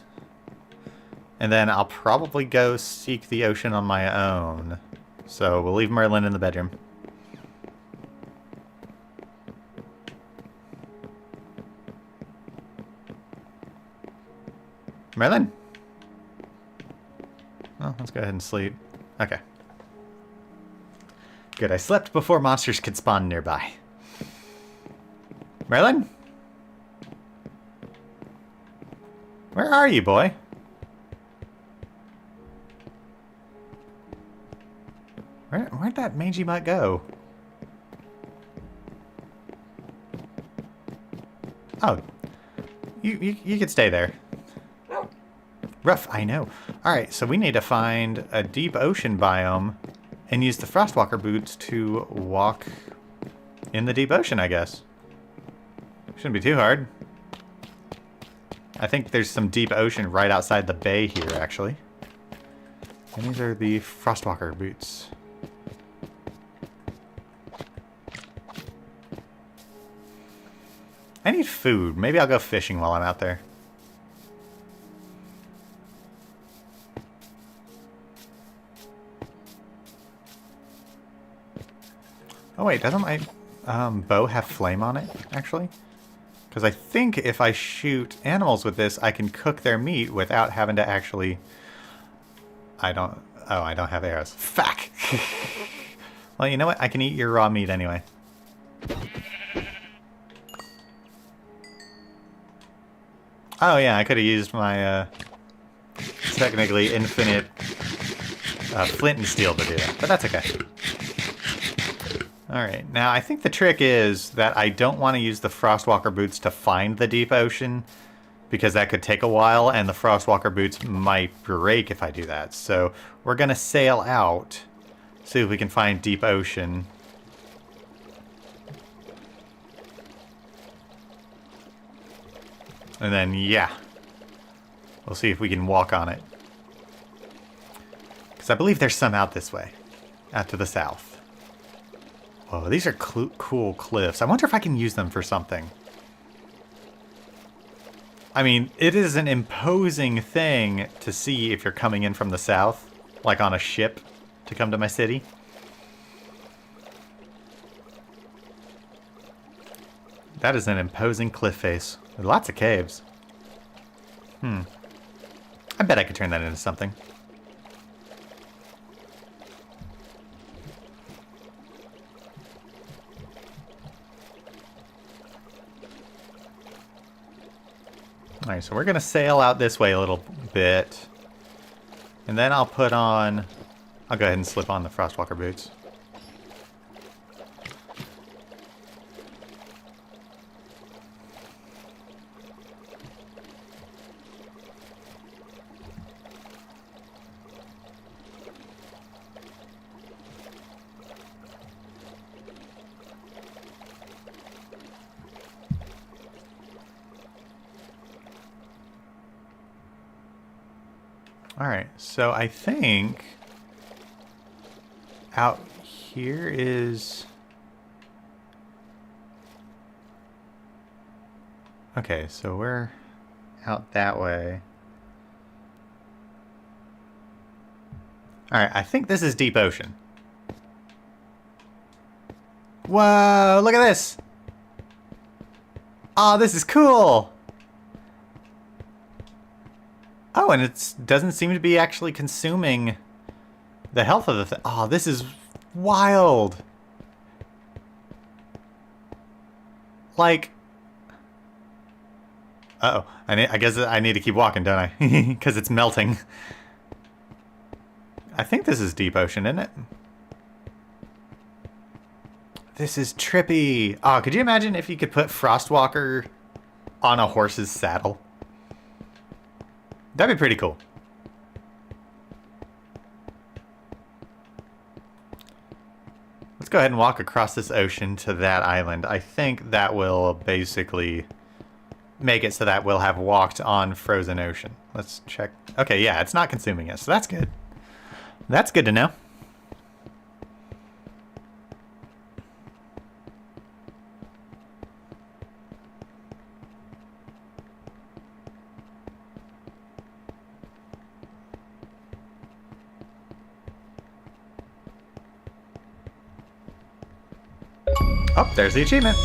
And then I'll probably go seek the ocean on my own. So we'll leave Merlin in the bedroom. Merlin? Well, let's go ahead and sleep. Okay. Good, I slept before monsters could spawn nearby. Merlin? Where are you, boy? Where'd that mangy mutt go? Oh. You could stay there. Rough, I know. Alright, so we need to find a deep ocean biome and use the Frostwalker boots to walk in the deep ocean, I guess. Shouldn't be too hard. I think there's some deep ocean right outside the bay here, actually. And these are the Frostwalker boots. I need food. Maybe I'll go fishing while I'm out there. Oh wait, doesn't my bow have flame on it, actually? Because I think if I shoot animals with this, I can cook their meat without having to actually... I don't have arrows. Fuck! Well, you know what? I can eat your raw meat anyway. Oh yeah, I could have used my technically infinite flint and steel to do that, but that's okay. Alright, now I think the trick is that I don't want to use the Frostwalker boots to find the deep ocean, because that could take a while, and the Frostwalker boots might break if I do that. So we're going to sail out, see if we can find deep ocean. And then, yeah, we'll see if we can walk on it. Because I believe there's some out this way, out to the south. Oh, these are cool cliffs. I wonder if I can use them for something. I mean, it is an imposing thing to see if you're coming in from the south, like on a ship, to come to my city. That is an imposing cliff face with lots of caves. I bet I could turn that into something. Alright, so we're going to sail out this way a little bit. And then I'll put on... I'll go ahead and slip on the Frostwalker boots. Alright, so I think out here is... Okay, so we're out that way. Alright, I think this is deep ocean. Whoa, look at this! Oh, this is cool! Oh, and it doesn't seem to be actually consuming the health of the thing. Oh, this is wild. Like... Uh-oh. I guess I need to keep walking, don't I? Because it's melting. I think this is deep ocean, isn't it? This is trippy. Oh, could you imagine if you could put Frostwalker on a horse's saddle? That'd be pretty cool. Let's go ahead and walk across this ocean to that island. I think that will basically make it so that we'll have walked on frozen ocean. Let's check. Okay, yeah, it's not consuming it, so that's good. That's good to know. Oh, there's the achievement.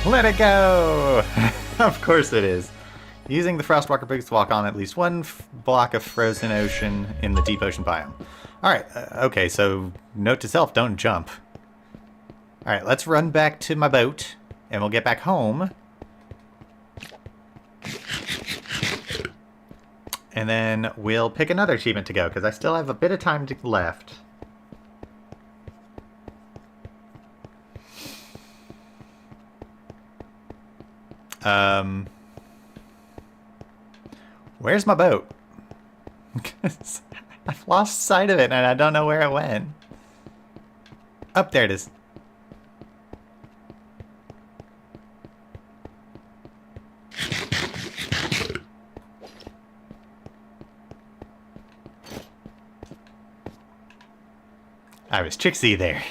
Let it go! Of course it is. Using the Frostwalker boots to walk on at least one block of frozen ocean in the deep ocean biome. Alright, okay, so note to self, don't jump. Alright, let's run back to my boat, and we'll get back home. And then we'll pick another achievement to go, because I still have a bit of time left. Where's my boat? I've lost sight of it and I don't know where it went. Up there it is. I was tricksy there.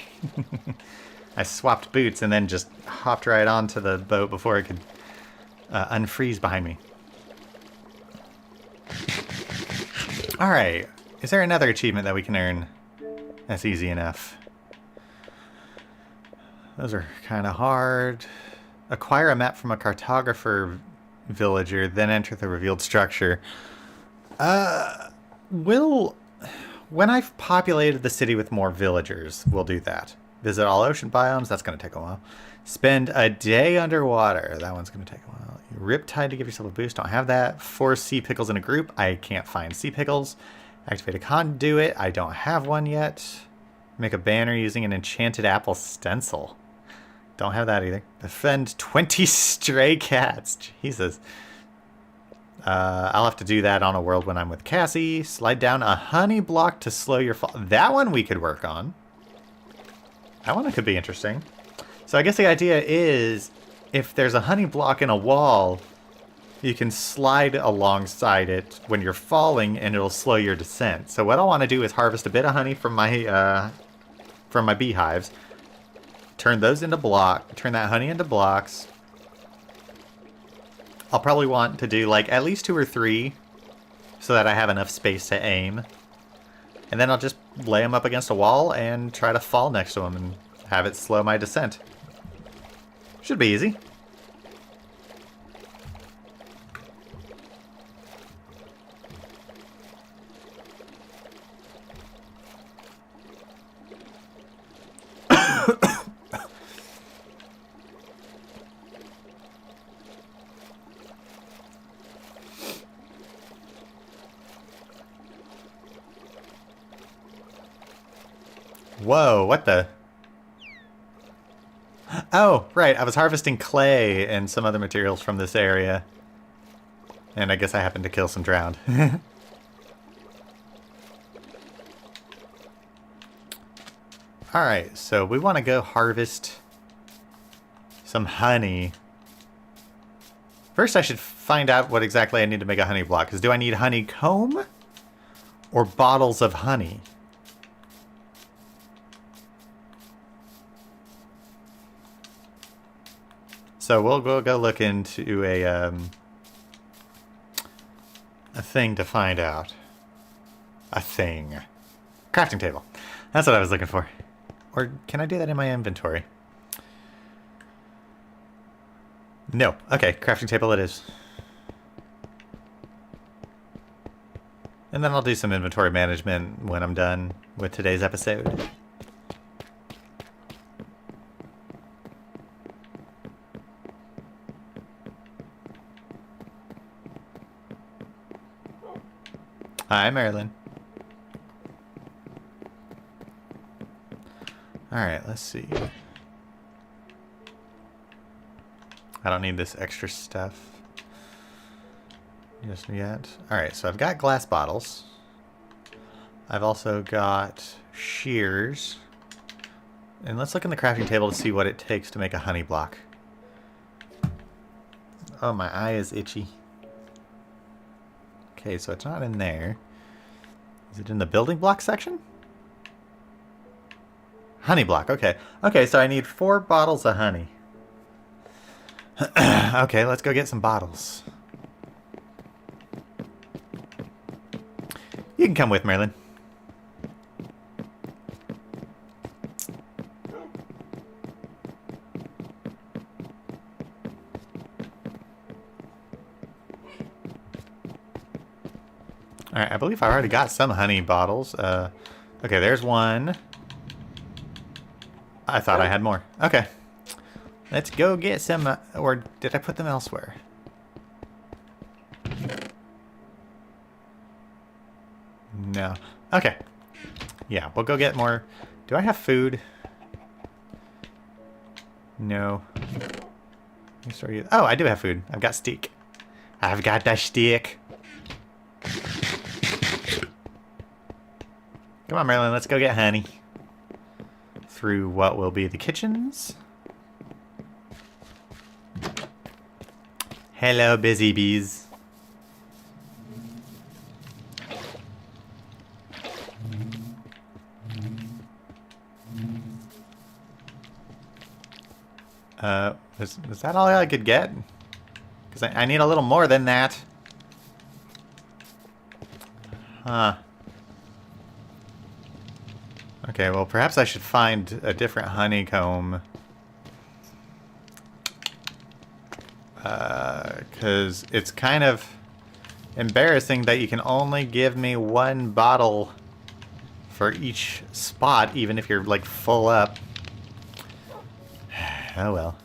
I swapped boots and then just hopped right onto the boat before it could unfreeze behind me. Alright, is there another achievement that we can earn? That's easy enough. Those are kind of hard. Acquire a map from a cartographer villager, then enter the revealed structure. When I've populated the city with more villagers, we'll do that. Visit all ocean biomes, that's going to take a while. Spend a day underwater, that one's going to take a while. Riptide to give yourself a boost, don't have that. 4 sea pickles in a group, I can't find sea pickles. Activate a conduit, I don't have one yet. Make a banner using an enchanted apple stencil. Don't have that either. Defend 20 stray cats, Jesus. I'll have to do that on a world when I'm with Cassie. Slide down a honey block to slow your fall. That one we could work on. That one could be interesting. So I guess the idea is, if there's a honey block in a wall, you can slide alongside it when you're falling and it'll slow your descent. So what I want to do is harvest a bit of honey from my beehives, turn those into turn that honey into blocks. I'll probably want to do like at least 2 or 3 so that I have enough space to aim. And then I'll just lay them up against a wall and try to fall next to them and have it slow my descent. Should be easy. Whoa, what the? Oh, right, I was harvesting clay and some other materials from this area. And I guess I happened to kill some drowned. Alright, so we want to go harvest some honey. First I should find out what exactly I need to make a honey block. Because do I need honeycomb or bottles of honey? So we'll go look into a thing to find out. A thing. Crafting table. That's what I was looking for. Or can I do that in my inventory? No. Okay, crafting table it is. And then I'll do some inventory management when I'm done with today's episode. Hi, Marilyn. Alright, let's see. I don't need this extra stuff just yet. Alright, so I've got glass bottles. I've also got shears. And let's look in the crafting table to see what it takes to make a honey block. Oh, my eye is itchy. Okay, so it's not in there. Is it in the building block section? Honey block, okay. Okay, so I need 4 bottles of honey. Okay, let's go get some bottles. You can come with, Merlin. Alright, I believe I already got some honey bottles. Okay, there's one. I thought I had more. Okay. Let's go get some, or did I put them elsewhere? No. Okay. Yeah, we'll go get more. Do I have food? No. Oh, I do have food. I've got steak. I've got the steak. Come on, Merlin, let's go get honey. Through what will be the kitchens. Hello, busy bees. Was that all I could get? Because I need a little more than that. Huh. Okay, well, perhaps I should find a different honeycomb. Because it's kind of embarrassing that you can only give me one bottle for each spot, even if you're, like, full up. Oh, well.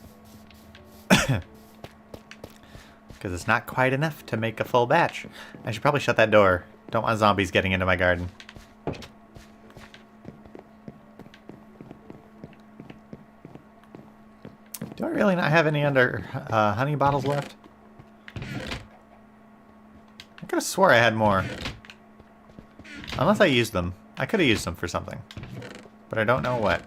Because it's not quite enough to make a full batch. I should probably shut that door. Don't want zombies getting into my garden. Do I really not have any under honey bottles left? I could have swore I had more. Unless I used them. I could have used them for something. But I don't know what.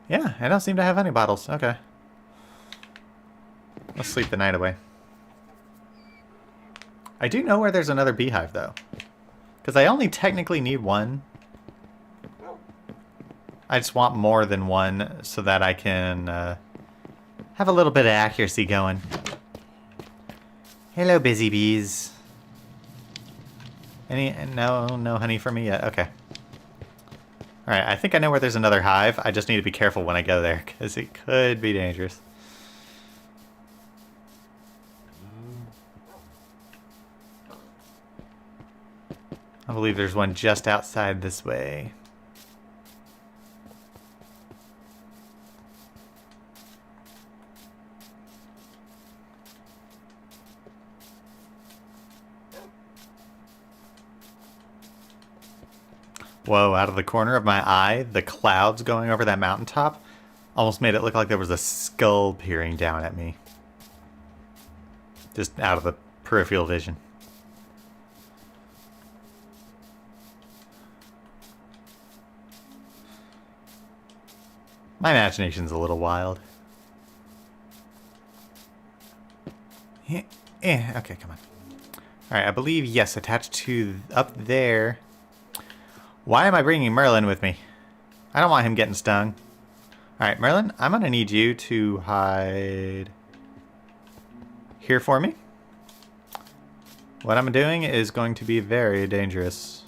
Yeah, I don't seem to have honey bottles. Okay. Let's sleep the night away. I do know where there's another beehive, though. Because I only technically need one. I just want more than one so that I can have a little bit of accuracy going. Hello, busy bees. No honey for me yet? Okay. Alright, I think I know where there's another hive. I just need to be careful when I go there, because it could be dangerous. I believe there's one just outside this way. Whoa, out of the corner of my eye, the clouds going over that mountaintop almost made it look like there was a skull peering down at me. Just out of the peripheral vision. My imagination's a little wild. Okay, come on. Alright, I believe, yes, attached to up there. Why am I bringing Merlin with me? I don't want him getting stung. Alright, Merlin, I'm going to need you to hide here for me. What I'm doing is going to be very dangerous.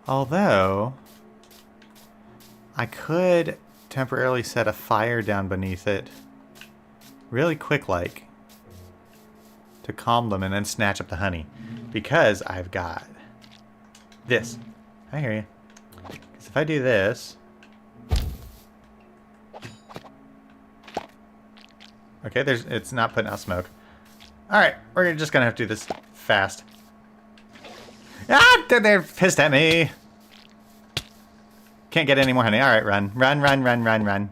Although, I could temporarily set a fire down beneath it. Really quick-like. To calm them and then snatch up the honey. Because I've got this. I hear you. Because if I do this... Okay, it's not putting out smoke. Alright, we're just gonna have to do this fast. Ah! They're pissed at me! Can't get any more honey. Alright, run. Run, run, run, run, run.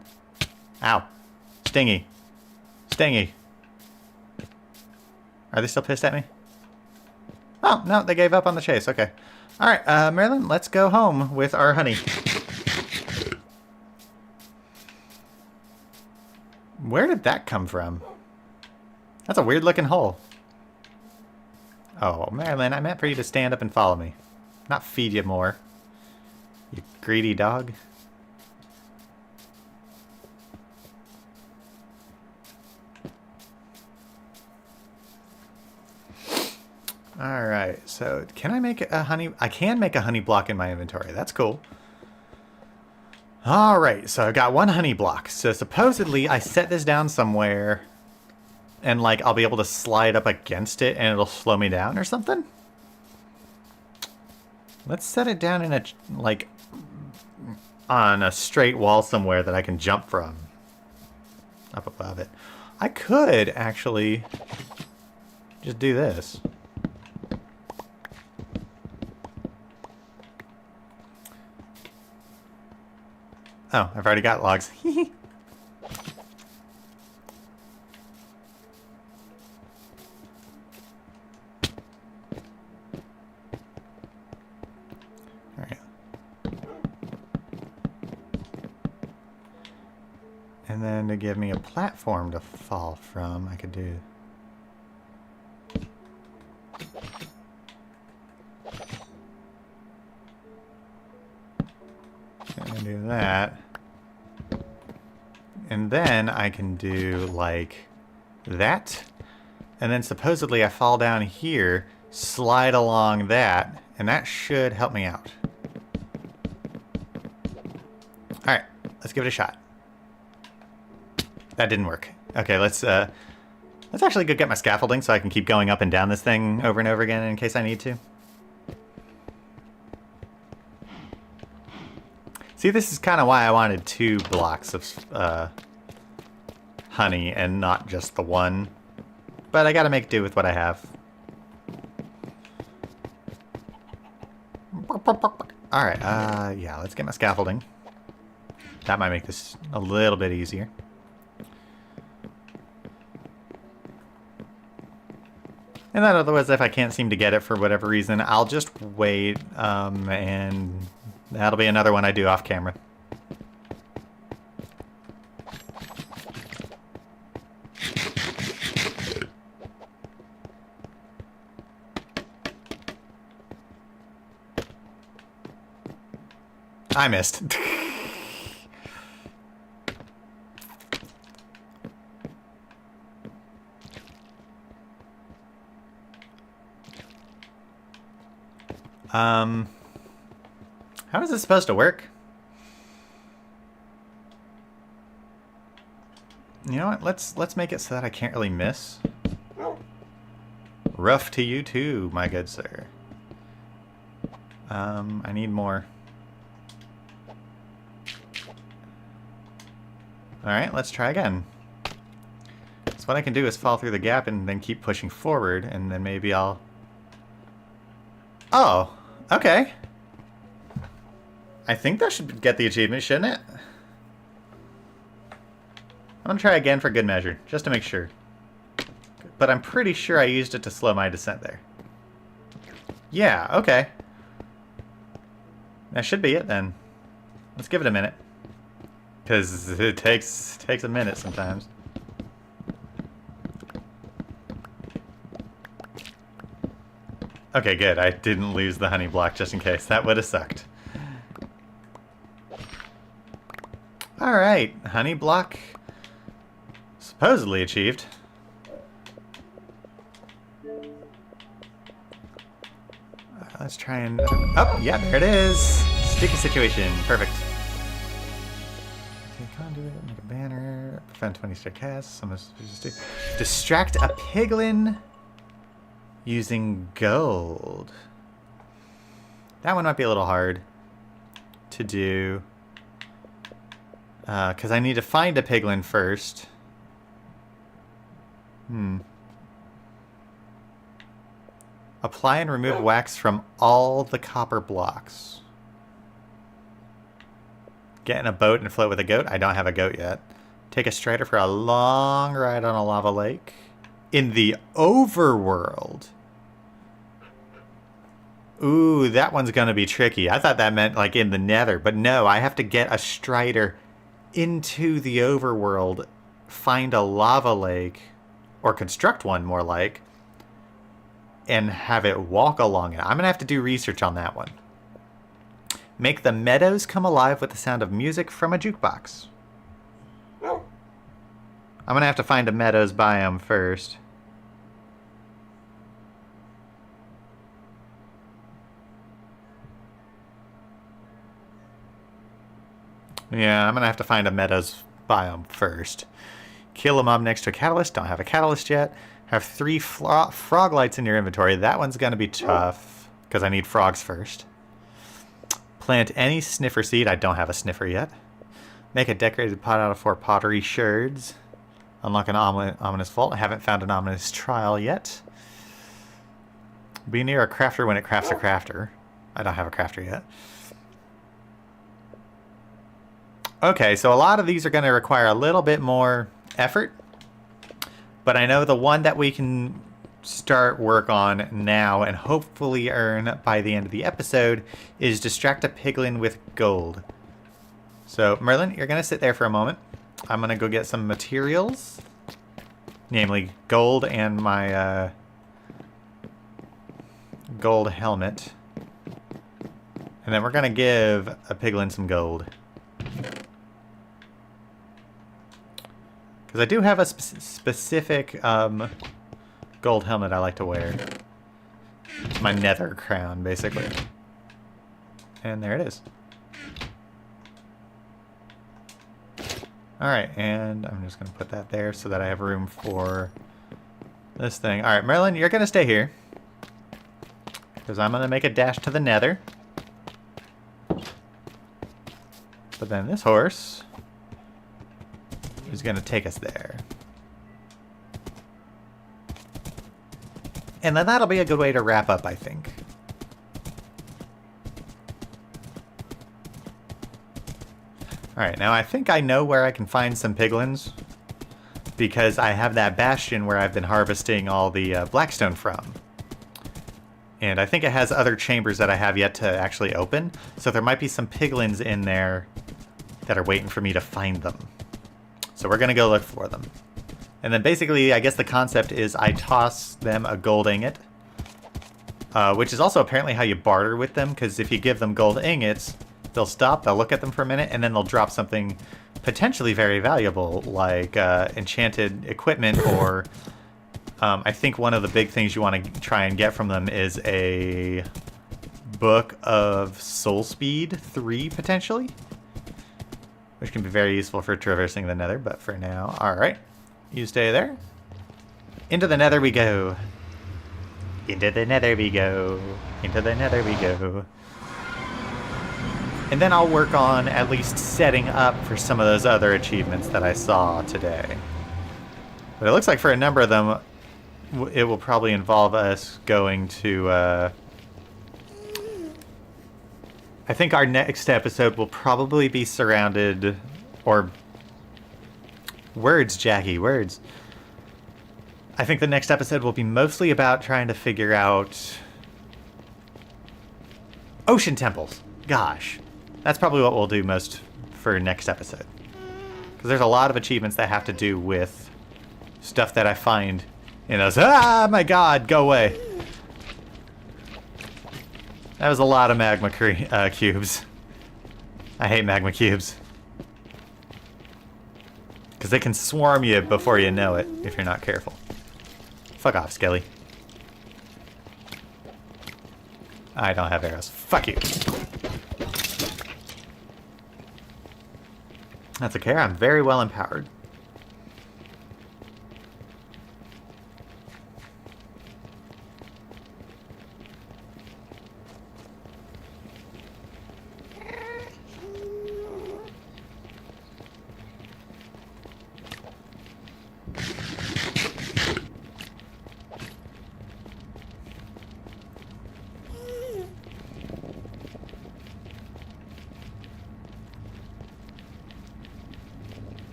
Ow. Stingy. Stingy. Are they still pissed at me? Oh, no, they gave up on the chase. Okay. Alright, Marilyn, let's go home with our honey. Where did that come from? That's a weird looking hole. Oh, Marilyn, I meant for you to stand up and follow me. Not feed you more. You greedy dog. Alright, so can I make a honey... I can make a honey block in my inventory. That's cool. Alright, so I got one honey block. So supposedly I set this down somewhere and like I'll be able to slide up against it and it'll slow me down or something? Let's set it down in a, like, on a straight wall somewhere that I can jump from. Up above it. I could actually just do this. Oh, I've already got logs. Alright. And then to give me a platform to fall from, I could do... Gonna do that. And then I can do like that. And then supposedly I fall down here, slide along that, and that should help me out. Alright, let's give it a shot. That didn't work. Okay, let's actually go get my scaffolding so I can keep going up and down this thing over and over again in case I need to. See, this is kind of why I wanted 2 blocks of honey and not just the one. But I gotta make do with what I have. Alright, yeah, let's get my scaffolding. That might make this a little bit easier. And then otherwise, if I can't seem to get it for whatever reason, I'll just wait, and that'll be another one I do off camera. I missed. How is this supposed to work? You know what? Let's make it so that I can't really miss. Rough to you too, my good sir. I need more. Alright, let's try again. So what I can do is fall through the gap and then keep pushing forward, and then maybe I'll... Oh, okay. I think that should get the achievement, shouldn't it? I'm gonna try again for good measure, just to make sure. But I'm pretty sure I used it to slow my descent there. Yeah, okay. That should be it then. Let's give it a minute. Because it takes a minute sometimes. Okay, good. I didn't lose the honey block just in case. That would have sucked. Alright, honey block supposedly achieved. Let's try and... Oh, yeah, there it is! Sticky situation. Perfect. Take conduit, make a banner, prevent 20-star casts, distract a piglin using gold. That one might be a little hard to do. Because I need to find a piglin first. Apply and remove wax from all the copper blocks. Get in a boat and float with a goat. I don't have a goat yet. Take a strider for a long ride on a lava lake. In the overworld. Ooh, that one's gonna be tricky. I thought that meant like in the nether, but no, I have to get a strider into the overworld, find a lava lake, or construct one more like, and have it walk along it. I'm gonna have to do research on that one. Make the meadows come alive with the sound of music from a jukebox. I'm gonna have to find a meadows biome first. Yeah, I'm gonna have to find a meadows biome first. Kill a mob next to a catalyst. Don't have a catalyst yet. Have 3 frog lights in your inventory. That one's gonna be tough because I need frogs first. Plant any sniffer seed. I don't have a sniffer yet. Make a decorated pot out of 4 pottery sherds. Unlock an ominous vault. I haven't found an ominous trial yet. Be near a crafter when it crafts a crafter. I don't have a crafter yet. Okay, so a lot of these are going to require a little bit more effort. But I know the one that we can start work on now and hopefully earn by the end of the episode is distract a piglin with gold. So Merlin, you're going to sit there for a moment. I'm going to go get some materials, namely gold and my gold helmet. And then we're going to give a piglin some gold. Because I do have a specific gold helmet I like to wear. It's my nether crown, basically. And there it is. Alright, and I'm just going to put that there so that I have room for this thing. Alright, Merlin, you're going to stay here. Because I'm going to make a dash to the nether. But then this horse is going to take us there. And then that'll be a good way to wrap up, I think. Alright, now I think I know where I can find some piglins. Because I have that bastion where I've been harvesting all the blackstone from. And I think it has other chambers that I have yet to actually open. So there might be some piglins in there that are waiting for me to find them. So we're going to go look for them. And then basically, I guess the concept is I toss them a gold ingot. Which is also apparently how you barter with them. Because if you give them gold ingots, they'll stop, they'll look at them for a minute, and then they'll drop something potentially very valuable, like enchanted equipment, or I think one of the big things you want to try and get from them is a Book of Soul Speed 3, potentially, which can be very useful for traversing the nether, but for now, alright, you stay there. Into the nether we go. Into the nether we go. Into the nether we go. And then I'll work on at least setting up for some of those other achievements that I saw today. But it looks like for a number of them, it will probably involve us going to... I think our next episode will probably be surrounded... Or... Words, Jackie, words. I think the next episode will be mostly about trying to figure out... Ocean temples. Gosh. That's probably what we'll do most for next episode. Because there's a lot of achievements that have to do with stuff that I find in those... Ah, my god, go away. That was a lot of magma cubes. I hate magma cubes. Because they can swarm you before you know it, if you're not careful. Fuck off, Skelly. I don't have arrows. Fuck you. That's okay, I'm very well empowered.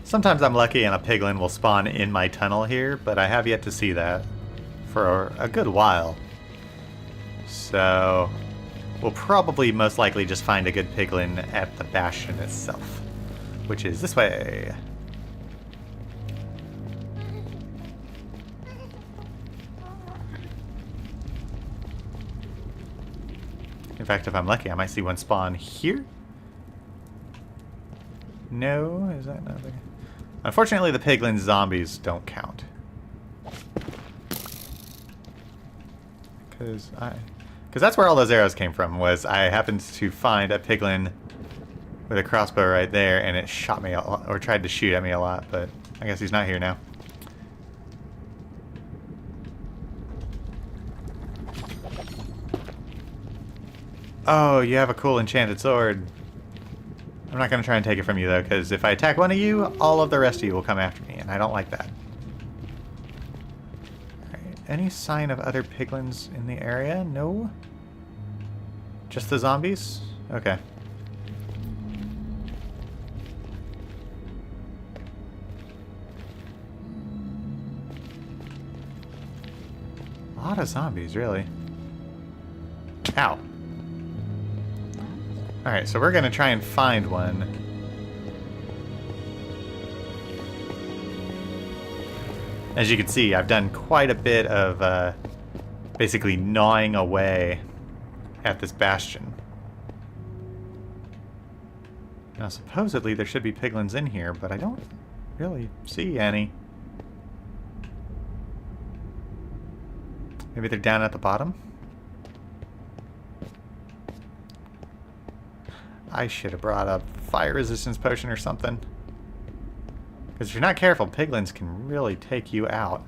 Sometimes I'm lucky and a piglin will spawn in my tunnel here, but I have yet to see that for a good while. So we'll probably most likely just find a good piglin at the bastion itself, which is this way. In fact, if I'm lucky, I might see one spawn here. No? Is that nothing? Unfortunately, the piglin zombies don't count. Because that's where all those arrows came from, was I happened to find a piglin with a crossbow right there, and it shot me a lot, or tried to shoot at me a lot, but I guess he's not here now. Oh, you have a cool enchanted sword. I'm not going to try and take it from you, though, because if I attack one of you, all of the rest of you will come after me, and I don't like that. Alright, any sign of other piglins in the area? No? Just the zombies? Okay. A lot of zombies, really. Ow. Alright, so we're going to try and find one. As you can see, I've done quite a bit of basically gnawing away at this bastion. Now, supposedly there should be piglins in here, but I don't really see any. Maybe they're down at the bottom? I should have brought a fire resistance potion or something. Because if you're not careful, piglins can really take you out.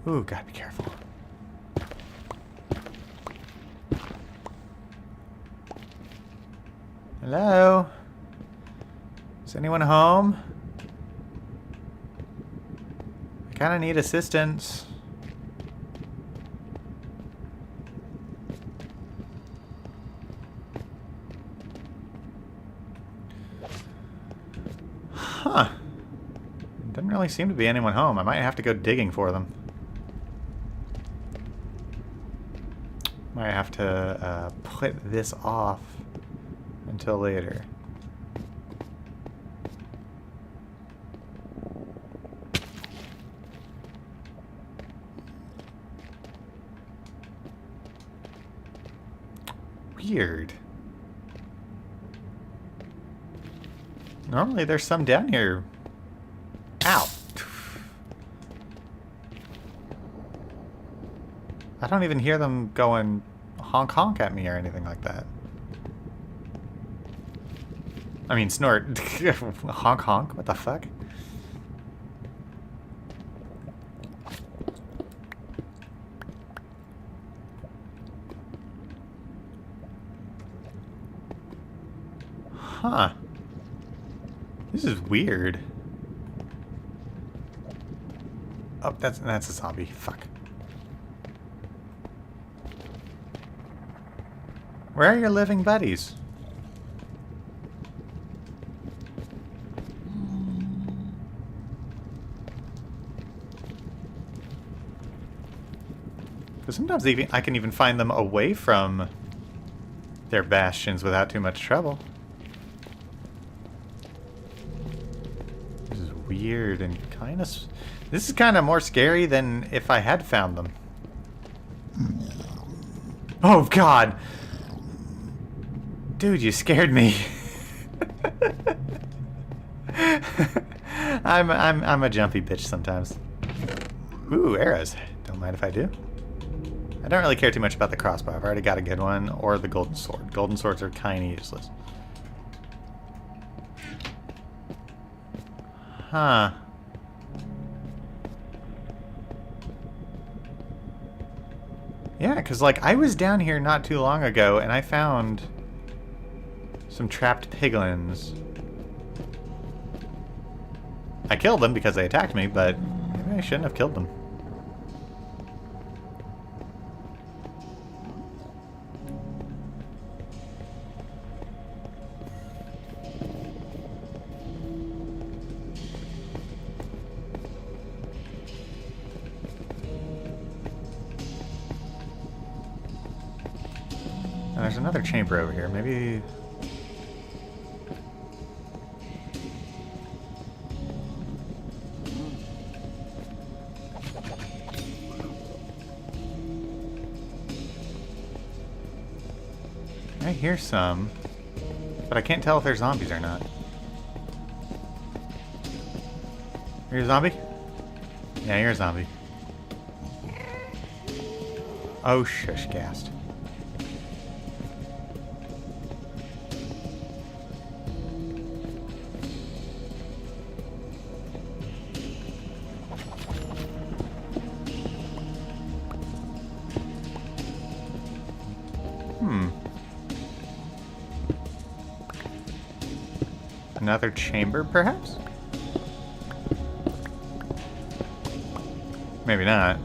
Ooh, gotta be careful. Hello? Is anyone home? I kinda need assistance. Huh. Doesn't really seem to be anyone home. I might have to go digging for them. Might have to put this off until later. Weird. Normally there's some down here. Ow. I don't even hear them going honk honk at me or anything like that. I mean, snort. Honk honk? What the fuck? Huh. This is weird. Oh, that's a zombie. Fuck. Where are your living buddies? Because sometimes I can even find them away from their bastions without too much trouble. This is weird and kind of... This is kind of more scary than if I had found them. Oh, God! Dude, you scared me. I'm a jumpy bitch sometimes. Ooh, arrows. Don't mind if I do. I don't really care too much about the crossbow. I've already got a good one, or the golden sword. Golden swords are kind of useless. Huh. Yeah, because, like, I was down here not too long ago, and I found some trapped piglins. I killed them because they attacked me, but maybe I shouldn't have killed them. And there's another chamber over here. Maybe I hear some, but I can't tell if they're zombies or not. You're a zombie? Yeah, you're a zombie. Oh, shush, gassed. Another chamber, perhaps? Maybe not.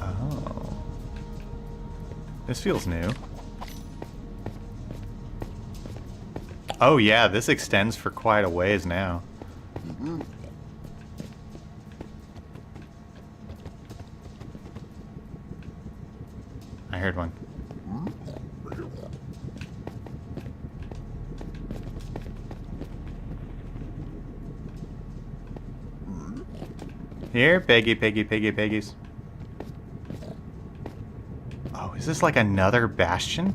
Oh. This feels new. Oh yeah, this extends for quite a ways now. I heard one. Here, piggies. Oh, is this like another bastion?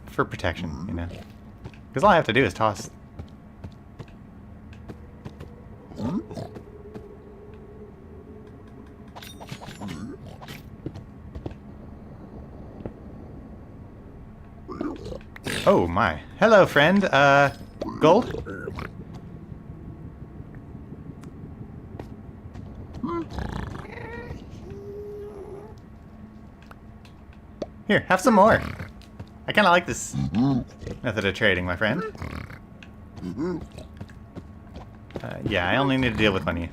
For protection, you know. Because all I have to do is toss. Oh my. Hello, friend. Gold? Here, have some more. I kind of like this method of trading, my friend. Yeah, I only need to deal with one of you.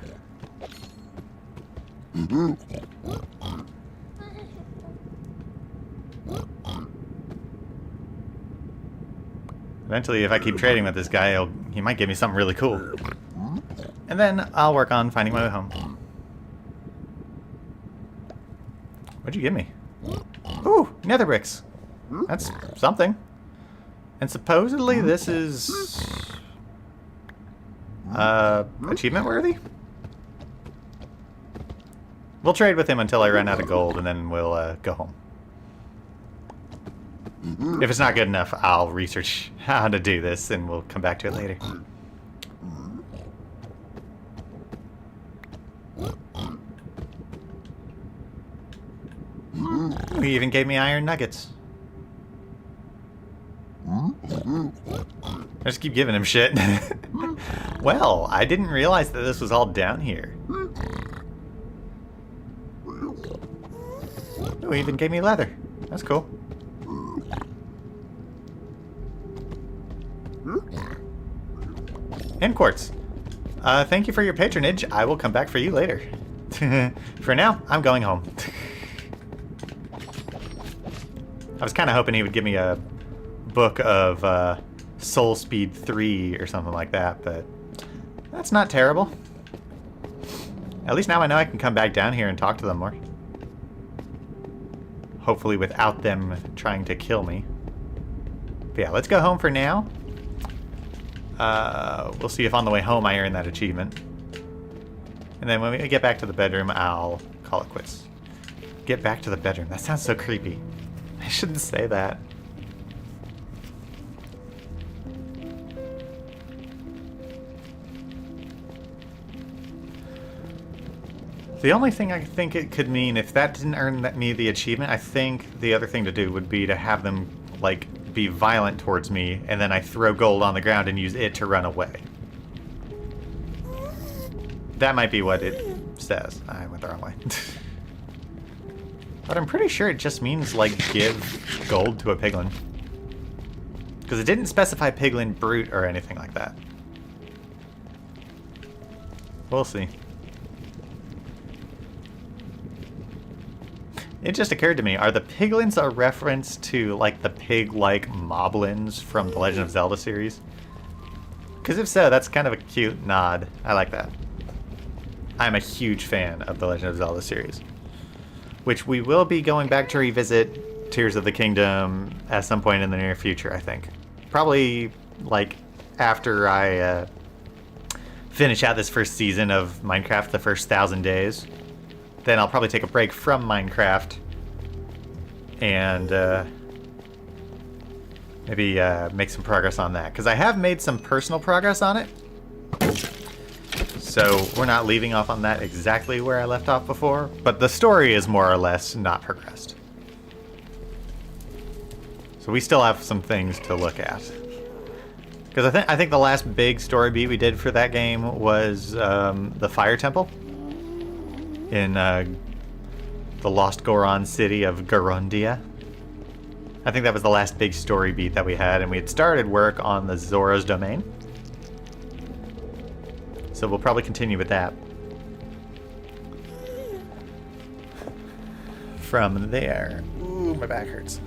Eventually, if I keep trading with this guy, he might give me something really cool. And then I'll work on finding my way home. What'd you give me? Ooh, nether bricks. That's something. And supposedly this is achievement worthy? We'll trade with him until I run out of gold, and then we'll go home. If it's not good enough, I'll research how to do this, and we'll come back to it later. He even gave me iron nuggets. I just keep giving him shit. Well, I didn't realize that this was all down here. Oh, he even gave me leather. That's cool. And quartz. Thank you for your patronage. I will come back for you later. For now, I'm going home. I was kind of hoping he would give me a book of Soul Speed 3 or something like that, but that's not terrible. At least now I know I can come back down here and talk to them more. Hopefully without them trying to kill me. But yeah, let's go home for now. We'll see if on the way home I earn that achievement. And then when we get back to the bedroom, I'll call it quits. Get back to the bedroom. That sounds so creepy. I shouldn't say that. The only thing I think it could mean, if that didn't earn me the achievement, I think the other thing to do would be to have them, like, be violent towards me, and then I throw gold on the ground and use it to run away. That might be what it says. I went the wrong way. But I'm pretty sure it just means, like, give gold to a piglin. Because it didn't specify piglin brute or anything like that. We'll see. It just occurred to me, are the piglins a reference to, like, the pig-like moblins from the Legend of Zelda series? Because if so, that's kind of a cute nod. I like that. I'm a huge fan of the Legend of Zelda series, which we will be going back to revisit Tears of the Kingdom at some point in the near future, I think. Probably, like, after I finish out this first season of Minecraft, the first 1,000 days. Then I'll probably take a break from Minecraft and maybe make some progress on that. Because I have made some personal progress on it. So we're not leaving off on that exactly where I left off before. But the story is more or less not progressed. So we still have some things to look at. Because I think the last big story beat we did for that game was the Fire Temple in the Lost Goron city of Garundia. I think that was the last big story beat that we had, and we had started work on the Zora's Domain. So we'll probably continue with that. From there. Ooh, my back hurts.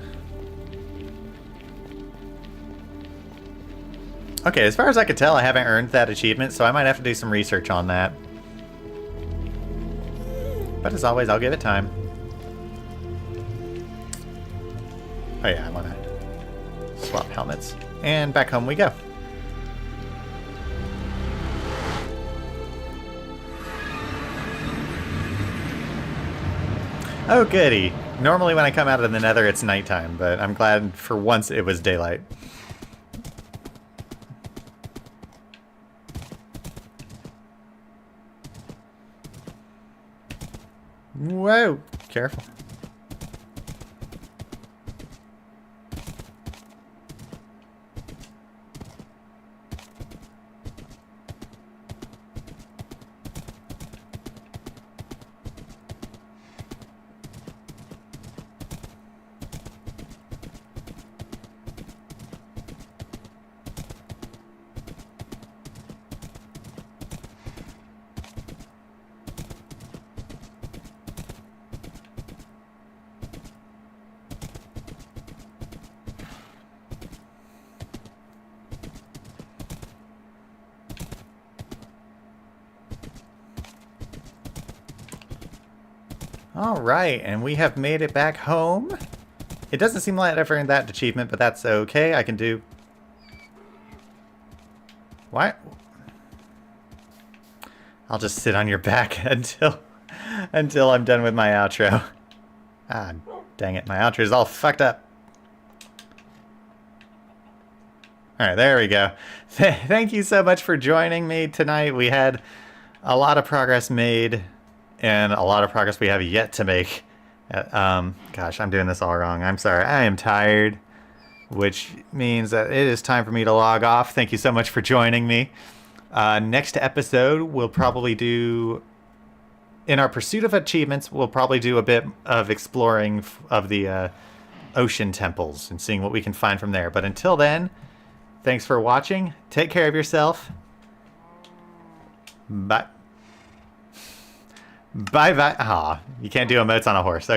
Okay, as far as I could tell, I haven't earned that achievement, so I might have to do some research on that. But as always, I'll give it time. Oh yeah, I want to swap helmets. And back home we go. Oh goody. Normally when I come out of the nether it's nighttime, but I'm glad for once it was daylight. Whoa, careful. Alright, and we have made it back home. It doesn't seem like I've earned that achievement, but that's okay. I can do... What? I'll just sit on your back until I'm done with my outro. Ah, dang it. My outro is all fucked up. Alright, there we go. Thank you so much for joining me tonight. We had a lot of progress made. And a lot of progress we have yet to make. Gosh, I'm doing this all wrong. I'm sorry. I am tired, which means that it is time for me to log off. Thank you so much for joining me. Next episode, we'll probably do... In our pursuit of achievements, we'll probably do a bit of exploring of the ocean temples and seeing what we can find from there. But until then, thanks for watching. Take care of yourself. Bye. Bye-bye. Aw, you can't do emotes on a horse.